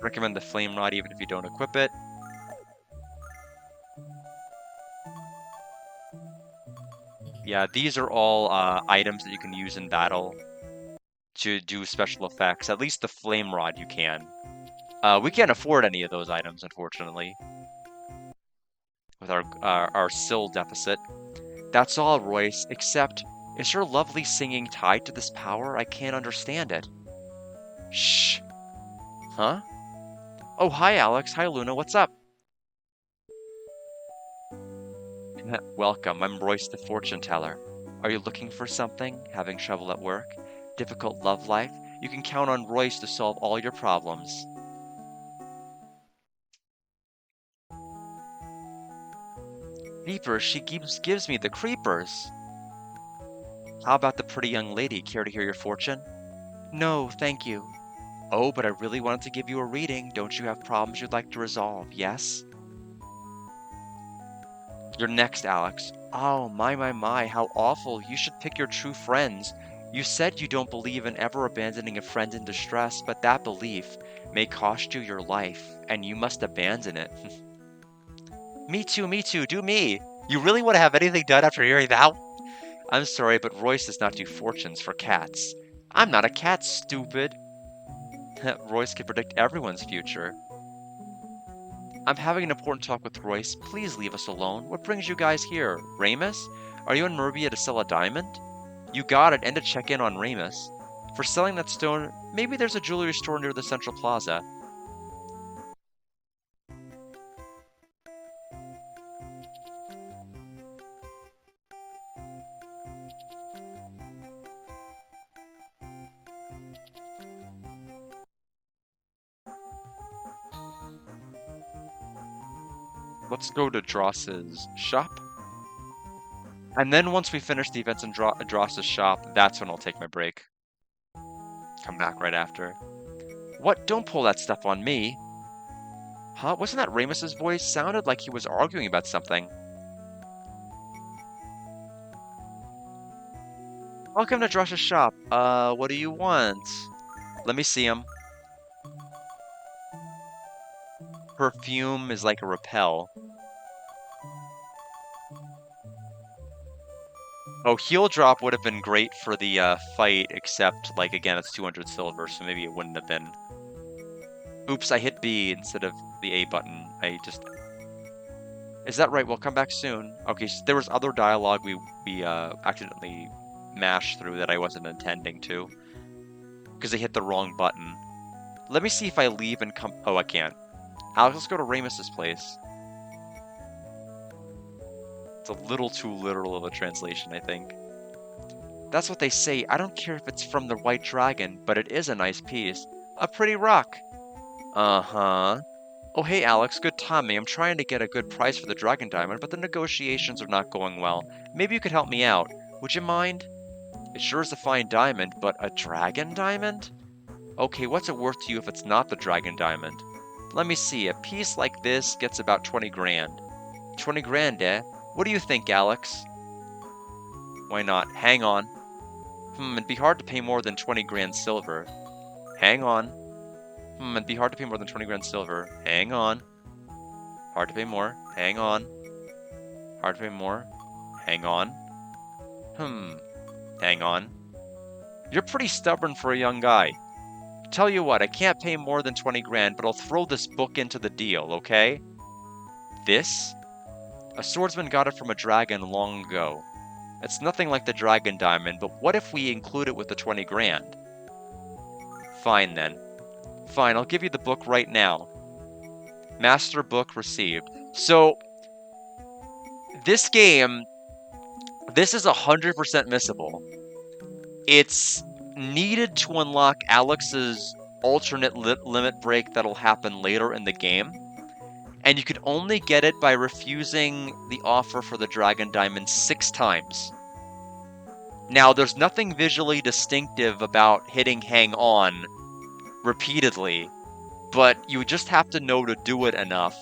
Recommend the flame rod even if you don't equip it. Yeah, these are all items that you can use in battle to do special effects. At least the flame rod you can. We can't afford any of those items, unfortunately, with our SIL deficit. That's all, Royce, except, is your lovely singing tied to this power? I can't understand it. Shh. Huh? Oh, hi, Alex. Hi, Luna. What's up? Welcome. I'm Royce the Fortune Teller. Are you looking for something? Having trouble at work? Difficult love life? You can count on Royce to solve all your problems. Creepers, she gives me the creepers. How about the pretty young lady? Care to hear your fortune? No, thank you. Oh, but I really wanted to give you a reading. Don't you have problems you'd like to resolve? Yes? You're next, Alex. Oh, my, how awful. You should pick your true friends. You said you don't believe in ever abandoning a friend in distress, but that belief may cost you your life, and you must abandon it. Me too, do me. You really want to have anything done after hearing that? I'm sorry, but Royce does not do fortunes for cats. I'm not a cat, stupid. Royce can predict everyone's future. I'm having an important talk with Royce. Please leave us alone. What brings you guys here? Ramus? Are you in Merbia to sell a diamond? You got it, and to check in on Ramus. For selling that stone, maybe there's a jewelry store near the Central Plaza. Let's go to Dross's shop. And then once we finish the events in Dross's shop, that's when I'll take my break. Come back right after. What? Don't pull that stuff on me. Huh? Wasn't that Ramus's voice? Sounded like he was arguing about something. Welcome to Dross's shop. What do you want? Let me see him. Perfume is like a repel. Oh, heal drop would have been great for the fight, except, like, again, it's 200 silver, so maybe it wouldn't have been. Oops, I hit B instead of the A button. Is that right? We'll come back soon. Okay, so there was other dialogue we accidentally mashed through that I wasn't intending to. Because I hit the wrong button. Let me see if I leave and come... Oh, I can't. Alex, let's go to Ramus's place. It's a little too literal of a translation, I think. That's what they say. I don't care if it's from the White Dragon, but it is a nice piece. A pretty rock. Uh-huh. Oh, hey, Alex, good timing. I'm trying to get a good price for the Dragon Diamond, but the negotiations are not going well. Maybe you could help me out. Would you mind? It sure is a fine diamond, but a Dragon Diamond? Okay, what's it worth to you if it's not the Dragon Diamond? Let me see, a piece like this gets about 20 grand. 20 grand, eh? What do you think, Alex? Why not? Hang on. It'd be hard to pay more than 20 grand silver. Hang on. It'd be hard to pay more than 20 grand silver. Hang on. Hard to pay more. Hang on. Hard to pay more. Hang on. Hang on. You're pretty stubborn for a young guy. Tell you what, I can't pay more than 20 grand, but I'll throw this book into the deal, okay? This? A swordsman got it from a dragon long ago. It's nothing like the Dragon Diamond, but what if we include it with the 20 grand? Fine then. Fine, I'll give you the book right now. Master book received. So, this game, this is 100% missable. It's needed to unlock Alex's alternate limit break that'll happen later in the game. And you could only get it by refusing the offer for the Dragon Diamond 6 times. Now, there's nothing visually distinctive about hitting hang on repeatedly, but you just have to know to do it enough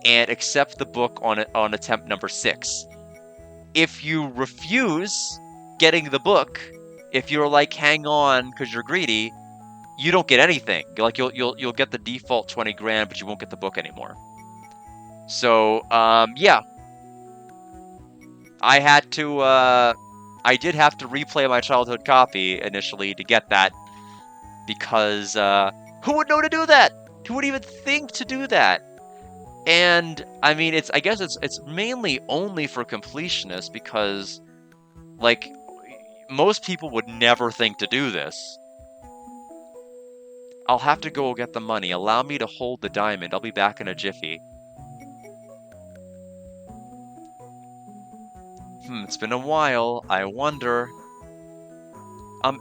and accept the book on attempt number 6. If you refuse getting the book, if you're like hang on because you're greedy, you don't get anything. Like you'll get the default 20 grand, but you won't get the book anymore. So yeah, I did have to replay my childhood copy initially to get that, because who would know to do that? Who would even think to do that? And I mean, I guess it's mainly only for completionists, because like most people would never think to do this. I'll have to go get the money. Allow me to hold the diamond. I'll be back in a jiffy. It's been a while. I wonder.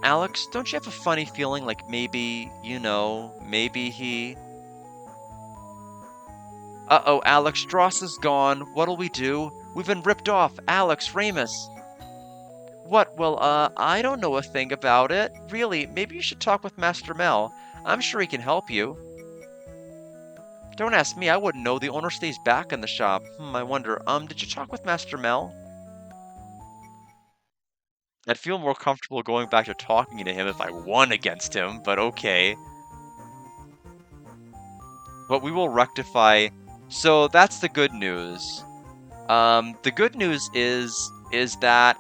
Alex, don't you have a funny feeling like maybe, maybe he... Uh-oh, Alex, Dross is gone. What'll we do? We've been ripped off. Alex, Ramus. What? Well, I don't know a thing about it. Really, maybe you should talk with Master Mel. I'm sure he can help you. Don't ask me, I wouldn't know. The owner stays back in the shop. I wonder, did you talk with Master Mel? I'd feel more comfortable going back to talking to him if I won against him, but okay. But we will rectify... So that's the good news. The good news is that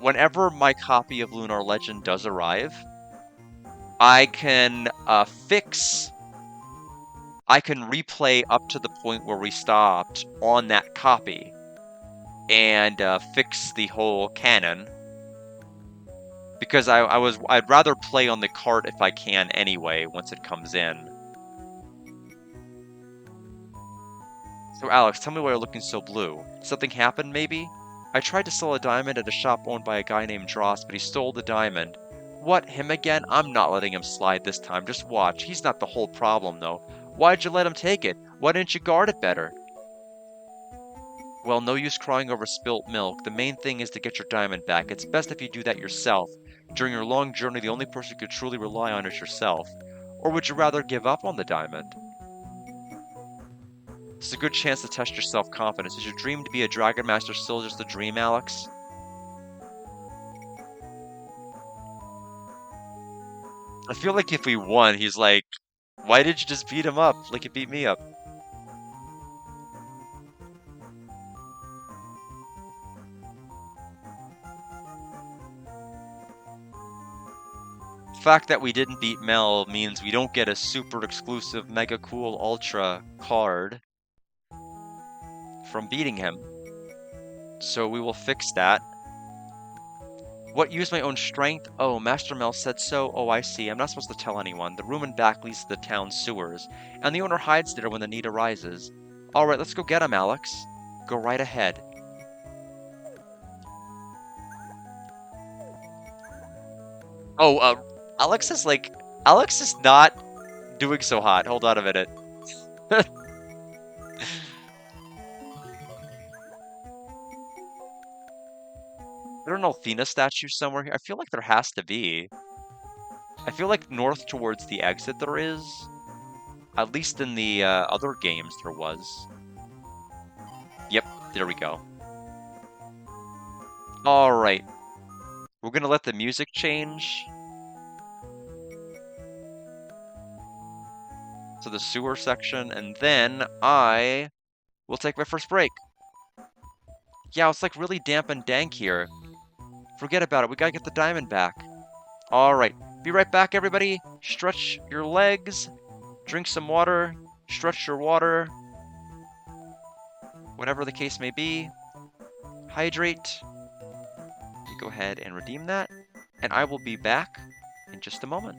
whenever my copy of Lunar Legend does arrive, I can replay up to the point where we stopped on that copy and fix the whole canon. Because I'd rather play on the cart if I can anyway, once it comes in. So Alex, tell me why you're looking so blue. Something happened, maybe? I tried to sell a diamond at a shop owned by a guy named Dross, but he stole the diamond. What, him again? I'm not letting him slide this time, just watch. He's not the whole problem, though. Why'd you let him take it? Why didn't you guard it better? Well, no use crying over spilt milk. The main thing is to get your diamond back. It's best if you do that yourself. During your long journey, the only person you could truly rely on is yourself. Or would you rather give up on the diamond? It's a good chance to test your self-confidence. Is your dream to be a Dragon Master still just a dream, Alex? I feel like if we won, he's like, why did you just beat him up like you beat me up? The fact that we didn't beat Mel means we don't get a super exclusive Mega Cool Ultra card from beating him. So we will fix that. What, use my own strength? Oh, Master Mel said so? Oh, I see. I'm not supposed to tell anyone. The room in back leads to the town sewers, and the owner hides there when the need arises. Alright, let's go get him, Alex. Go right ahead. Oh, Alex is not doing so hot. Hold on a minute. There are no Athena statues somewhere here? I feel like there has to be. I feel like north towards the exit there is. At least in the other games there was. Yep, there we go. Alright. We're gonna let the music change to the sewer section, and then I will take my first break. Yeah, it's like really damp and dank here. Forget about it, we gotta get the diamond back. Alright, be right back, everybody. Stretch your legs, drink some water, stretch your water, whatever the case may be. Hydrate. You go ahead and redeem that, and I will be back in just a moment.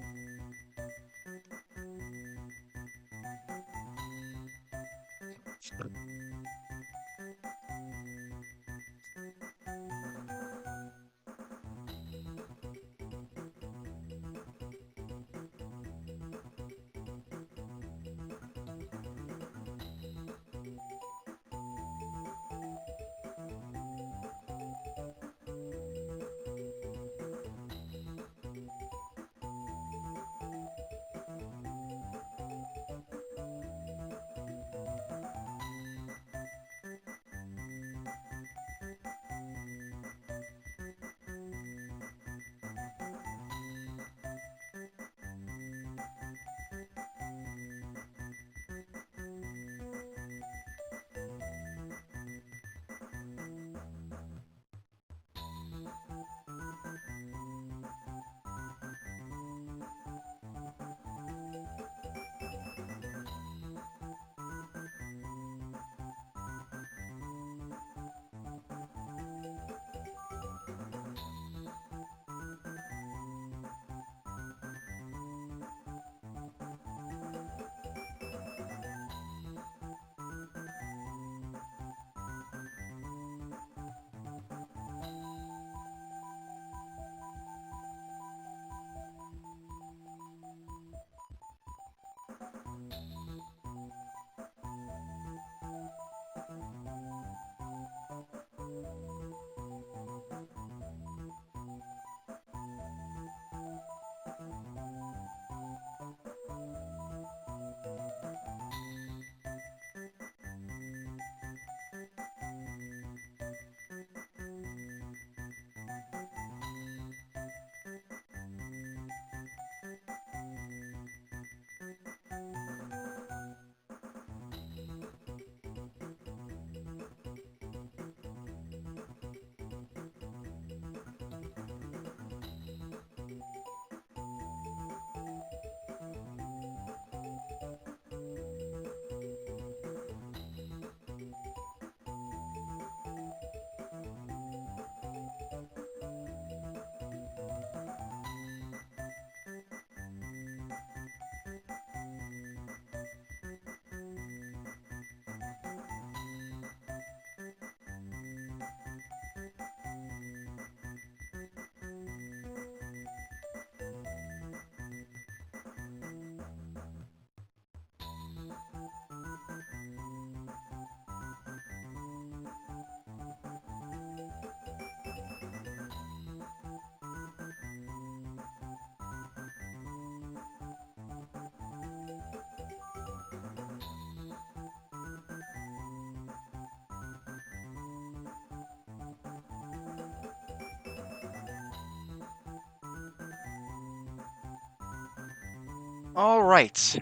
Alright,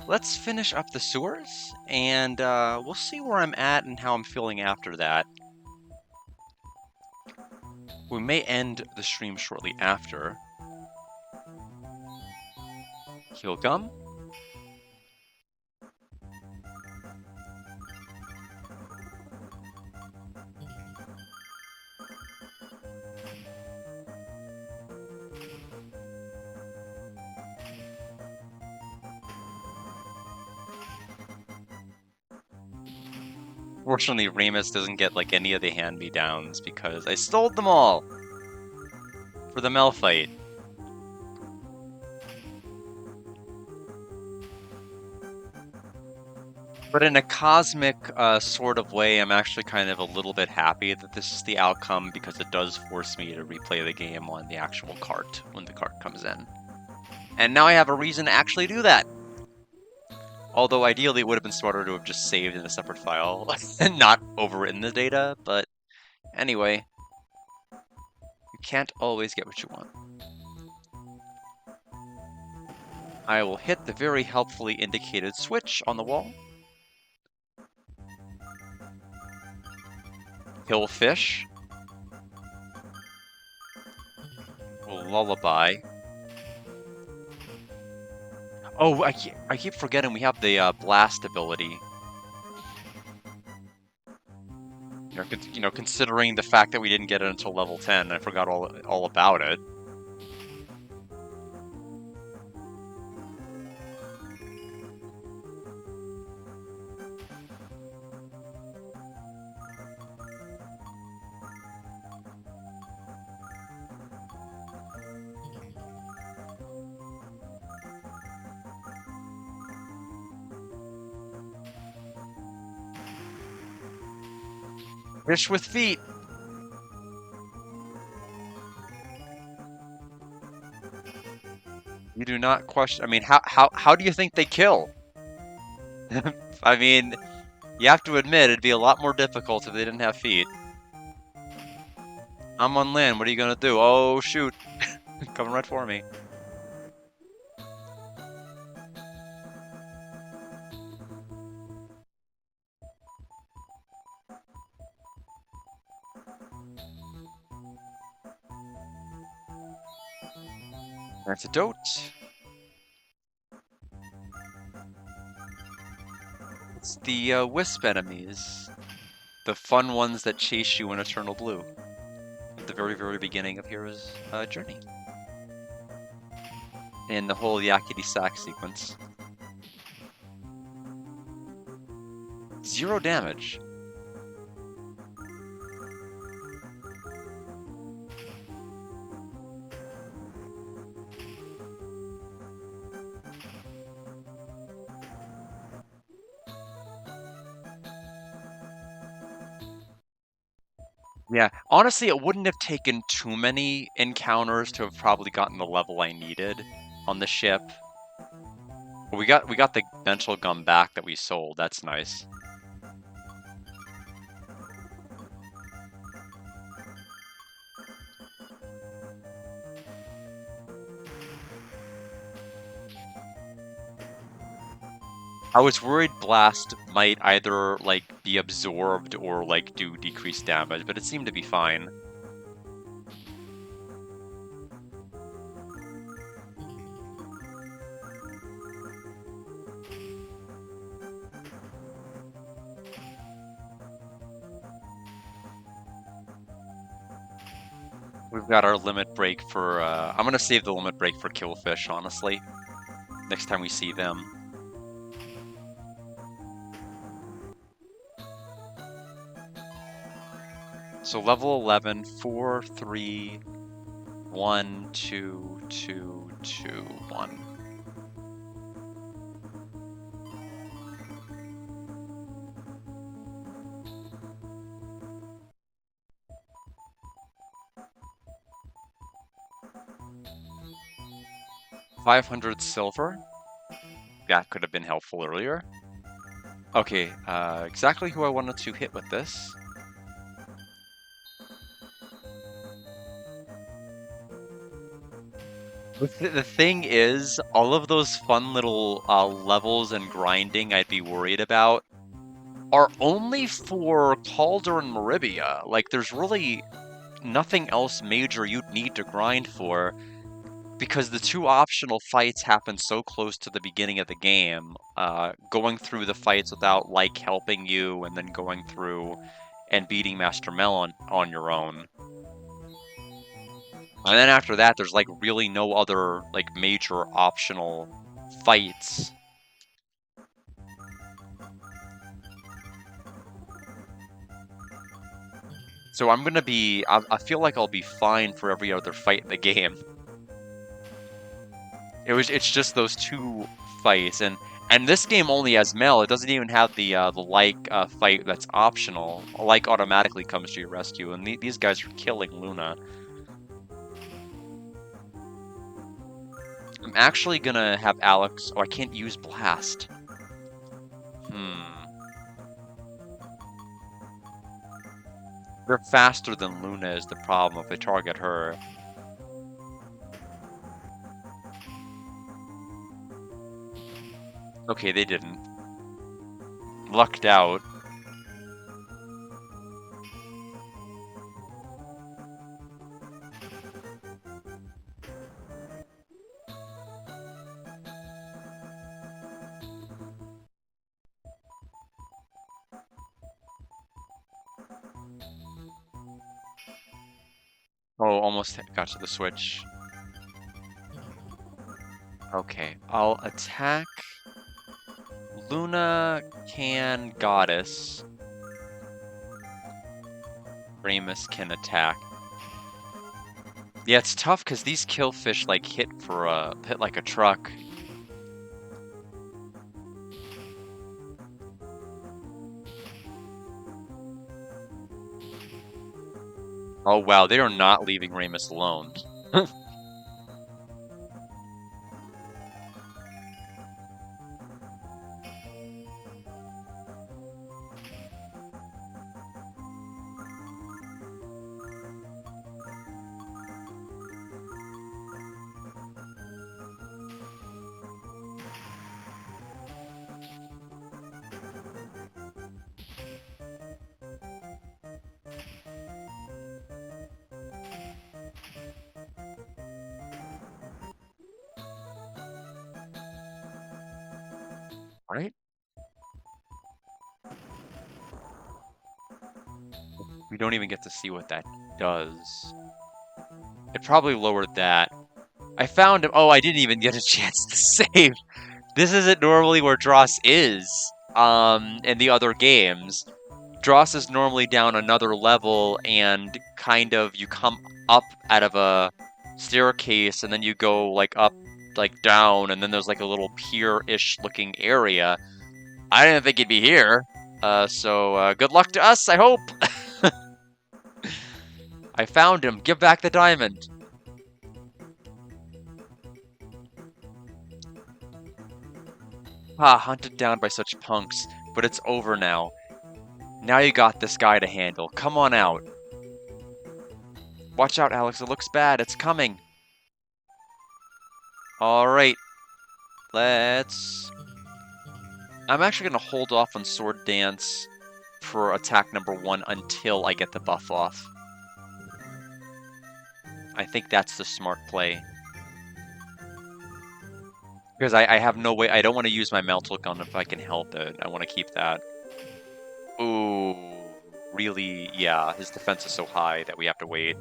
let's finish up the sewers, and we'll see where I'm at and how I'm feeling after that. We may end the stream shortly after. He'll come. Fortunately, Remus doesn't get like any of the hand-me-downs because I stole them all for the Malphite. But in a cosmic sort of way, I'm actually kind of a little bit happy that this is the outcome because it does force me to replay the game on the actual cart when the cart comes in. And now I have a reason to actually do that. Although ideally it would have been smarter to have just saved in a separate file and not overwritten the data, but anyway, you can't always get what you want. I will hit the very helpfully indicated switch on the wall. Kill fish. Lullaby. Oh, I keep forgetting we have the blast ability. You know, considering the fact that we didn't get it until level 10, I forgot all about it. Fish with feet. You do not question. I mean, how do you think they kill? I mean, you have to admit it'd be a lot more difficult if they didn't have feet. I'm on land. What are you gonna do? Oh shoot, coming right for me. Antidote. It's the wisp enemies, the fun ones that chase you in Eternal Blue, at the very, very beginning of Hero's journey. In the whole Yakety Sack sequence. 0 damage. Yeah, honestly, it wouldn't have taken too many encounters to have probably gotten the level I needed on the ship. But we got the mental gum back that we sold. That's nice. I was worried Blast might either, like, be absorbed or, like, do decreased damage, but it seemed to be fine. We've got our limit break for, I'm gonna save the limit break for Killfish, honestly. Next time we see them. So level 11, 4, 3, 1, 2, 2, 2, 1. $500 silver. That could have been helpful earlier. Okay, exactly who I wanted to hit with this. The thing is, all of those fun little levels and grinding I'd be worried about are only for Calder and Maribia. Like, there's really nothing else major you'd need to grind for, because the 2 optional fights happen so close to the beginning of the game. Going through the fights without like helping you, and then going through and beating Master Melon on your own. And then after that, there's like really no other like major optional fights. So I'm gonna be, I feel like I'll be fine for every other fight in the game. It's just those 2 fights, and And this game only has Mel. It doesn't even have the fight that's optional. Like automatically comes to your rescue, and these guys are killing Luna. I'm actually gonna have Alex. Oh, I can't use Blast. They're faster than Luna is the problem if they target her. Okay, they didn't. Lucked out. Oh, almost got to the switch. Okay, I'll attack. Luna can Goddess. Ramus can attack. Yeah, it's tough because these killfish like hit like a truck. Oh wow, they are not leaving Ramus alone. Right? We don't even get to see what that does. It probably lowered that. I found him. Oh, I didn't even get a chance to save. This isn't normally where Dross is. In the other games. Dross is normally down another level and kind of you come up out of a staircase and then you go like up, like down, and then there's like a little pier-ish looking area. I didn't think he'd be here. So good luck to us, I hope. I found him. Give back the diamond. Ah, hunted down by such punks. But it's over now. Now you got this guy to handle. Come on out. Watch out, Alex. It looks bad. It's coming. Alright. Let's... I'm actually going to hold off on Sword Dance for attack number 1 until I get the buff off. I think that's the smart play. Because I have no way... I don't want to use my Meltal Gun if I can help it. I want to keep that. Ooh. Really, yeah. His defense is so high that we have to wait.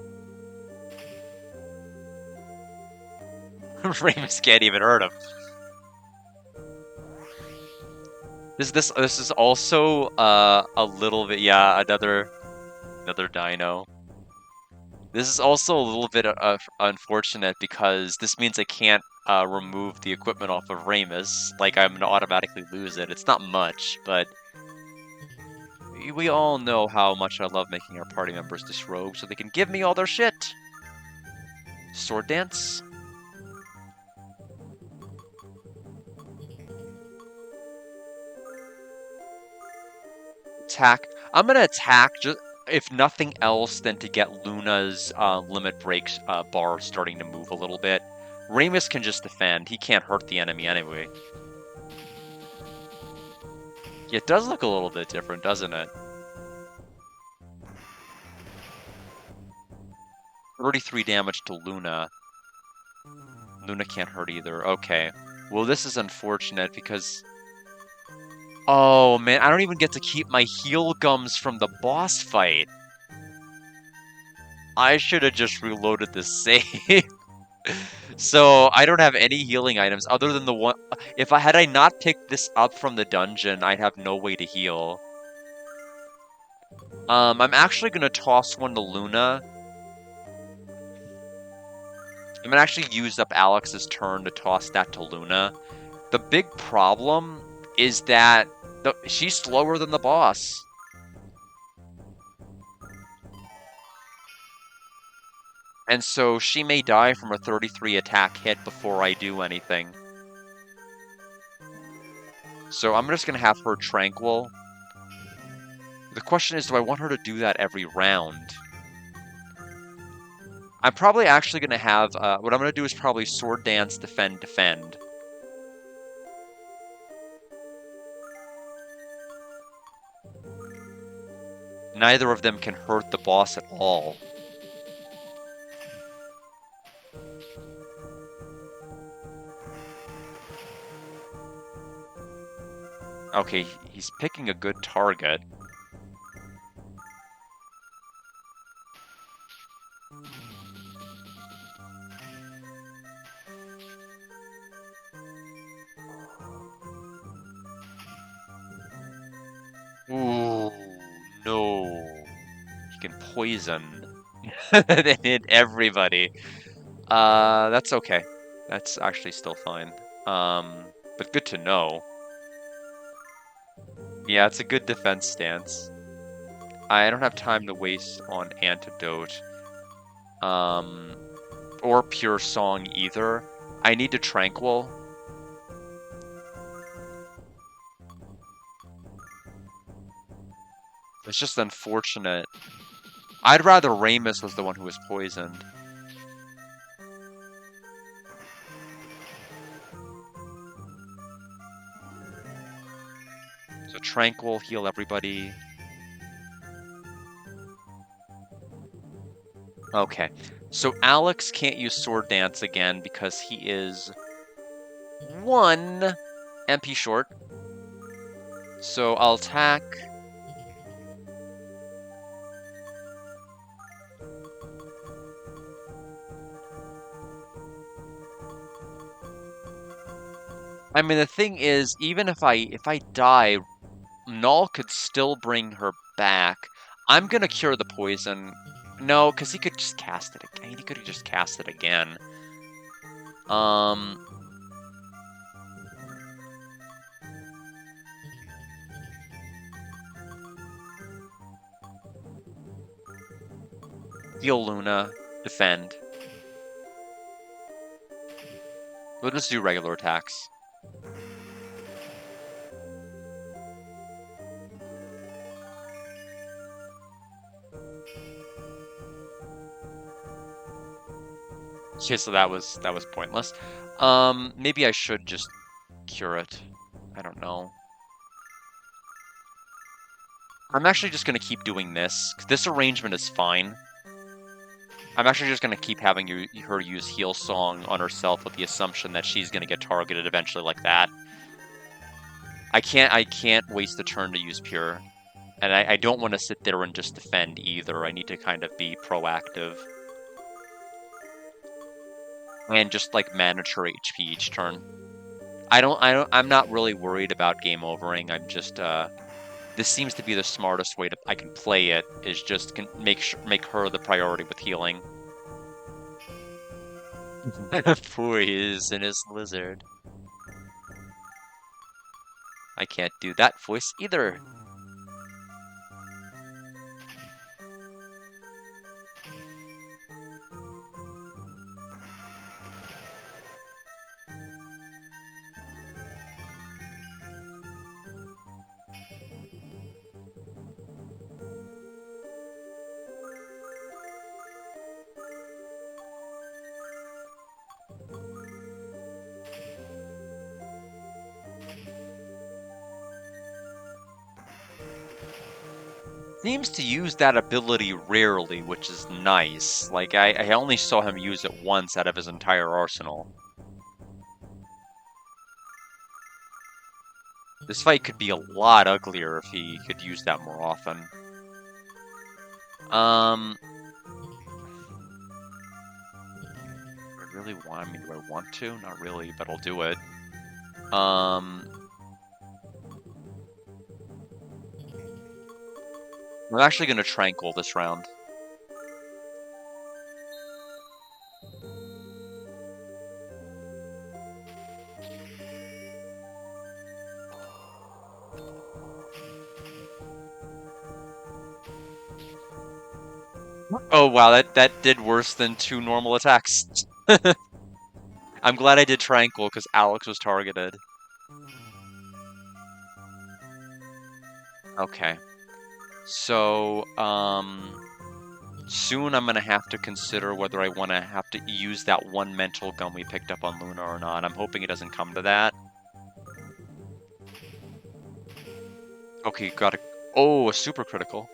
Ramus can't even hurt him. This is also a little bit, yeah, another dino. This is also a little bit unfortunate because this means I can't remove the equipment off of Ramus. Like I'm gonna automatically lose it. It's not much, but we all know how much I love making our party members disrobe so they can give me all their shit. Sword Dance. Attack. I'm gonna attack just if nothing else than to get Luna's limit breaks bar starting to move a little bit. Ramus can just defend. He can't hurt the enemy anyway. It does look a little bit different, doesn't it? 33 damage to Luna. Luna can't hurt either. Okay. Well, this is unfortunate because... Oh, man, I don't even get to keep my heal gums from the boss fight. I should have just reloaded the save. So, I don't have any healing items other than the one... If I had not picked this up from the dungeon, I'd have no way to heal. I'm actually gonna toss one to Luna. I'm gonna actually use up Alex's turn to toss that to Luna. The big problem is that she's slower than the boss. And so she may die from a 33 attack hit before I do anything. So I'm just going to have her tranquil. The question is, do I want her to do that every round? I'm probably actually going to have, what I'm going to do is probably sword dance, defend, defend. Neither of them can hurt the boss at all. Okay, he's picking a good target. Ooh, no. He can poison everybody. That's okay. That's actually still fine. But good to know. Yeah, it's a good defense stance. I don't have time to waste on antidote. Or pure song either. I need to tranquil. It's just unfortunate. I'd rather Ramus was the one who was poisoned. So tranquil, heal everybody. Okay, so Alex can't use Sword Dance again because he is 1 MP short. So I'll attack. I mean, the thing is, even if I die, Null could still bring her back. I'm gonna cure the poison. No, because he could just cast it again. He could have just cast it again. Heal Luna, defend. We'll just do regular attacks. Okay, so that was pointless. Maybe I should just cure it. I don't know. I'm actually just gonna keep doing this. This arrangement is fine. I'm actually just gonna keep having her use Heal Song on herself with the assumption that she's gonna get targeted eventually like that. I can't waste a turn to use Pure. And I don't want to sit there and just defend either. I need to kind of be proactive. And just like manage her HP each turn. I'm not really worried about game overing. I'm just this seems to be the smartest way I can play it, is just make her the priority with healing. Poisonous lizard. I can't do that voice either. Seems to use that ability rarely, which is nice. Like, I only saw him use it once out of his entire arsenal. This fight could be a lot uglier if he could use that more often. I really want, do I want to? Not really, but I'll do it. I'm actually gonna Tranquil this round. Oh wow, that did worse than 2 normal attacks. I'm glad I did Tranquil because Alex was targeted. Okay. So, soon I'm gonna have to consider whether I want to have to use that one mental gun we picked up on Luna or not. I'm hoping it doesn't come to that. Okay, got a... Oh, a super critical.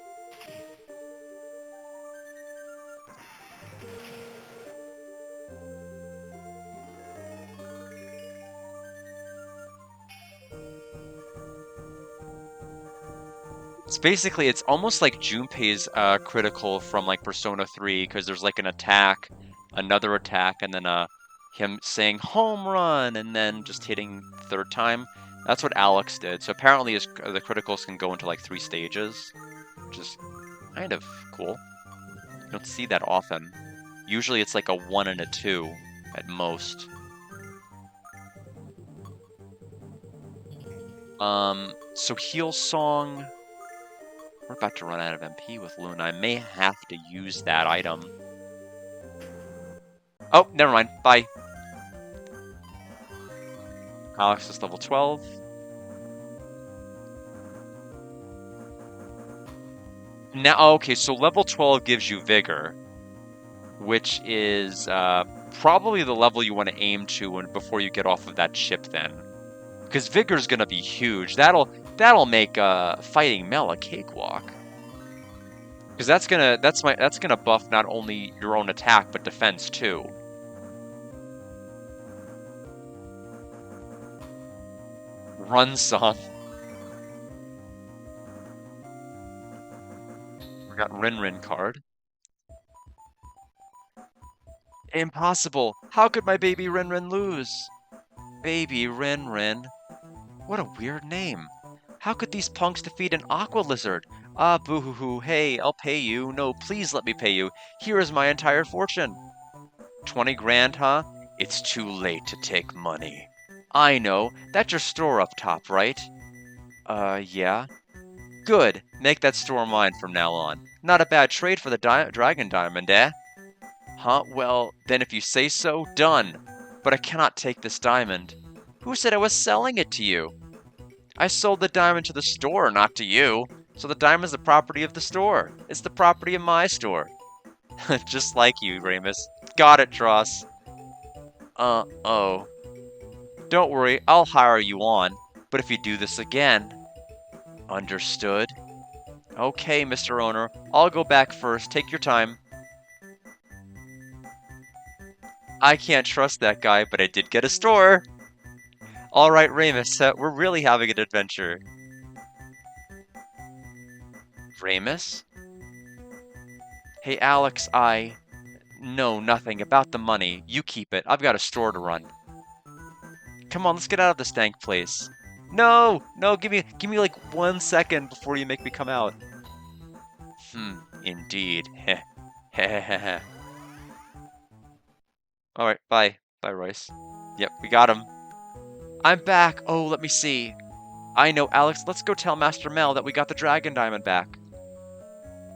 It's basically, it's almost like Junpei's critical from like Persona 3, because there's like an attack, another attack, and then him saying home run, and then just hitting third time. That's what Alex did. So apparently the criticals can go into like 3 stages, which is kind of cool. You don't see that often. Usually it's like a 1 and a 2 at most. So Heal Song... We're about to run out of MP with Luna. I may have to use that item. Oh, never mind. Bye. Alex is level 12. Now, okay, so level 12 gives you Vigor, which is probably the level you want to aim to before you get off of that ship then. Because Vigor's gonna be huge. That'll make fighting Mel a cakewalk. Because that's gonna buff not only your own attack but defense too. Run song. We got Rin card. Impossible! How could my baby Rin lose? Baby Rin. What a weird name. How could these punks defeat an aqua lizard? Ah, boo-hoo-hoo, hey, I'll pay you. No, please let me pay you. Here is my entire fortune. 20 grand, huh? It's too late to take money. I know, that's your store up top, right? Yeah. Good, make that store mine from now on. Not a bad trade for the dragon diamond, eh? Huh, well, then if you say so, done. But I cannot take this diamond. Who said I was selling it to you? I sold the diamond to the store, not to you. So the diamond's the property of the store. It's the property of my store. Just like you, Ramus. Got it, Dross. Oh. Don't worry, I'll hire you on. But if you do this again... Understood? Okay, Mr. Owner. I'll go back first. Take your time. I can't trust that guy, but I did get a store. Alright, Ramus, we're really having an adventure. Ramus? Hey, Alex, No, nothing. About the money. You keep it. I've got a store to run. Come on, let's get out of this dank place. No! No, give me like 1 second before you make me come out. Indeed. Heh. Heh heh heh. Alright, bye. Bye, Royce. Yep, we got him. I'm back! Oh, let me see. I know, Alex, let's go tell Master Mel that we got the Dragon Diamond back.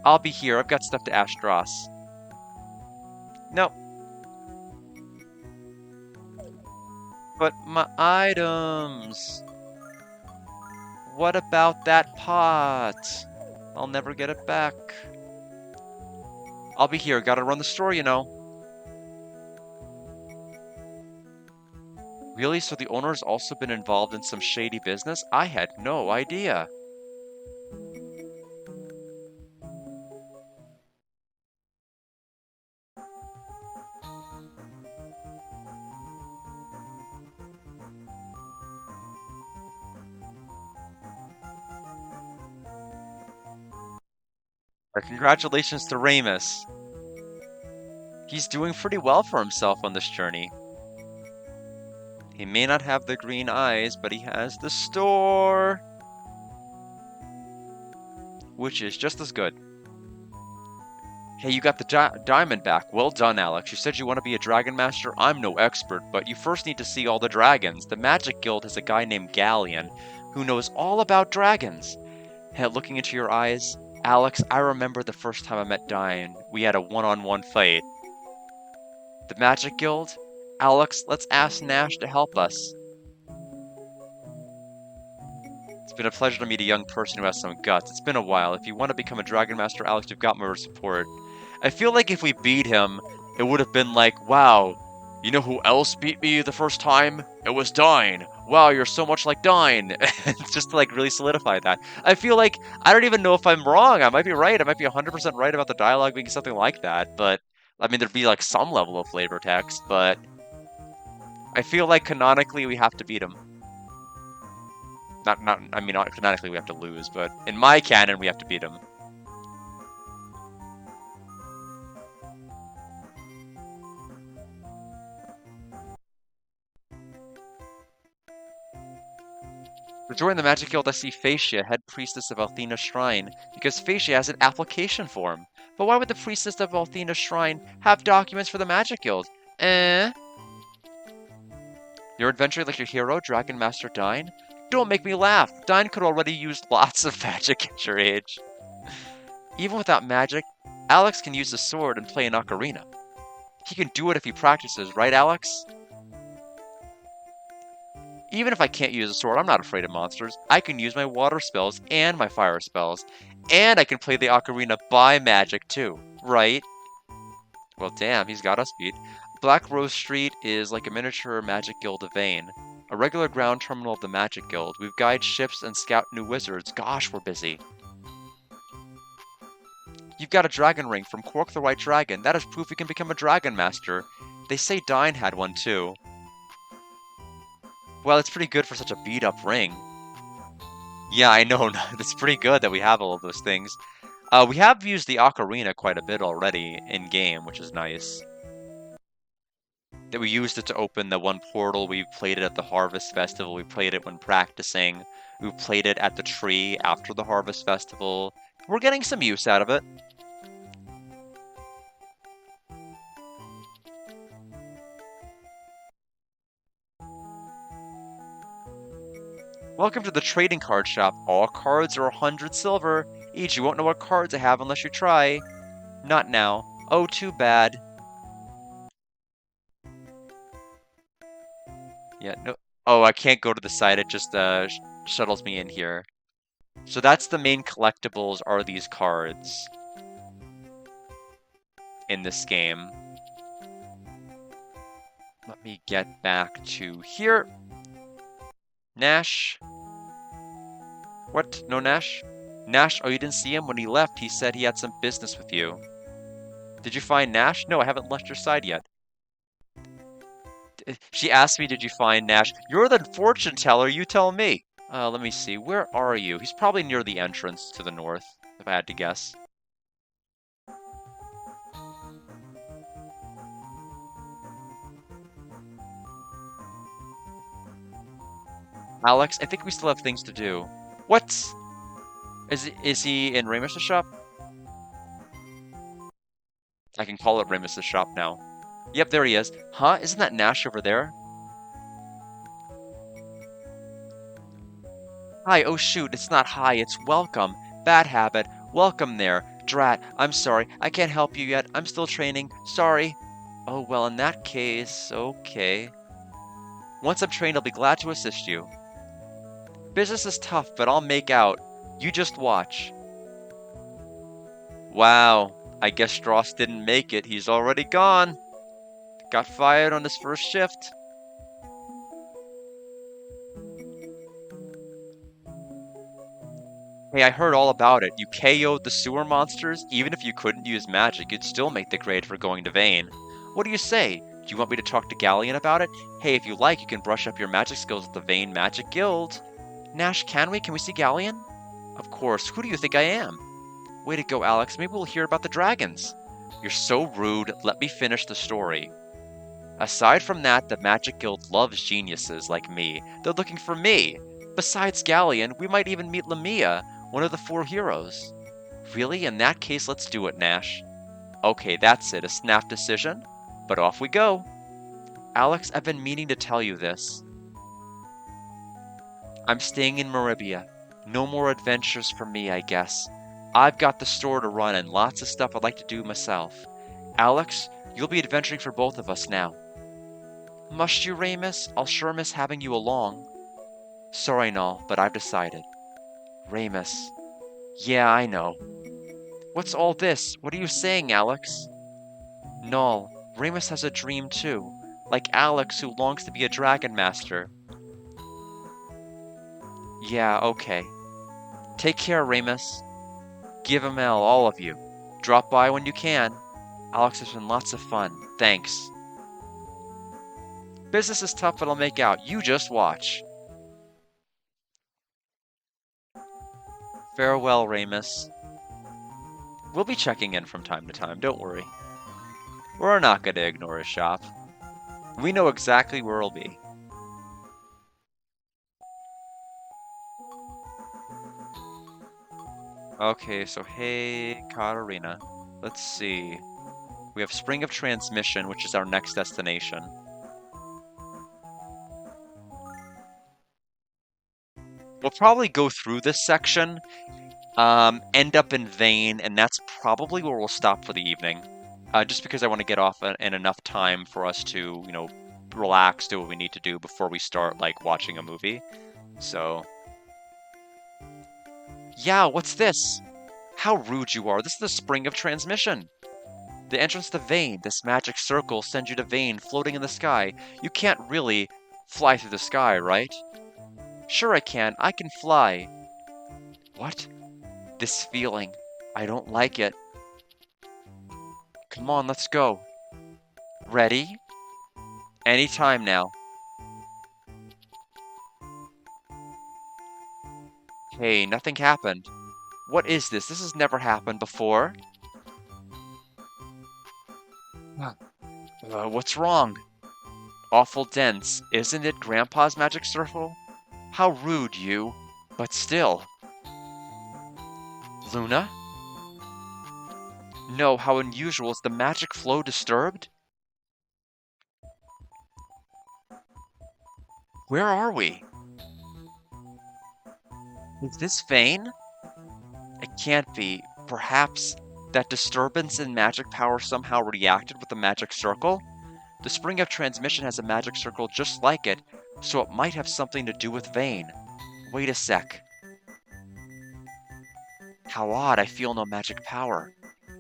I'll be here, I've got stuff to ask Dross. Nope. But my items... What about that pot? I'll never get it back. I'll be here, gotta run the store, you know. Really? So the owner's also been involved in some shady business? I had no idea. Congratulations to Ramus. He's doing pretty well for himself on this journey. He may not have the green eyes, but he has the store. Which is just as good. Hey, you got the diamond back. Well done, Alex. You said you want to be a dragon master? I'm no expert, but you first need to see all the dragons. The Magic Guild has a guy named Galleon who knows all about dragons. Hey, looking into your eyes, Alex, I remember the first time I met Diane. We had a one-on-one fight. The Magic Guild? Alex, let's ask Nash to help us. It's been a pleasure to meet a young person who has some guts. It's been a while. If you want to become a Dragon Master, Alex, you've got my support. I feel like if we beat him, it would have been like, wow, you know who else beat me the first time? It was Dine. Wow, you're so much like Dine. It's just to like really solidify that. I feel like, I don't even know if I'm wrong. I might be right. I might be 100% right about the dialogue being something like that, but I mean, there'd be like some level of flavor text, but I feel like canonically we have to beat him. I mean, not canonically we have to lose, but in my canon we have to beat him. To join the Magic Guild, I see Phaecia, head priestess of Althena's shrine, because Phaecia has an application form. But why would the priestess of Althena's shrine have documents for the Magic Guild? Eh? Your adventure like your hero, Dragon Master Dine? Don't make me laugh! Dine could already use lots of magic at your age. Even without magic, Alex can use a sword and play an ocarina. He can do it if he practices, right, Alex? Even if I can't use a sword, I'm not afraid of monsters. I can use my water spells and my fire spells. And I can play the ocarina by magic, too. Right? Well, damn, he's got us beat. Black Rose Street is like a miniature Magic Guild of Vane. A regular ground terminal of the Magic Guild. We've guide ships and scout new wizards. Gosh, we're busy. You've got a dragon ring from Quark the White Dragon. That is proof you can become a Dragon Master. They say Dine had one, too. Well, it's pretty good for such a beat-up ring. Yeah, I know. It's pretty good that we have all of those things. We have used the ocarina quite a bit already in-game, which is nice. That we used it to open the one portal, we played it at the Harvest Festival, we played it when practicing, we played it at the tree after the Harvest Festival. We're getting some use out of it. Welcome to the trading card shop. All cards are 100 silver. Each, you won't know what cards I have unless you try. Not now. Oh, too bad. Yeah, no. Oh, I can't go to the site. It just shuttles me in here. So that's the main collectibles, are these cards in this game. Let me get back to here. Nash. What? No Nash? Nash, oh, you didn't see him? When he left, he said he had some business with you. Did you find Nash? No, I haven't left your side yet. She asked me, did you find Nash? You're the fortune teller, you tell me. Let me see, where are you? He's probably near the entrance to the north, if I had to guess. Alex, I think we still have things to do. What? Is he in Ramus's shop? I can call it Ramus's shop now. Yep, there he is. Huh? Isn't that Nash over there? Hi, oh shoot, it's not hi, it's welcome. Bad habit. Welcome there. Drat, I'm sorry, I can't help you yet. I'm still training. Sorry. Oh, well, in that case, okay. Once I'm trained, I'll be glad to assist you. Business is tough, but I'll make out. You just watch. Wow, I guess Strauss didn't make it. He's already gone. Got fired on his first shift. Hey, I heard all about it. You KO'd the sewer monsters? Even if you couldn't use magic, you'd still make the grade for going to Vane. What do you say? Do you want me to talk to Galleon about it? Hey, if you like, you can brush up your magic skills at the Vane Magic Guild. Nash, can we? Can we see Galleon? Of course. Who do you think I am? Way to go, Alex. Maybe we'll hear about the dragons. You're so rude. Let me finish the story. Aside from that, the Magic Guild loves geniuses like me. They're looking for me. Besides Galleon, we might even meet Lamia, one of the 4 heroes. Really? In that case, let's do it, Nash. Okay, that's it. A snap decision. But off we go. Alex, I've been meaning to tell you this. I'm staying in Maribia. No more adventures for me, I guess. I've got the store to run and lots of stuff I'd like to do myself. Alex, you'll be adventuring for both of us now. Must you, Ramus? I'll sure miss having you along. Sorry, Null, but I've decided. Ramus. Yeah, I know. What's all this? What are you saying, Alex? Null, Ramus has a dream too, like Alex who longs to be a dragon master. Yeah, okay. Take care, Ramus. Give him L, all of you. Drop by when you can. Alex has been lots of fun. Thanks. Business is tough, but I'll make out. You just watch. Farewell, Ramus. We'll be checking in from time to time, don't worry. We're not going to ignore his shop. We know exactly where he'll be. Okay, so hey, Katarina. Let's see. We have Spring of Transmission, which is our next destination. We'll probably go through this section, end up in Vane, and that's probably where we'll stop for the evening. Just because I want to get off in enough time for us to, relax, do what we need to do before we start, like, watching a movie. So... Yeah, what's this? How rude you are. This is the Spring of Transmission. The entrance to Vane. This magic circle sends you to Vane, floating in the sky. You can't really fly through the sky, right? Sure I can. I can fly. What? This feeling. I don't like it. Come on, let's go. Ready? Anytime now. Hey, nothing happened. What is this? This has never happened before. What's wrong? Awful dense. Isn't it Grandpa's magic circle? How rude, you. But still. Luna? No, how unusual. Is the magic flow disturbed? Where are we? Is this Vane? It can't be. Perhaps that disturbance in magic power somehow reacted with the magic circle? The Spring of Transmission has a magic circle just like it, so it might have something to do with Vane. Wait a sec. How odd, I feel no magic power.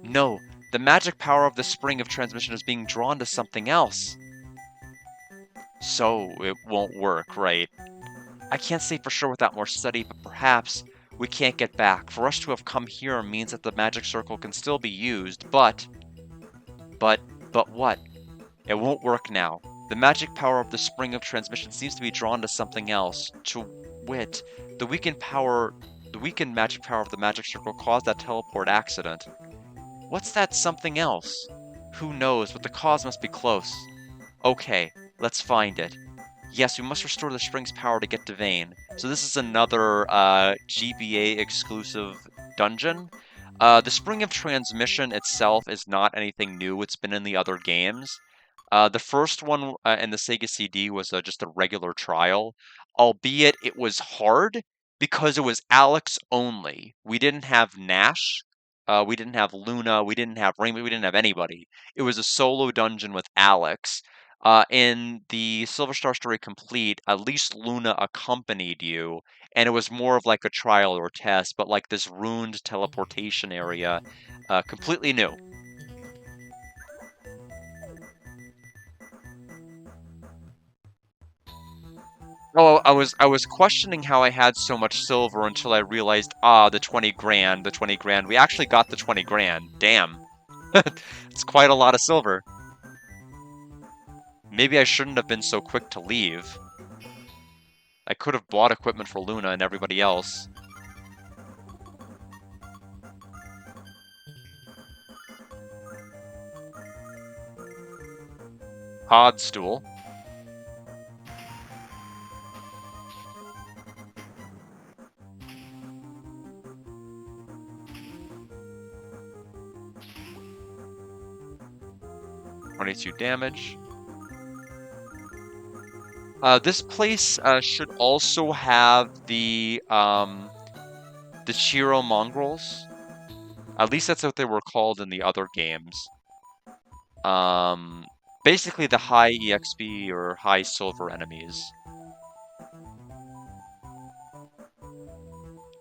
No, the magic power of the Spring of Transmission is being drawn to something else. So, it won't work, right? I can't say for sure without more study, but perhaps we can't get back. For us to have come here means that the magic circle can still be used, but what? It won't work now. The magic power of the Spring of Transmission seems to be drawn to something else. To wit, the weakened magic power of the magic circle caused that teleport accident. What's that something else? Who knows, but the cause must be close. Okay, let's find it. Yes, we must restore the spring's power to get to Vane. So this is another GBA exclusive dungeon. The Spring of Transmission itself is not anything new. It's been in the other games. The first one in the Sega CD was just a regular trial, albeit it was hard because it was Alex only. We didn't have Nash, we didn't have Luna, we didn't have Rainbow, we didn't have anybody. It was a solo dungeon with Alex. In the Silver Star Story Complete, at least Luna accompanied you, and it was more of like a trial or test, but like this ruined teleportation area, completely new. Oh, I was questioning how I had so much silver until I realized, the 20 grand, the 20 grand. We actually got the 20 grand. Damn. It's quite a lot of silver. Maybe I shouldn't have been so quick to leave. I could have bought equipment for Luna and everybody else. Odd stool. $22 damage. This place should also have the Chiro mongrels. At least that's what they were called in the other games. Um, Basically the high EXP or high silver enemies.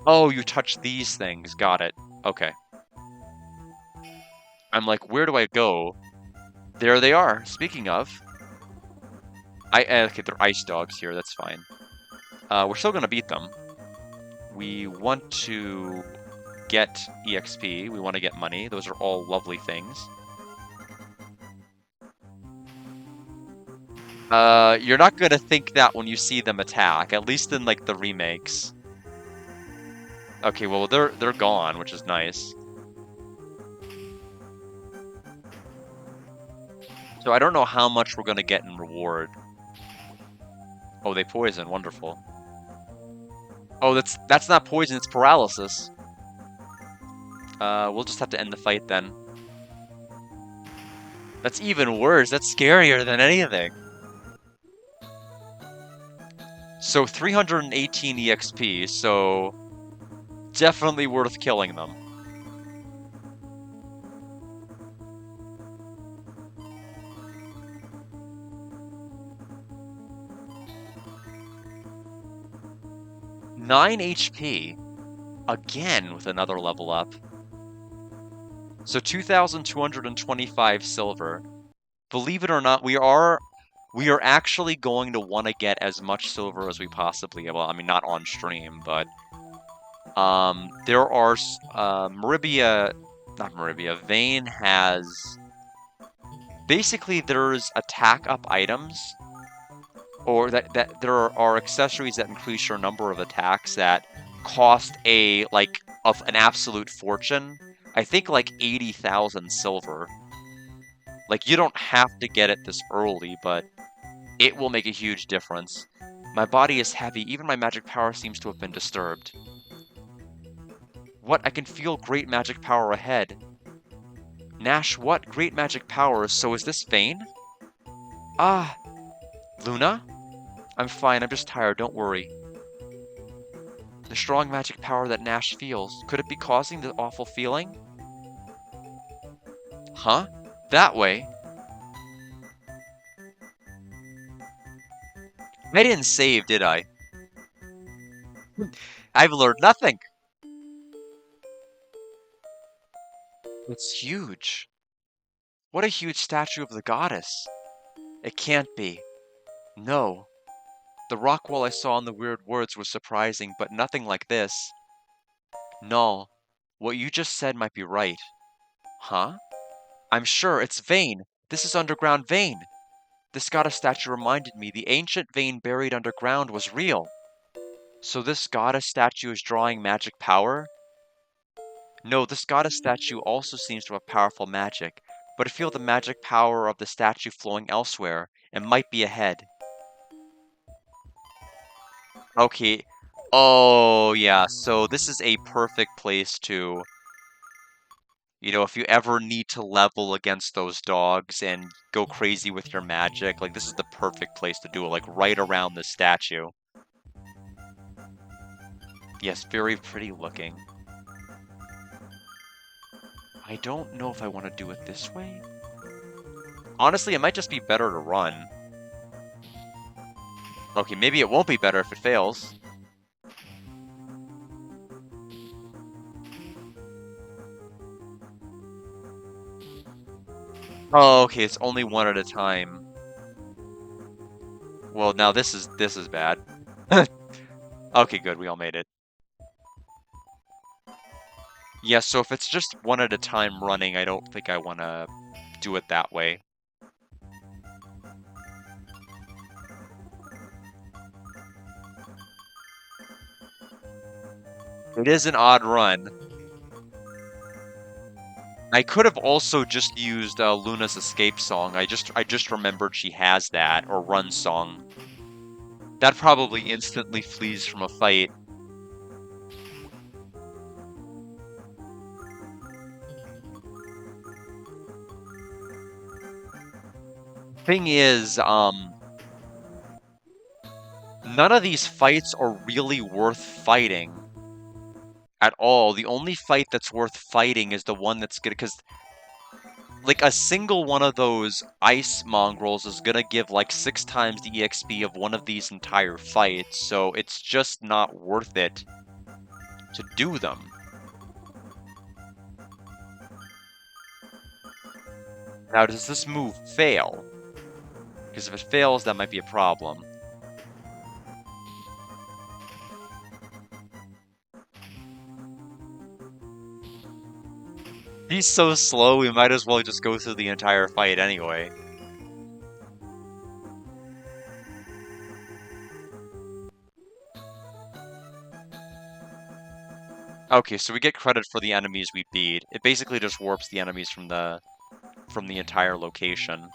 Oh, you touch these things. Got it. Okay. I'm like, where do I go? There they are. Speaking of, okay, they're ice dogs here. That's fine. We're still gonna beat them. We want to get EXP. We want to get money. Those are all lovely things. You're not gonna think that when you see them attack, at least in like the remakes. Okay, well they're gone, which is nice. So I don't know how much we're gonna get in reward. Oh, they poison. Wonderful. Oh, that's not poison, it's paralysis. We'll just have to end the fight then. That's even worse. That's scarier than anything. So 318 EXP, so definitely worth killing them. Nine HP, again with another level up. So 2,225 silver. Believe it or not, we are actually going to want to get as much silver as we possibly, well, I mean, not on stream, but there are not Maribia, Vane has basically there's attack up items, or that there are accessories that increase your number of attacks that cost of an absolute fortune. I think like 80,000 silver. Like, you don't have to get it this early, but it will make a huge difference. My body is heavy, even my magic power seems to have been disturbed. What? I can feel great magic power ahead. Nash, what? Great magic power, so is this Vane? Ah, Luna? I'm fine, I'm just tired, don't worry. The strong magic power that Nash feels, could it be causing the awful feeling? Huh? That way? I didn't save, did I? I've learned nothing! It's huge. What a huge statue of the goddess. It can't be. No. The rock wall I saw in the weird words was surprising, but nothing like this. No. What you just said might be right. Huh? I'm sure it's Vane. This is underground Vane. This goddess statue reminded me the ancient Vane buried underground was real. So this goddess statue is drawing magic power? No, this goddess statue also seems to have powerful magic, but I feel the magic power of the statue flowing elsewhere, and might be ahead. Okay. Oh, yeah, so this is a perfect place to, if you ever need to level against those dogs and go crazy with your magic, like, this is the perfect place to do it, like, right around the statue. Yes, very pretty looking. I don't know if I want to do it this way. Honestly, it might just be better to run. Okay, maybe it won't be better if it fails. Oh, okay, it's only one at a time. Well, now this is bad. Okay, good, we all made it. Yeah, so if it's just one at a time running, I don't think I want to do it that way. It is an odd run. I could have also just used Luna's escape song. I just remembered she has that, or run song. That probably instantly flees from a fight. Thing is, none of these fights are really worth fighting at all. The only fight that's worth fighting is the one that's gonna, because like a single one of those ice mongrels is gonna give like 6 times the EXP of one of these entire fights, so it's just not worth it to do them. Now, does this move fail? Because if it fails, that might be a problem. He's so slow, we might as well just go through the entire fight anyway. Okay, so we get credit for the enemies we beat. It basically just warps the enemies from the entire location.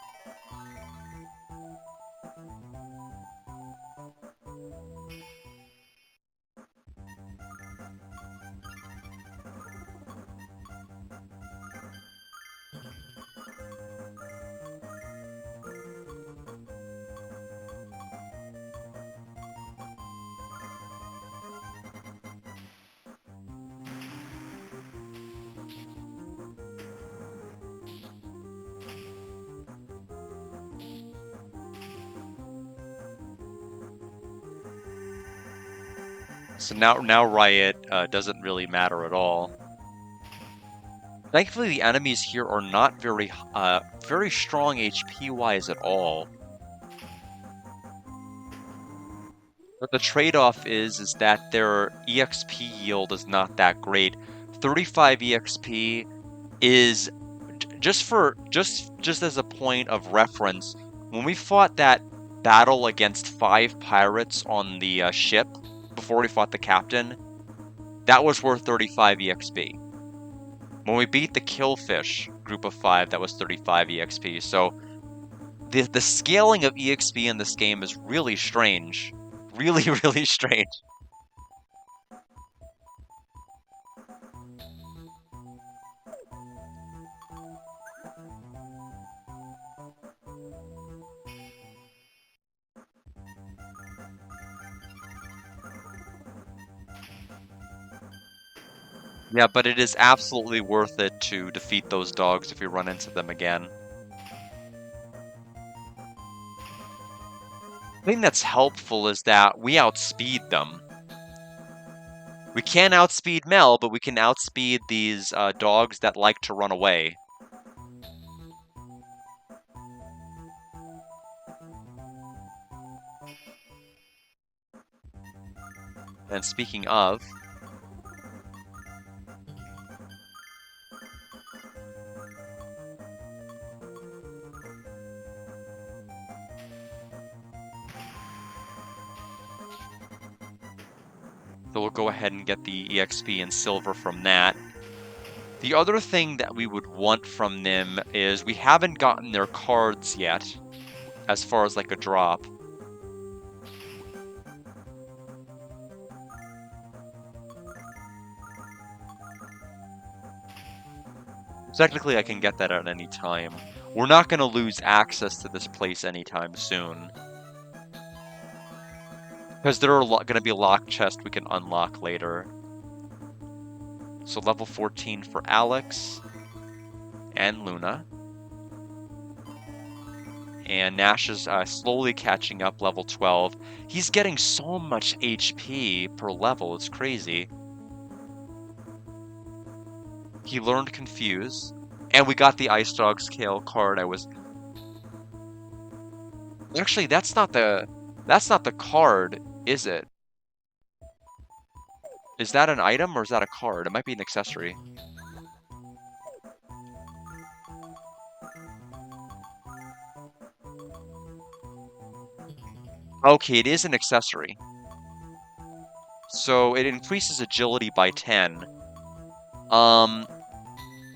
So now Riot doesn't really matter at all. Thankfully, the enemies here are not very strong HP wise at all. But the trade-off is that their EXP yield is not that great. 35 EXP is just as a point of reference. When we fought that battle against 5 pirates on the ship before we fought the captain, that was worth 35 EXP. When we beat the Killfish group of 5, that was 35 EXP. So the scaling of EXP in this game is really strange. Really, really strange. Yeah, but it is absolutely worth it to defeat those dogs if we run into them again. The thing that's helpful is that we outspeed them. We can't outspeed Mel, but we can outspeed these dogs that like to run away. And speaking of, so we'll go ahead and get the EXP and silver from that. The other thing that we would want from them is we haven't gotten their cards yet, as far as like a drop. Technically, I can get that at any time. We're not going to lose access to this place anytime soon. Because there are going to be a locked chest we can unlock later. So level 14 for Alex and Luna. And Nash is slowly catching up, level 12. He's getting so much HP per level, it's crazy. He learned Confuse. And we got the Ice Dog Scale card. Actually, that's not the card, is it? Is that an item or is that a card? It might be an accessory. Okay, it is an accessory. So it increases agility by 10.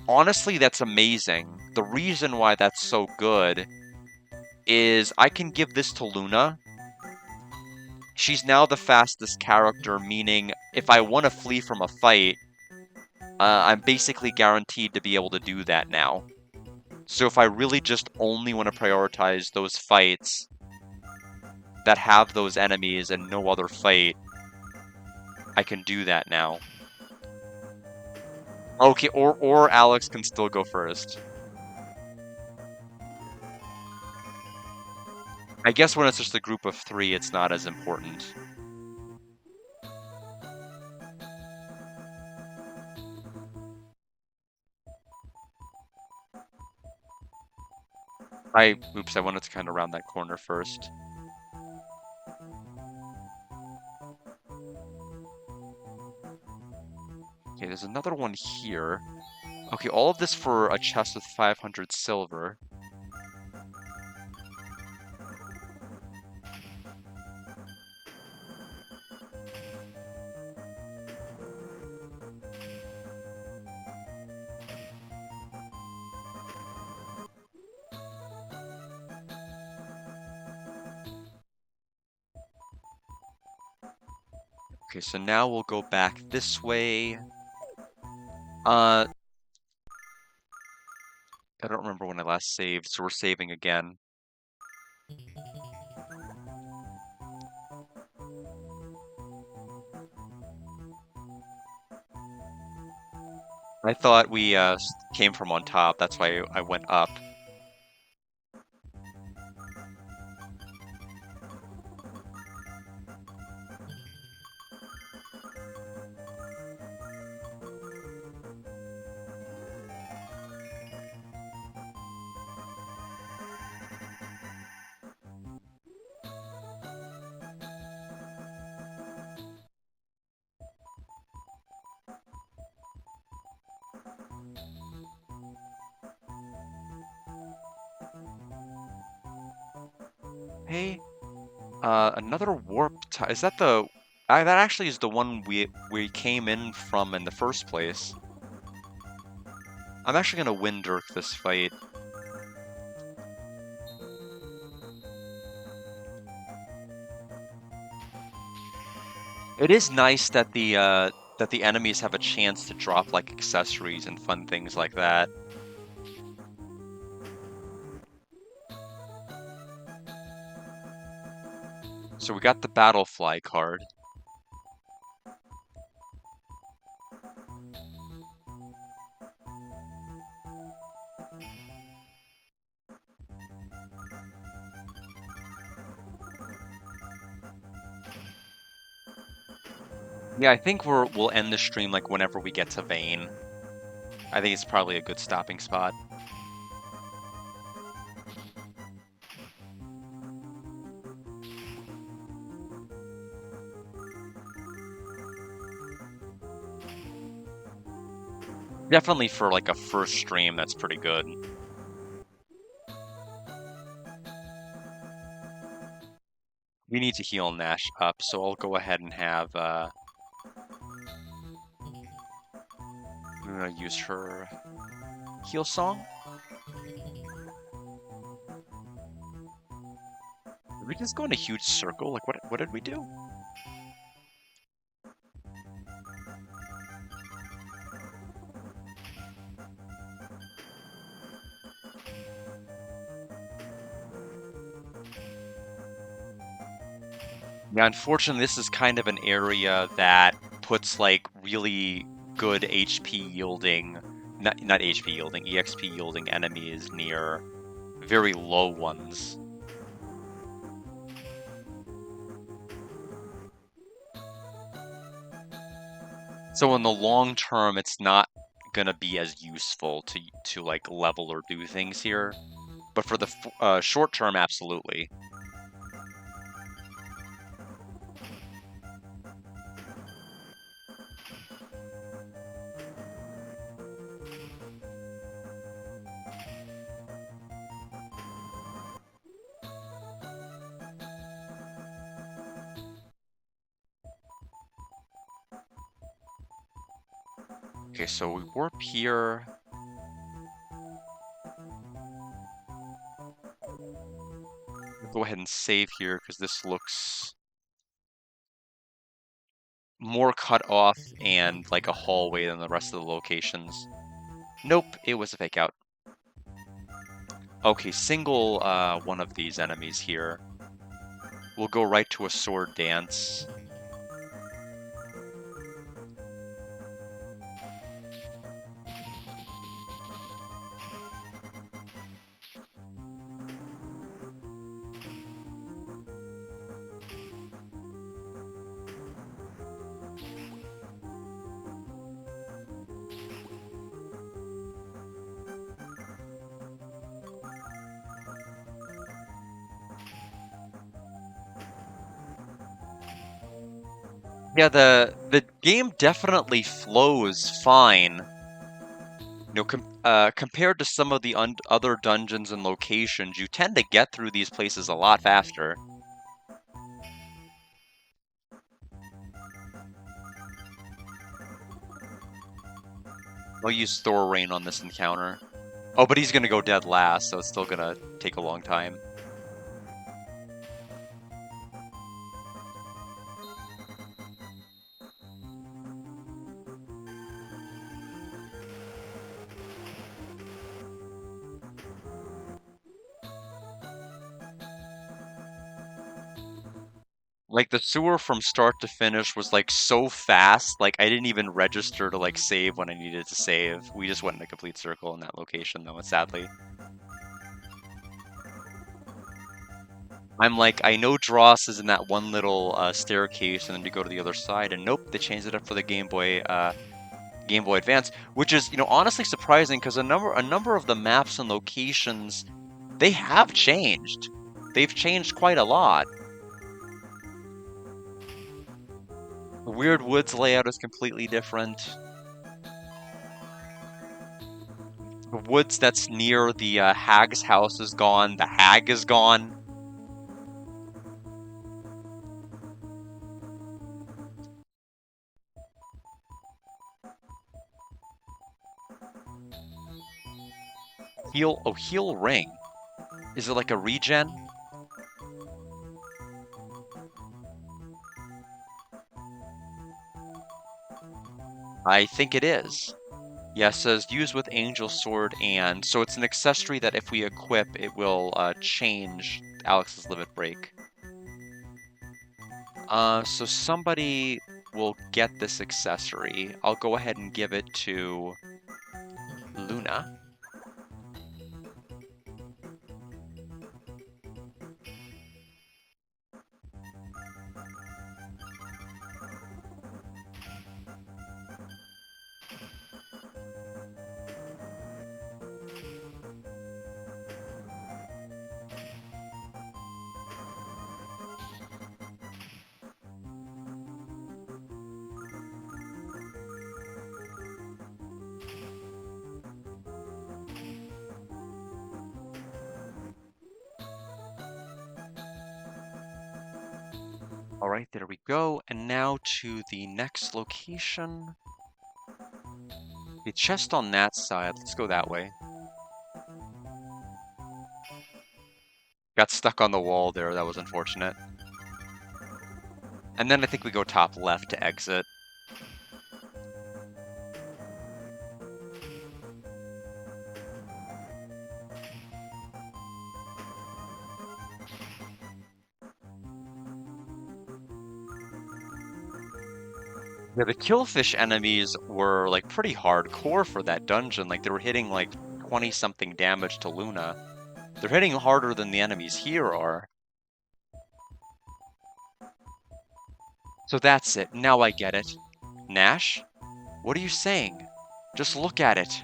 Honestly, that's amazing. The reason why that's so good is I can give this to Luna. She's now the fastest character, meaning if I want to flee from a fight, I'm basically guaranteed to be able to do that now. So if I really just only want to prioritize those fights that have those enemies and no other fight, I can do that now. Okay, or Alex can still go first. I guess when it's just a group of 3, it's not as important. Oops, I wanted to kind of round that corner first. Okay, there's another one here. Okay, all of this for a chest with 500 silver. Okay, so now we'll go back this way. I don't remember when I last saved, so we're saving again. I thought we came from on top, that's why I went up. Hey, another warp is that the... that actually is the one we came in from in the first place. I'm actually gonna win Dirk this fight. It is nice that the enemies have a chance to drop like accessories and fun things like that. So we got the Battlefly card. Yeah, I think we'll end the stream like whenever we get to Vane. I think it's probably a good stopping spot. Definitely for like a first stream, that's pretty good. We need to heal Nash up, so I'll go ahead and have I'm gonna use her heal song. Did we just go in a huge circle? Like what did we do? Yeah, unfortunately, this is kind of an area that puts like really good HP yielding, not HP yielding, EXP yielding enemies near very low ones. So in the long term, it's not gonna be as useful to like level or do things here, but for the short term, absolutely. Okay, so we warp here. We'll go ahead and save here because this looks more cut off and like a hallway than the rest of the locations. Nope, it was a fake out. Okay, single one of these enemies here. We'll go right to a sword dance. Yeah, the game definitely flows fine. Compared to some of the other dungeons and locations, you tend to get through these places a lot faster. I'll use Thor Rain on this encounter. Oh, but he's gonna go dead last, so it's still gonna take a long time. Like, the sewer from start to finish was, like, so fast, like, I didn't even register to, like, save when I needed to save. We just went in a complete circle in that location, though, sadly. I'm like, I know Dross is in that one little staircase, and then you go to the other side, and nope, they changed it up for the Game Boy Advance, which is, honestly surprising because a number of the maps and locations, they have changed. They've changed quite a lot. The Weird Woods layout is completely different. The woods that's near the hag's house is gone. The hag is gone. Heal ring. Is it like a regen? I think it is. Yeah, it says use with Angel Sword and so it's an accessory that if we equip, it will change Alex's limit break. So somebody will get this accessory. I'll go ahead and give it to Luna. All right, there we go. And now to the next location. The chest on that side. Let's go that way. Got stuck on the wall there. That was unfortunate. And then I think we go top left to exit. Yeah, the killfish enemies were like pretty hardcore for that dungeon. Like they were hitting like 20 something damage to Luna. They're hitting harder than the enemies here are. So that's it. Now I get it. Nash? What are you saying? Just look at it.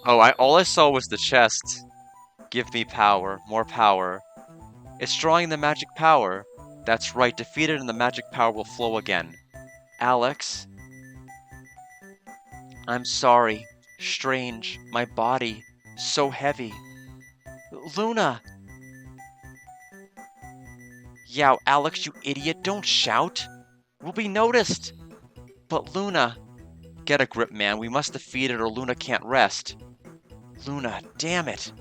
Oh, all I saw was the chest. Give me power, more power. It's drawing the magic power. That's right, defeat it and the magic power will flow again. Alex, I'm sorry. Strange. My body. So heavy. Luna! Yow, Alex, you idiot, don't shout! We'll be noticed! But Luna... Get a grip, man. We must defeat it or Luna can't rest. Luna, damn it!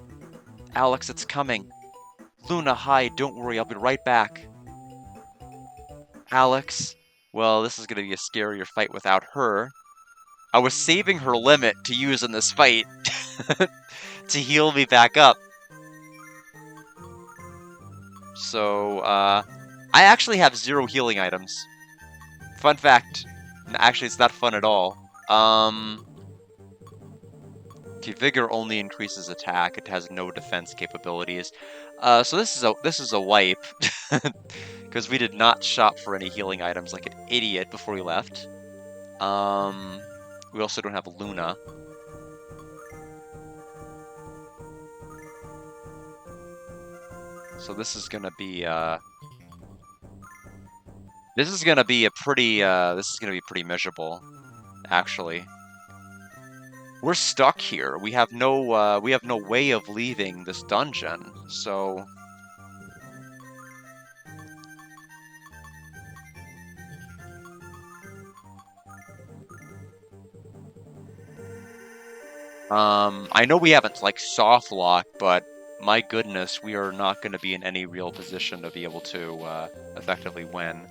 Alex, it's coming. Luna, hide. Don't worry, I'll be right back. Alex... Well, this is gonna be a scarier fight without her. I was saving her limit to use in this fight to heal me back up. So, I actually have 0 healing items. Fun fact. Actually, it's not fun at all. Okay, Vigor only increases attack. It has no defense capabilities. So this is a wipe. Because we did not shop for any healing items like an idiot before we left. We also don't have Luna. So this is gonna be, this is gonna be pretty miserable, actually. We're stuck here. We have no way of leaving this dungeon. So, I know we haven't like soft locked, but my goodness, we are not going to be in any real position to be able to effectively win.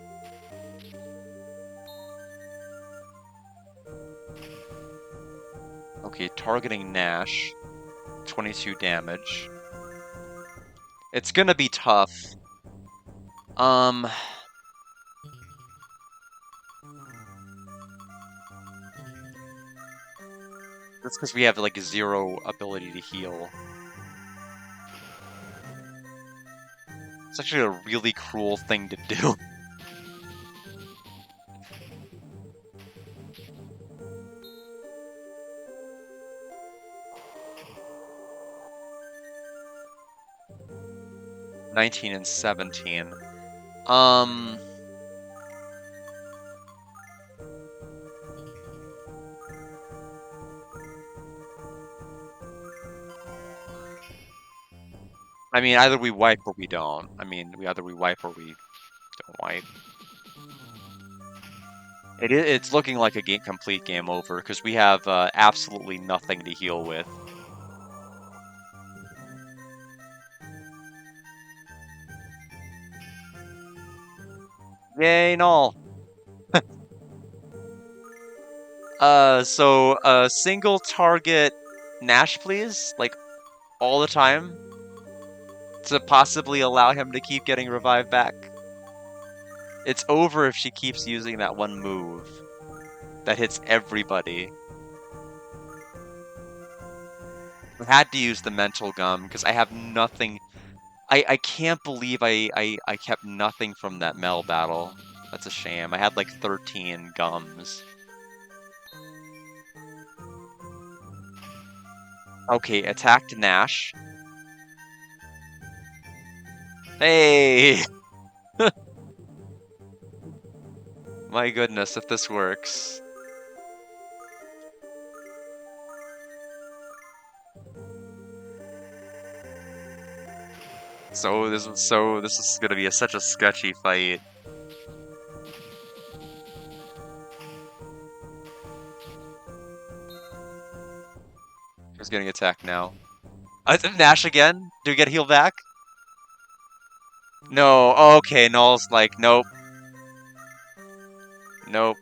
Okay, targeting Nash, 22 damage. It's gonna be tough. Um, that's because we have like zero ability to heal. It's actually a really cruel thing to do. 19 and 17. Um, I mean, either we wipe or we don't. I mean, either we wipe or we don't wipe. It's looking like a complete game over because we have absolutely nothing to heal with. Yay, null. So single target Nash, please, like all the time, to possibly allow him to keep getting revived back. It's over if she keeps using that one move that hits everybody. I had to use the mental gum because I have nothing. I can't believe I kept nothing from that Mel battle. That's a shame. I had like 13 gums. Okay, attacked Nash. Hey! My goodness, if this works. This is gonna be such a sketchy fight. Who's getting attacked now? Nash again? Do we get healed back? No. Okay, Null's like, nope, nope.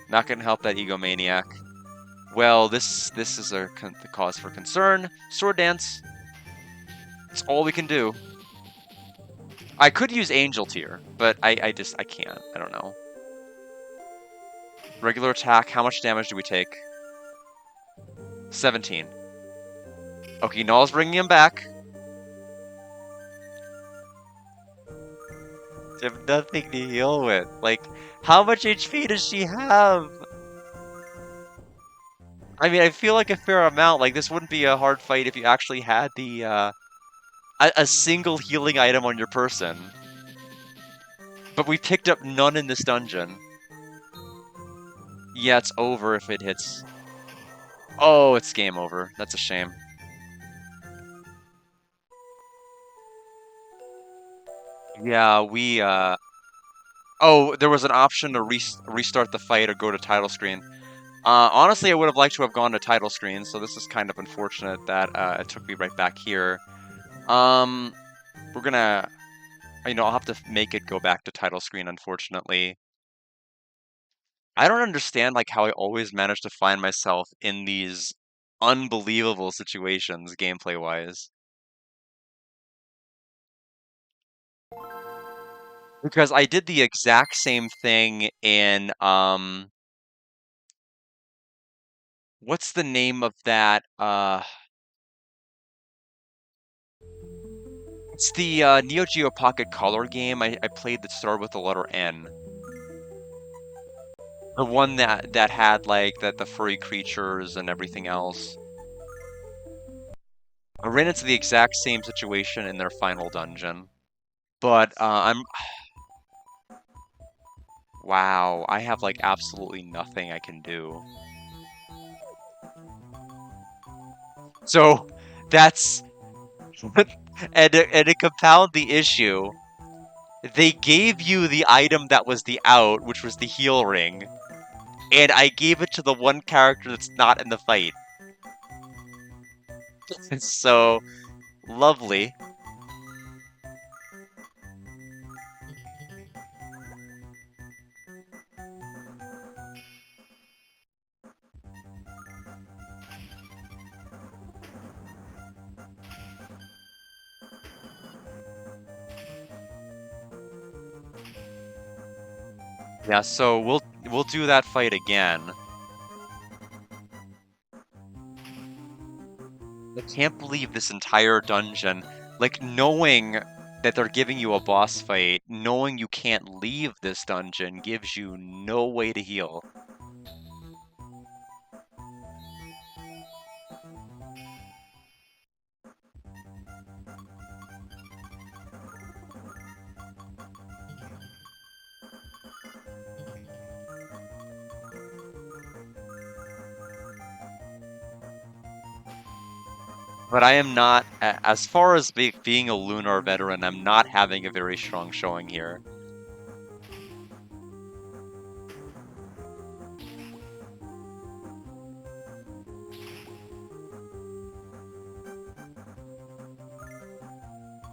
Not gonna help that egomaniac. Well, this is a the cause for concern. Sword dance. It's all we can do. I could use Angel Tier, but I can't. I don't know. Regular attack. How much damage do we take? 17. Okay, Null's bringing him back. They have nothing to heal with. Like, how much HP does she have? I mean, I feel like a fair amount. Like, this wouldn't be a hard fight if you actually had the, a single healing item on your person. But we picked up none in this dungeon. Yeah, it's over if it hits. Oh, it's game over. That's a shame. Yeah, Oh, there was an option to restart the fight or go to title screen. Honestly, I would have liked to have gone to title screen, so this is kind of unfortunate that it took me right back here. Um, we're gonna, I'll have to make it go back to title screen, unfortunately. I don't understand, like, how I always manage to find myself in these unbelievable situations, gameplay-wise. Because I did the exact same thing in, what's the name of that, it's the, Neo Geo Pocket Color game I played that started with the letter N. The one that had, like, the furry creatures and everything else. I ran into the exact same situation in their final dungeon. But, Wow, I have like absolutely nothing I can do. So that's and to compound the issue, they gave you the item that was the out, which was the heal ring, and I gave it to the one character that's not in the fight. It's so lovely. Yeah, so we'll do that fight again. I can't believe this entire dungeon, like knowing that they're giving you a boss fight, knowing you can't leave this dungeon gives you no way to heal. But I am not, as far as being a Lunar veteran, I'm not having a very strong showing here.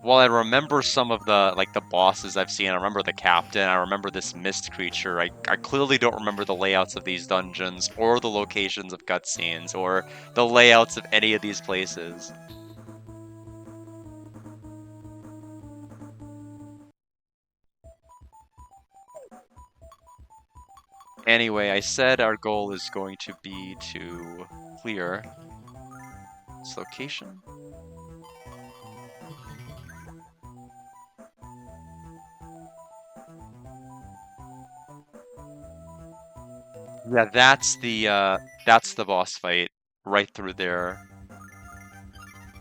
While I remember some of the like the bosses I've seen, I remember the captain, I remember this mist creature. I clearly don't remember the layouts of these dungeons or the locations of cutscenes or the layouts of any of these places. Anyway, I said our goal is going to be to clear this location. Yeah, that's the boss fight right through there.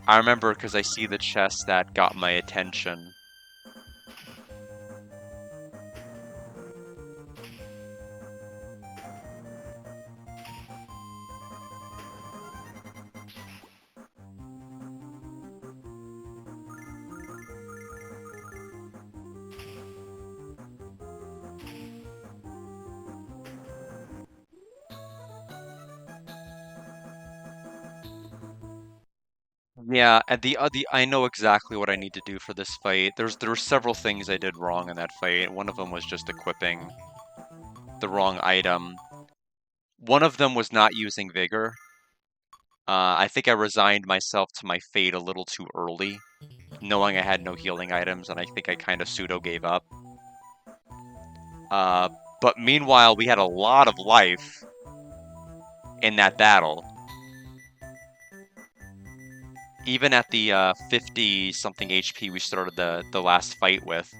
I remember because I see the chest that got my attention. Yeah, and the I know exactly what I need to do for this fight. There were several things I did wrong in that fight. One of them was just equipping the wrong item. One of them was not using vigor. I think I resigned myself to my fate a little too early, knowing I had no healing items, and I think I kind of pseudo gave up. Uh, but meanwhile, we had a lot of life in that battle. Even at the 50 something HP we started the last fight with,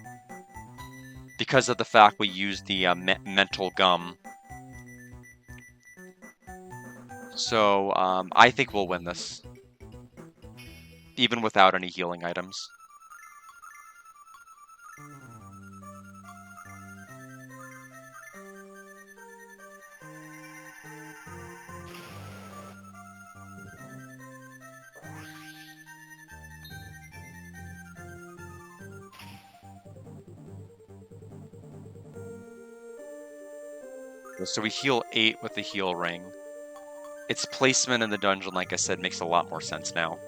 because of the fact we used the mental gum. So I think we'll win this, even without any healing items. So we heal 8 with the heal ring. Its placement in the dungeon, like I said, makes a lot more sense now.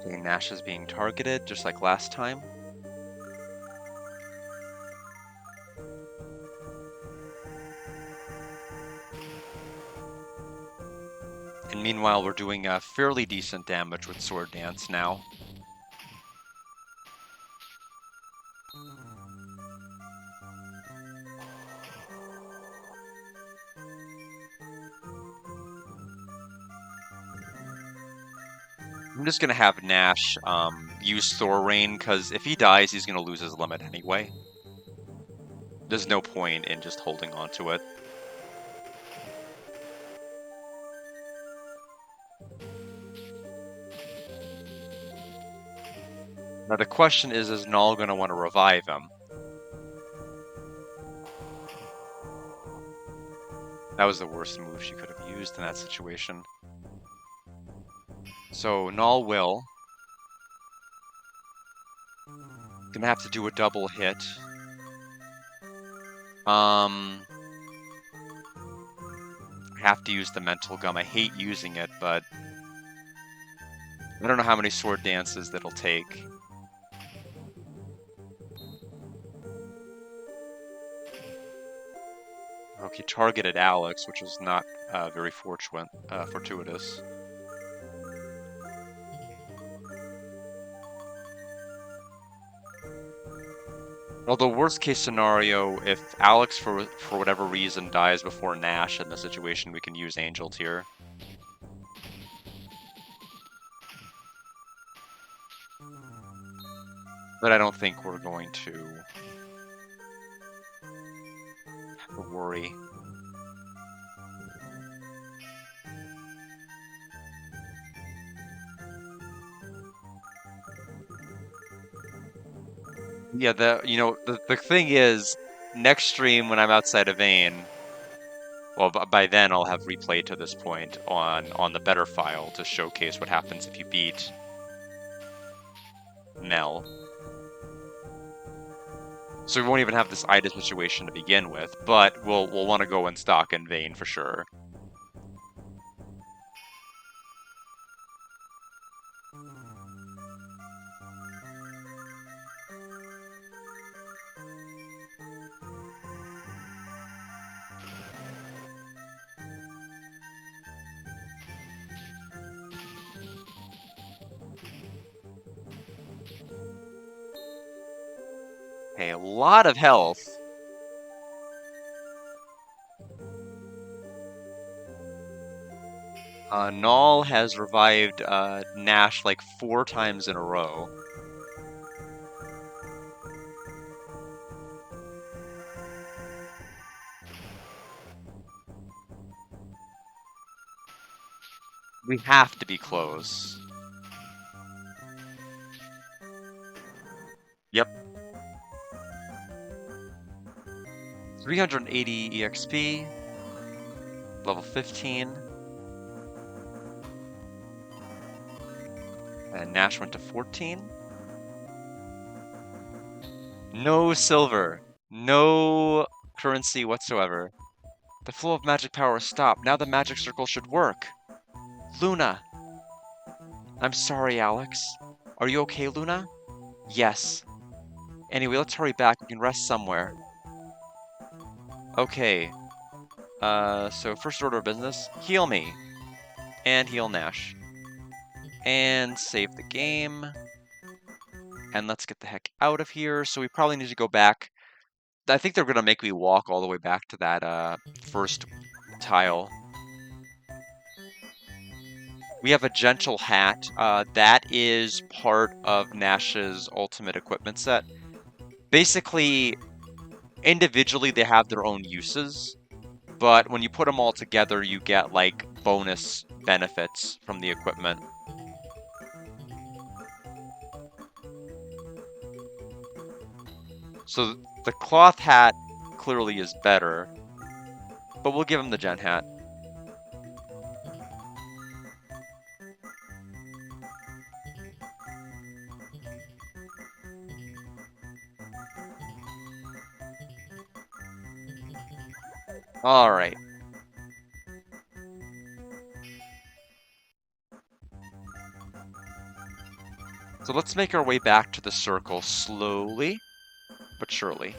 Okay, Nash is being targeted, just like last time. Meanwhile, we're doing fairly decent damage with Sword Dance now. I'm just gonna have Nash use Thor Rain, because if he dies, he's gonna lose his limit anyway. There's no point in just holding on to it. Now the question is Null gonna want to revive him? That was the worst move she could have used in that situation. So Null will. Gonna have to do a double hit. Have to use the mental gum. I hate using it, but I don't know how many sword dances that'll take. Okay, targeted Alex, which is not very fortuitous. Although worst case scenario, if Alex for whatever reason dies before Nash in the situation, we can use Angel Tear. But I don't think we're going to have to worry. Yeah, the thing is, next stream when I'm outside of Vayne, well, by then I'll have replayed to this point on the better file to showcase what happens if you beat Nell. So we won't even have this Ida situation to begin with, but we'll want to go in stock in Vayne for sure. Okay, a lot of health. Null has revived Nash like 4 times in a row. We have to be close. Yep. 380 EXP. Level 15. And Nash went to 14. No silver. No currency whatsoever. The flow of magic power stopped. Now the magic circle should work. Luna! I'm sorry, Alex. Are you okay, Luna? Yes. Anyway, let's hurry back. We can rest somewhere. Okay. So first order of business, heal me. And heal Nash. And save the game. And let's get the heck out of here. So we probably need to go back. I think they're going to make me walk all the way back to that first tile. We have a gentle hat. That is part of Nash's ultimate equipment set. Basically, individually they have their own uses, but when you put them all together, you get like bonus benefits from the equipment. So the cloth hat clearly is better, but we'll give him the gent hat. All right. So let's make our way back to the circle slowly, but surely.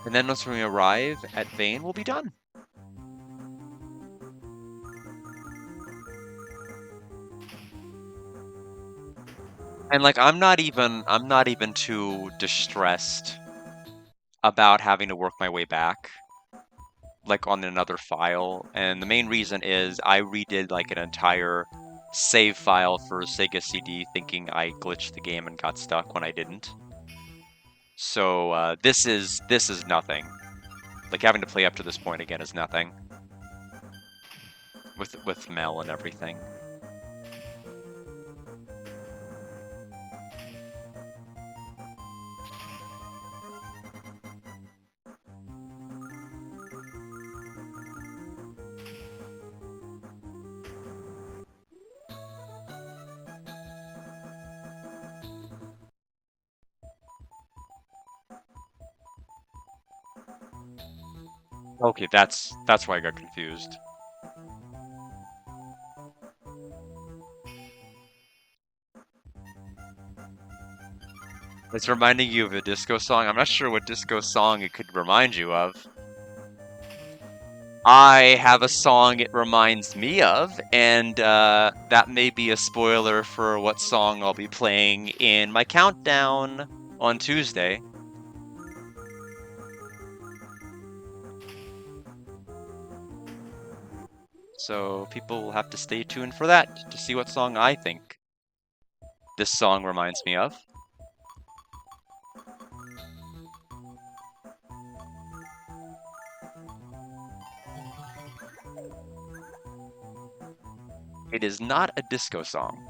And then once we arrive at Vane, we'll be done. And like I'm not even too distressed about having to work my way back, like on another file. And the main reason is I redid like an entire save file for Sega CD thinking I glitched the game and got stuck when I didn't. So this is nothing. Like having to play up to this point again is nothing with Mel and everything. Okay, that's why I got confused. It's reminding you of a disco song. I'm not sure what disco song it could remind you of. I have a song it reminds me of, and that may be a spoiler for what song I'll be playing in my countdown on Tuesday. So people will have to stay tuned for that to see what song I think this song reminds me of. It is not a disco song.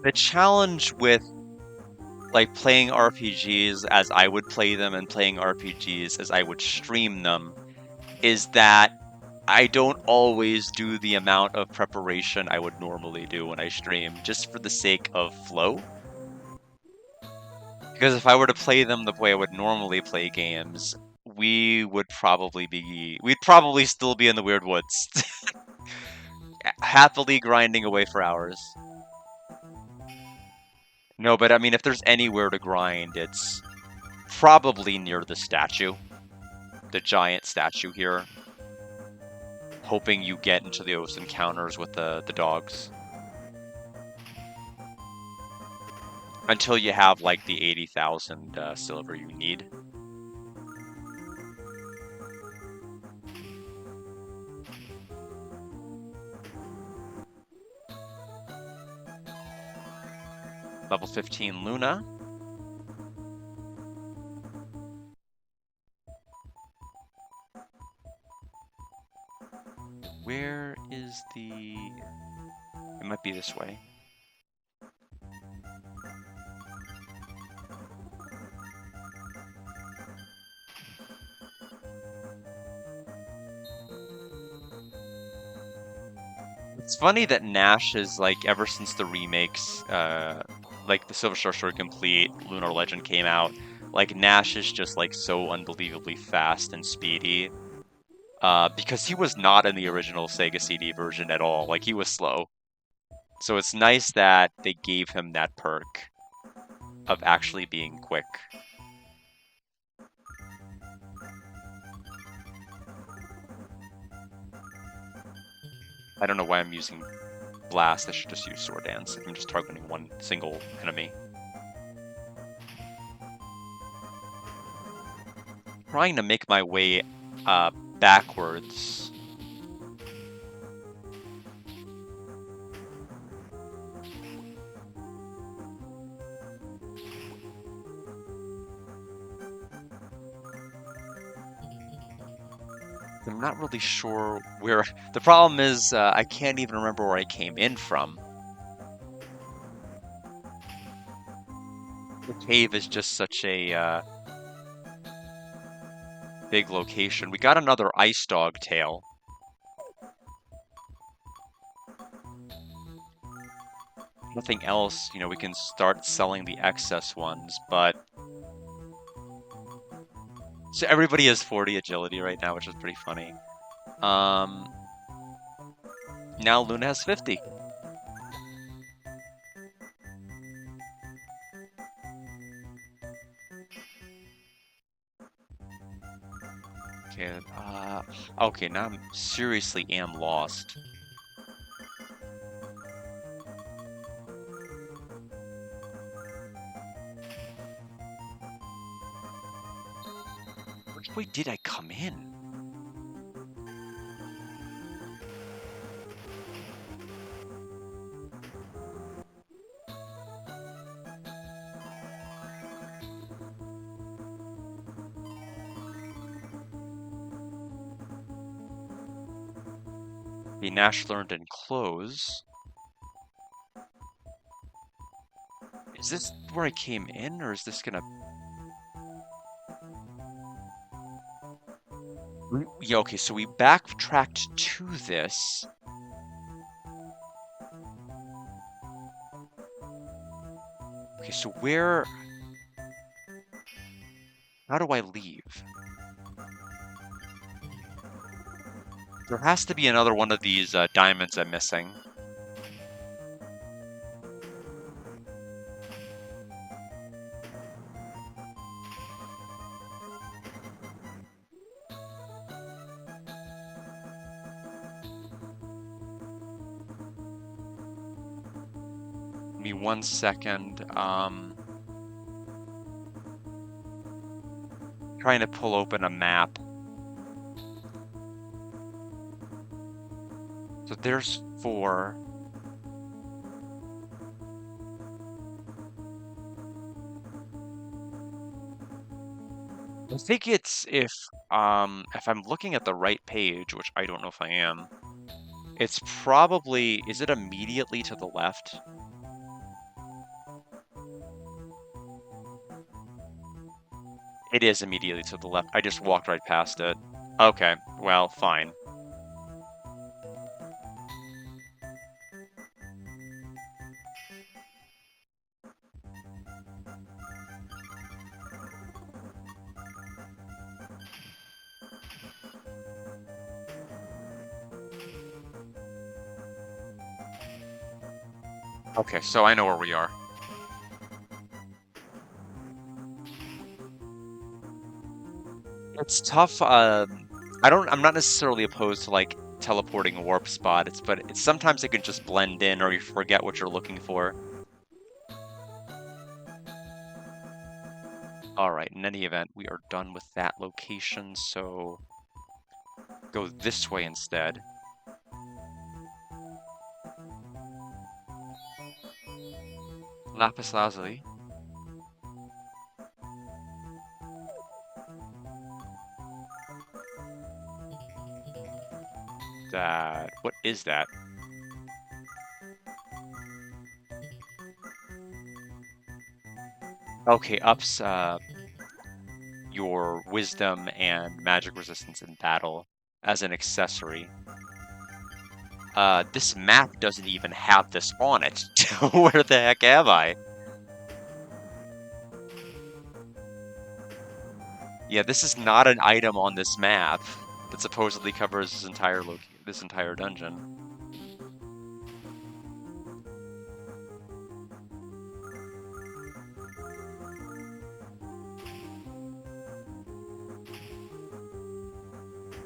The challenge with like playing RPGs as I would play them and playing RPGs as I would stream them is that I don't always do the amount of preparation I would normally do when I stream, just for the sake of flow. Because if I were to play them the way I would normally play games, we'd probably still be in the Weird Woods, happily grinding away for hours. No, but I mean, if there's anywhere to grind, it's probably near the statue, the giant statue here, hoping you get into those encounters with the dogs. Until you have like the 80,000 silver you need. Level 15 Luna. Where is the... It might be this way. It's funny that Nash is like, ever since the remakes, like the Silver Star Story Complete, Lunar Legend came out, like Nash is just like so unbelievably fast and speedy. Because he was not in the original Sega CD version at all. Like he was slow. So it's nice that they gave him that perk of actually being quick. I don't know why I'm using Blast. I should just use Sword Dance if I'm just targeting one single enemy. Trying to make my way backwards. I'm not really sure where... The problem is I can't even remember where I came in from. The cave is just such a big location. We got another ice dog tail. nothing else, we can start selling the excess ones, but so everybody has 40 agility right now, which is pretty funny. Now Luna has 50. Okay, okay, now I'm seriously am lost. Which way did I come in? The Nash learned and close. Is this where I came in, or is this gonna... Yeah, okay, so we backtracked to this. Okay, so where... How do I leave? There has to be another one of these diamonds I'm missing. Give me 1 second. Trying to pull open a map. So there's 4. I think it's if I'm looking at the right page, which I don't know if I am, it's probably, is it immediately to the left? It is immediately to the left. I just walked right past it. Okay, well, fine. Okay, so I know where we are. It's tough. I'm not necessarily opposed to like teleporting a warp spot. But sometimes it can just blend in, or you forget what you're looking for. All right. In any event, we are done with that location, so go this way instead. Lapis lazuli. What is that? Okay, ups your wisdom and magic resistance in battle as an accessory. This map doesn't even have this on it. Where the heck am I? Yeah, this is not an item on this map that supposedly covers this entire dungeon.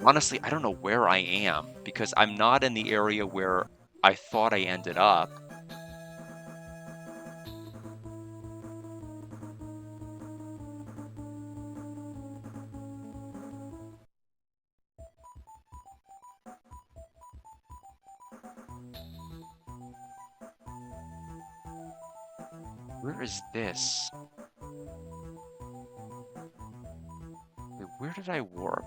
Honestly, I don't know where I am because I'm not in the area where I thought I ended up. Where is this? Wait, where did I warp?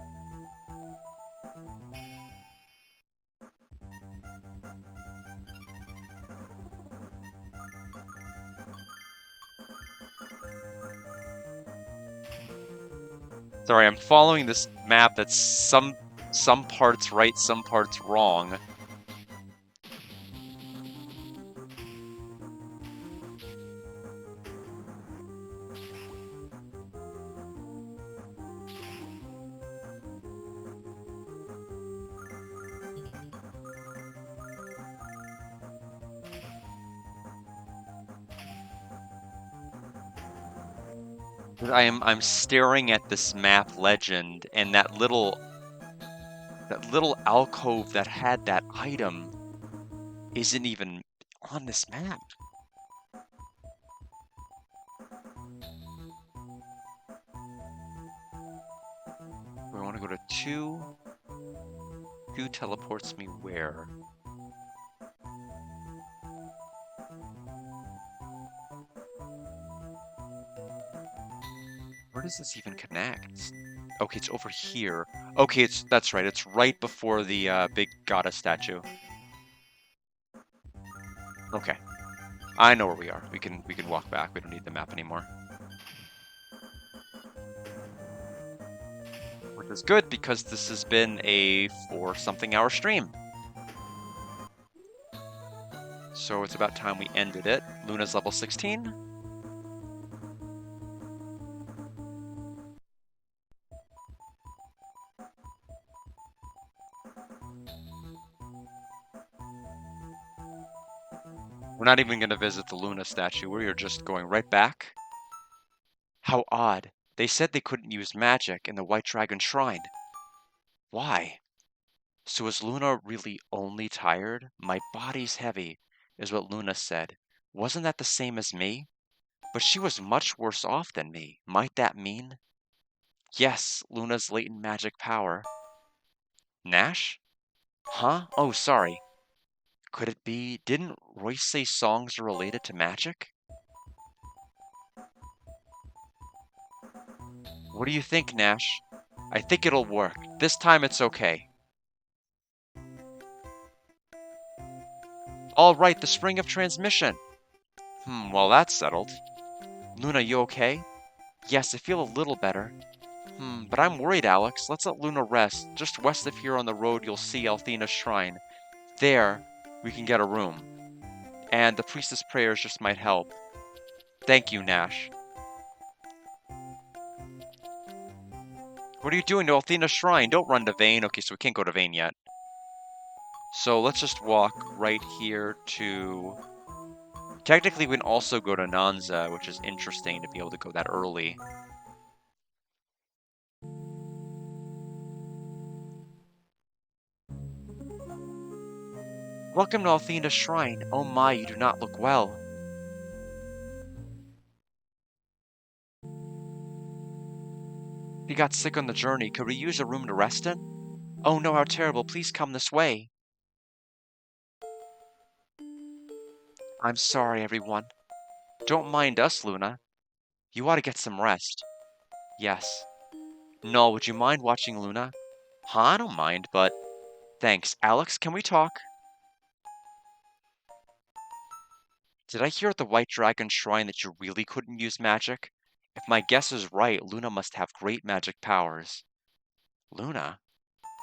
Sorry, I'm following this map that's some parts right, some parts wrong. But I'm staring at this map legend and that little alcove that had that item isn't even on this map. We want to go to two. Two teleports me where? Where does this even connect? Okay, it's over here. Okay, that's right. It's right before the big goddess statue. Okay, I know where we are. We can walk back. We don't need the map anymore. Which is good because this has been a 4-something hour stream. So it's about time we ended it. Luna's level 16. We're not even going to visit the Luna statue. We are just going right back. How odd. They said they couldn't use magic in the White Dragon Shrine. Why? So is Luna really only tired? My body's heavy, is what Luna said. Wasn't that the same as me? But she was much worse off than me. Might that mean? Yes, Luna's latent magic power. Nash? Huh? Oh, sorry. Could it be? Didn't Royce say songs are related to magic? What do you think, Nash? I think it'll work. This time it's okay. All right, the spring of transmission. Well, that's settled. Luna, you okay? Yes, I feel a little better. But I'm worried, Alex. Let's let Luna rest. Just west of here on the road, you'll see Althena's shrine. There, we can get a room. And the priestess' prayers just might help. Thank you, Nash. What are you doing to Althena's shrine? Don't run to Vane. Okay, so we can't go to Vane yet. So let's just walk right here to... Technically, we can also go to Nanza, which is interesting to be able to go that early. Welcome to Althena's shrine. Oh my, you do not look well. He got sick on the journey. Could we use a room to rest in? Oh no, how terrible. Please come this way. I'm sorry, everyone. Don't mind us, Luna. You ought to get some rest. Yes. Null, would you mind watching Luna? Huh, I don't mind, but... Thanks. Alex, can we talk? Did I hear at the White Dragon Shrine that you really couldn't use magic? If my guess is right, Luna must have great magic powers. Luna?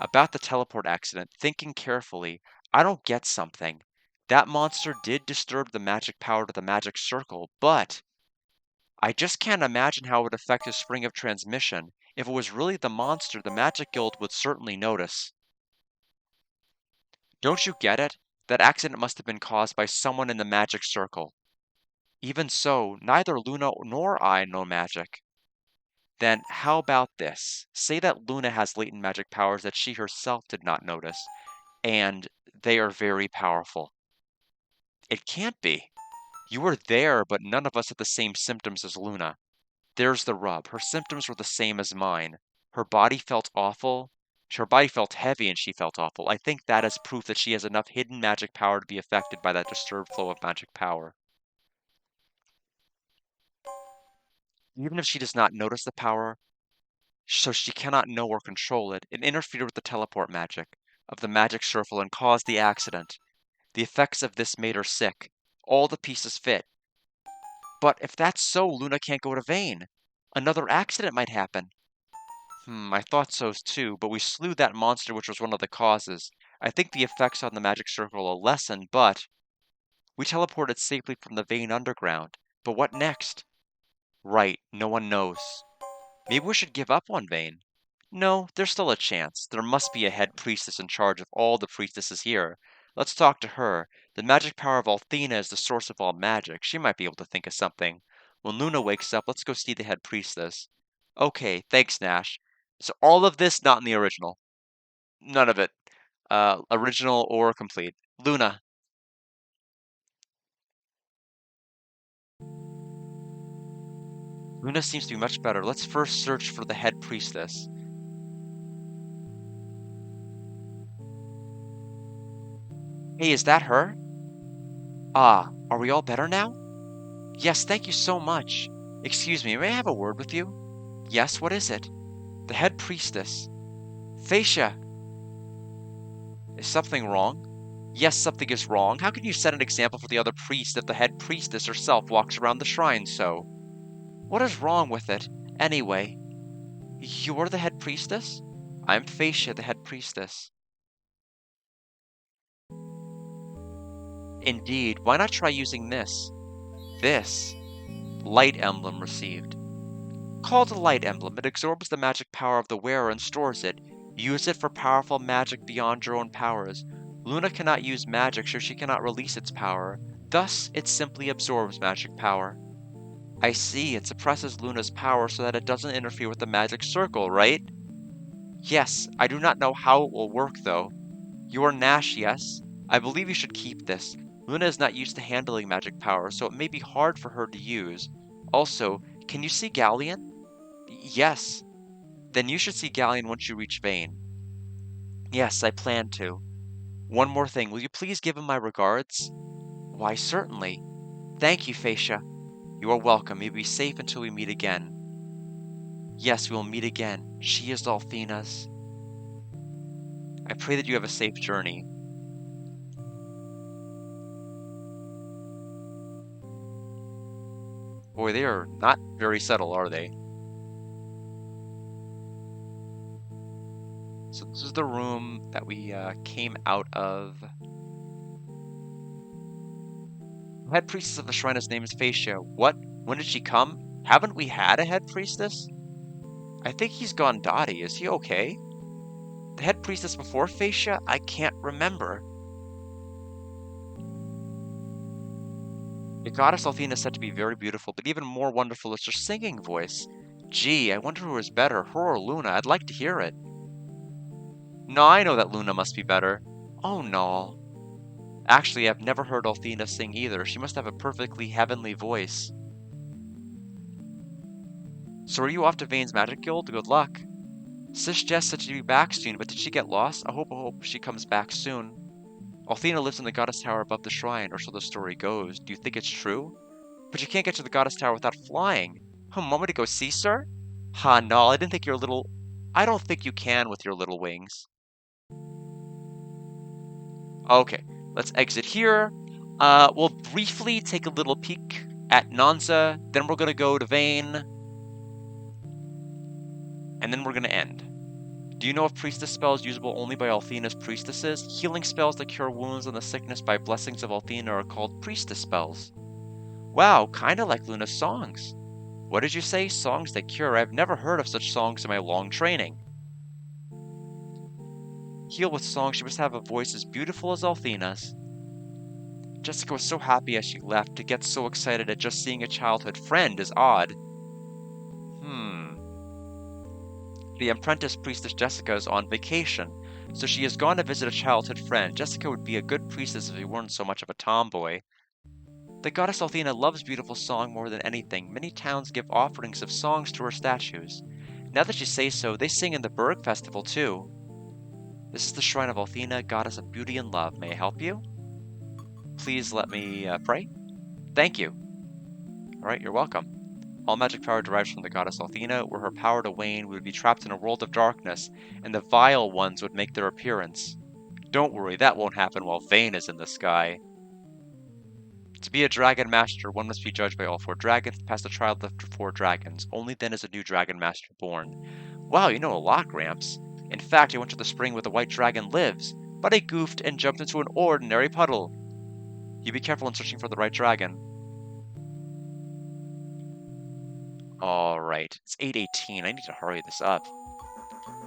About the teleport accident, thinking carefully, I don't get something. That monster did disturb the magic power to the magic circle, but I just can't imagine how it would affect the spring of transmission. If it was really the monster, the Magic Guild would certainly notice. Don't you get it? That accident must have been caused by someone in the magic circle. Even so, neither Luna nor I know magic. Then how about this? Say that Luna has latent magic powers that she herself did not notice, and they are very powerful. It can't be. You were there, but none of us had the same symptoms as Luna. There's the rub. Her symptoms were the same as mine. Her body felt awful. Her body felt heavy and she felt awful. I think that is proof that she has enough hidden magic power to be affected by that disturbed flow of magic power. Even if she does not notice the power, so she cannot know or control it, it interfered with the teleport magic of the magic circle and caused the accident. The effects of this made her sick. All the pieces fit. But if that's so, Luna can't go to Vane. Another accident might happen. I thought so too, but we slew that monster which was one of the causes. I think the effects on the magic circle will lessen, but... We teleported safely from the Vane underground. But what next? Right, no one knows. Maybe we should give up on Vane. No, there's still a chance. There must be a head priestess in charge of all the priestesses here. Let's talk to her. The magic power of Althena is the source of all magic. She might be able to think of something. When Luna wakes up, let's go see the head priestess. Okay, thanks, Nash. So all of this not in the original. None of it. Original or complete. Luna. Luna seems to be much better. Let's first search for the head priestess. Hey, is that her? Ah, are we all better now? Yes, thank you so much. Excuse me, may I have a word with you? Yes, what is it? The head priestess. Phaecia, is something wrong? Yes, something is wrong. How can you set an example for the other priests if the head priestess herself walks around the shrine so? What is wrong with it, anyway? You're the head priestess? I'm Phaecia, the head priestess. Indeed, why not try using this? This. Light emblem received. Called a light emblem, it absorbs the magic power of the wearer and stores it. Use it for powerful magic beyond your own powers. Luna cannot use magic, so she cannot release its power. Thus, it simply absorbs magic power. I see, it suppresses Luna's power so that it doesn't interfere with the magic circle, right? Yes, I do not know how it will work though. You are Nash, yes? I believe you should keep this. Luna is not used to handling magic power, so it may be hard for her to use. Also, can you see Galleon? Yes. Then you should see Galleon once you reach Vane. Yes, I plan to. One more thing, will you please give him my regards? Why, certainly. Thank you, Phaecia. You are welcome. May be safe until we meet again. Yes, we will meet again. She is Althena's. I pray that you have a safe journey. Boy, they are not very subtle, are they? So this is the room that we came out of. The head priestess of the shrine, his name is Phaecia. What? When did she come? Haven't we had a head priestess? I think he's gone dotty. Is he okay? The head priestess before Phaecia? I can't remember. The goddess Althena is said to be very beautiful, but even more wonderful is her singing voice. Gee, I wonder who is better, her or Luna. I'd like to hear it. No, I know that Luna must be better. Oh no. Actually, I've never heard Althena sing either. She must have a perfectly heavenly voice. So are you off to Vane's Magic Guild? Good luck. Sis Jess said she'd be back soon, but did she get lost? I hope she comes back soon. Althena lives in the goddess tower above the shrine, or so the story goes. Do you think it's true? But you can't get to the goddess tower without flying. Want me to go see, sir? Ha, no, I didn't think your little... I don't think you can with your little wings. Okay, let's exit here. We'll briefly take a little peek at Nanza, then we're gonna go to Vane, and then we're gonna end. Do you know if priestess spells usable only by Althena's priestesses? Healing spells that cure wounds and the sickness by blessings of Althena are called priestess spells. Wow, kinda like Luna's songs. What did you say? Songs that cure? I've never heard of such songs in my long training. Heal with songs, she must have a voice as beautiful as Althena's. Jessica was so happy as she left. To get so excited at just seeing a childhood friend is odd. The apprentice priestess Jessica is on vacation, so she has gone to visit a childhood friend. Jessica would be a good priestess if she weren't so much of a tomboy. The goddess Althena loves beautiful song more than anything. Many towns give offerings of songs to her statues. Now that you say so, they sing in the Berg Festival too. This is the shrine of Althena, goddess of beauty and love. May I help you? Please let me pray. Thank you. Alright, you're welcome. All magic power derives from the goddess Althena. Were her power to wane, we would be trapped in a world of darkness, and the vile ones would make their appearance. Don't worry, that won't happen while Vane is in the sky. To be a dragon master, one must be judged by all four dragons, pass the trial of the four dragons. Only then is a new dragon master born. Wow, you know a lot, Gramps. In fact, I went to the spring where the white dragon lives, but I goofed and jumped into an ordinary puddle. You be careful in searching for the right dragon. Alright, it's 8:18. I need to hurry this up.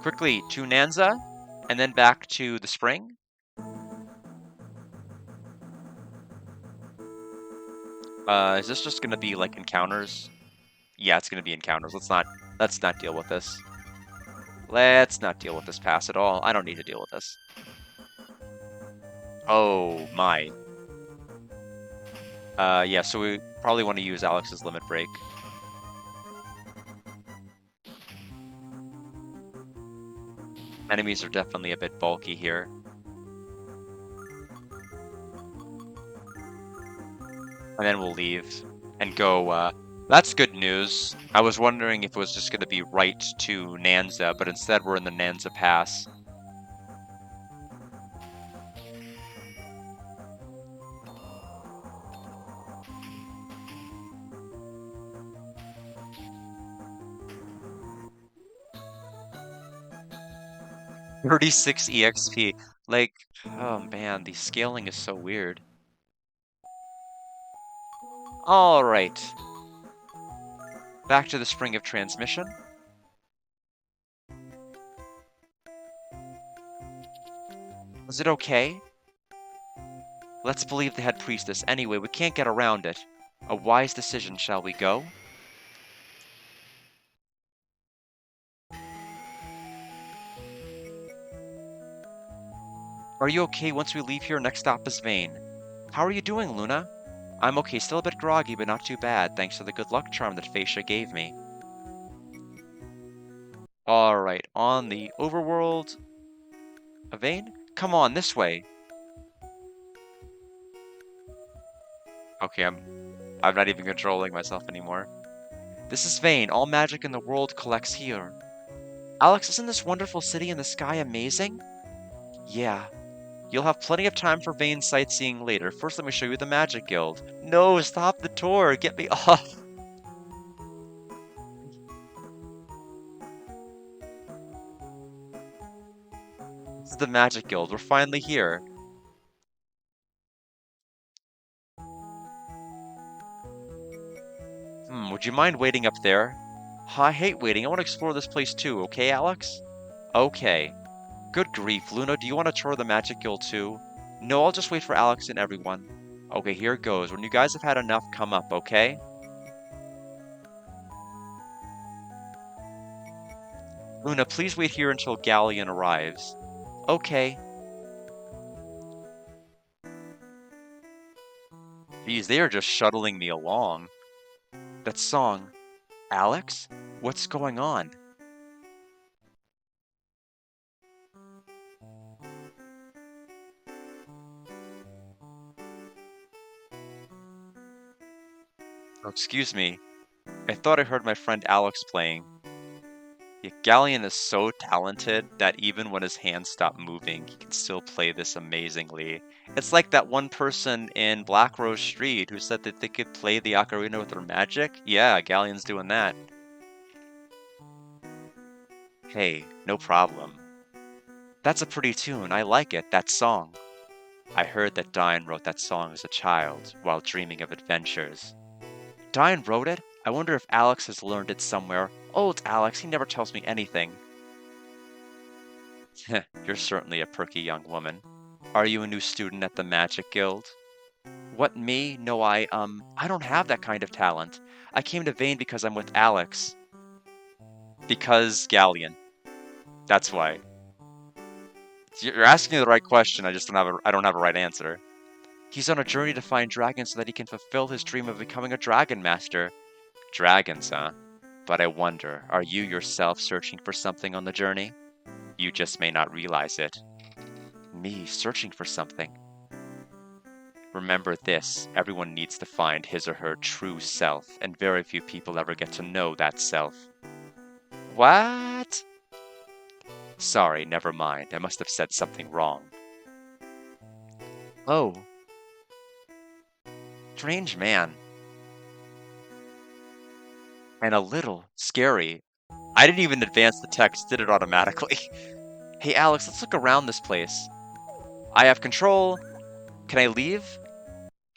Quickly to Nanza, and then back to the spring. Is this just gonna be like encounters? Yeah, it's gonna be encounters. Let's not deal with this. Let's not deal with this pass at all. I don't need to deal with this. Oh my. Yeah, so we probably want to use Alex's limit break. Enemies are definitely a bit bulky here. And then we'll leave and go, that's good news. I was wondering if it was just gonna be right to Nanza, but instead we're in the Nanza Pass. "36 EXP. Like, oh man, the scaling is so weird. Alright. Back to the spring of transmission. Was it okay? Let's believe the head priestess. Anyway, we can't get around it. A wise decision, shall we go? Are you okay once we leave here? Next stop is Vane. How are you doing, Luna? I'm okay, still a bit groggy, but not too bad, thanks to the good luck charm that Facia gave me. Alright, on the overworld of Vane? Come on, this way. Okay, I'm not even controlling myself anymore. This is Vane. All magic in the world collects here. Alex, isn't this wonderful city in the sky amazing? Yeah. You'll have plenty of time for Vane sightseeing later. First, let me show you the Magic Guild. No, stop the tour. Get me off. This is the Magic Guild. We're finally here. Would you mind waiting up there? I hate waiting. I want to explore this place too, okay, Alex? Okay. Good grief, Luna, do you want to tour the Magic Guild too? No, I'll just wait for Alex and everyone. Okay, here it goes. When you guys have had enough, come up, okay? Luna, please wait here until Galleon arrives. Okay. Geez, they are just shuttling me along. That song. Alex? What's going on? Oh, excuse me. I thought I heard my friend Alex playing. Yeah, Galleon is so talented that even when his hands stop moving, he can still play this amazingly. It's like that one person in Black Rose Street who said that they could play the ocarina with their magic. Yeah, Galleon's doing that. Hey, no problem. That's a pretty tune. I like it, that song. I heard that Diane wrote that song as a child while dreaming of adventures. Diane wrote it? I wonder if Alex has learned it somewhere. Oh, it's Alex. He never tells me anything. You're certainly a perky young woman. Are you a new student at the Magic Guild? What, me? No, I don't have that kind of talent. I came to Vane because I'm with Alex. Because Galleon. That's why. You're asking me the right question, I don't have a right answer. He's on a journey to find dragons so that he can fulfill his dream of becoming a dragon master. Dragons, huh? But I wonder, are you yourself searching for something on the journey? You just may not realize it. Me searching for something. Remember this, everyone needs to find his or her true self, and very few people ever get to know that self. What? Sorry, never mind. I must have said something wrong. Oh, strange man. And a little scary. I didn't even advance the text, did it automatically. Hey Alex, let's look around this place. I have control. Can I leave?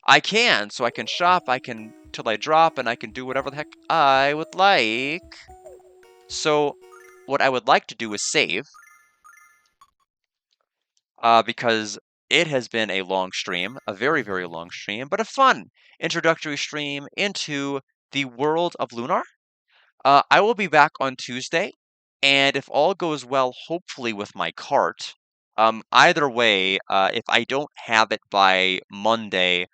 I can, so I can shop, I can till I drop, and I can do whatever the heck I would like. So, what I would like to do is save, because It has been a long stream, a very, very long stream, but a fun introductory stream into the world of Lunar. I will be back on Tuesday, and if all goes well, hopefully with my cart. Either way, if I don't have it by Monday,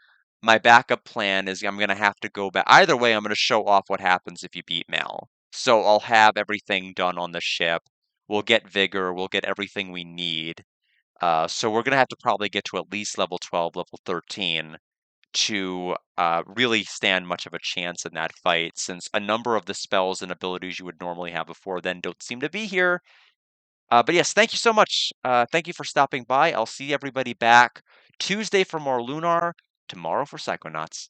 my backup plan is I'm gonna have to go back. Either way, I'm gonna show off what happens if you beat Mal. So I'll have everything done on the ship. We'll get vigor. We'll get everything we need. So we're gonna have to probably get to at least level 12, level 13 to really stand much of a chance in that fight, since a number of the spells and abilities you would normally have before then don't seem to be here. But yes, thank you so much. Thank you for stopping by. I'll see everybody back Tuesday for more Lunar, tomorrow for Psychonauts.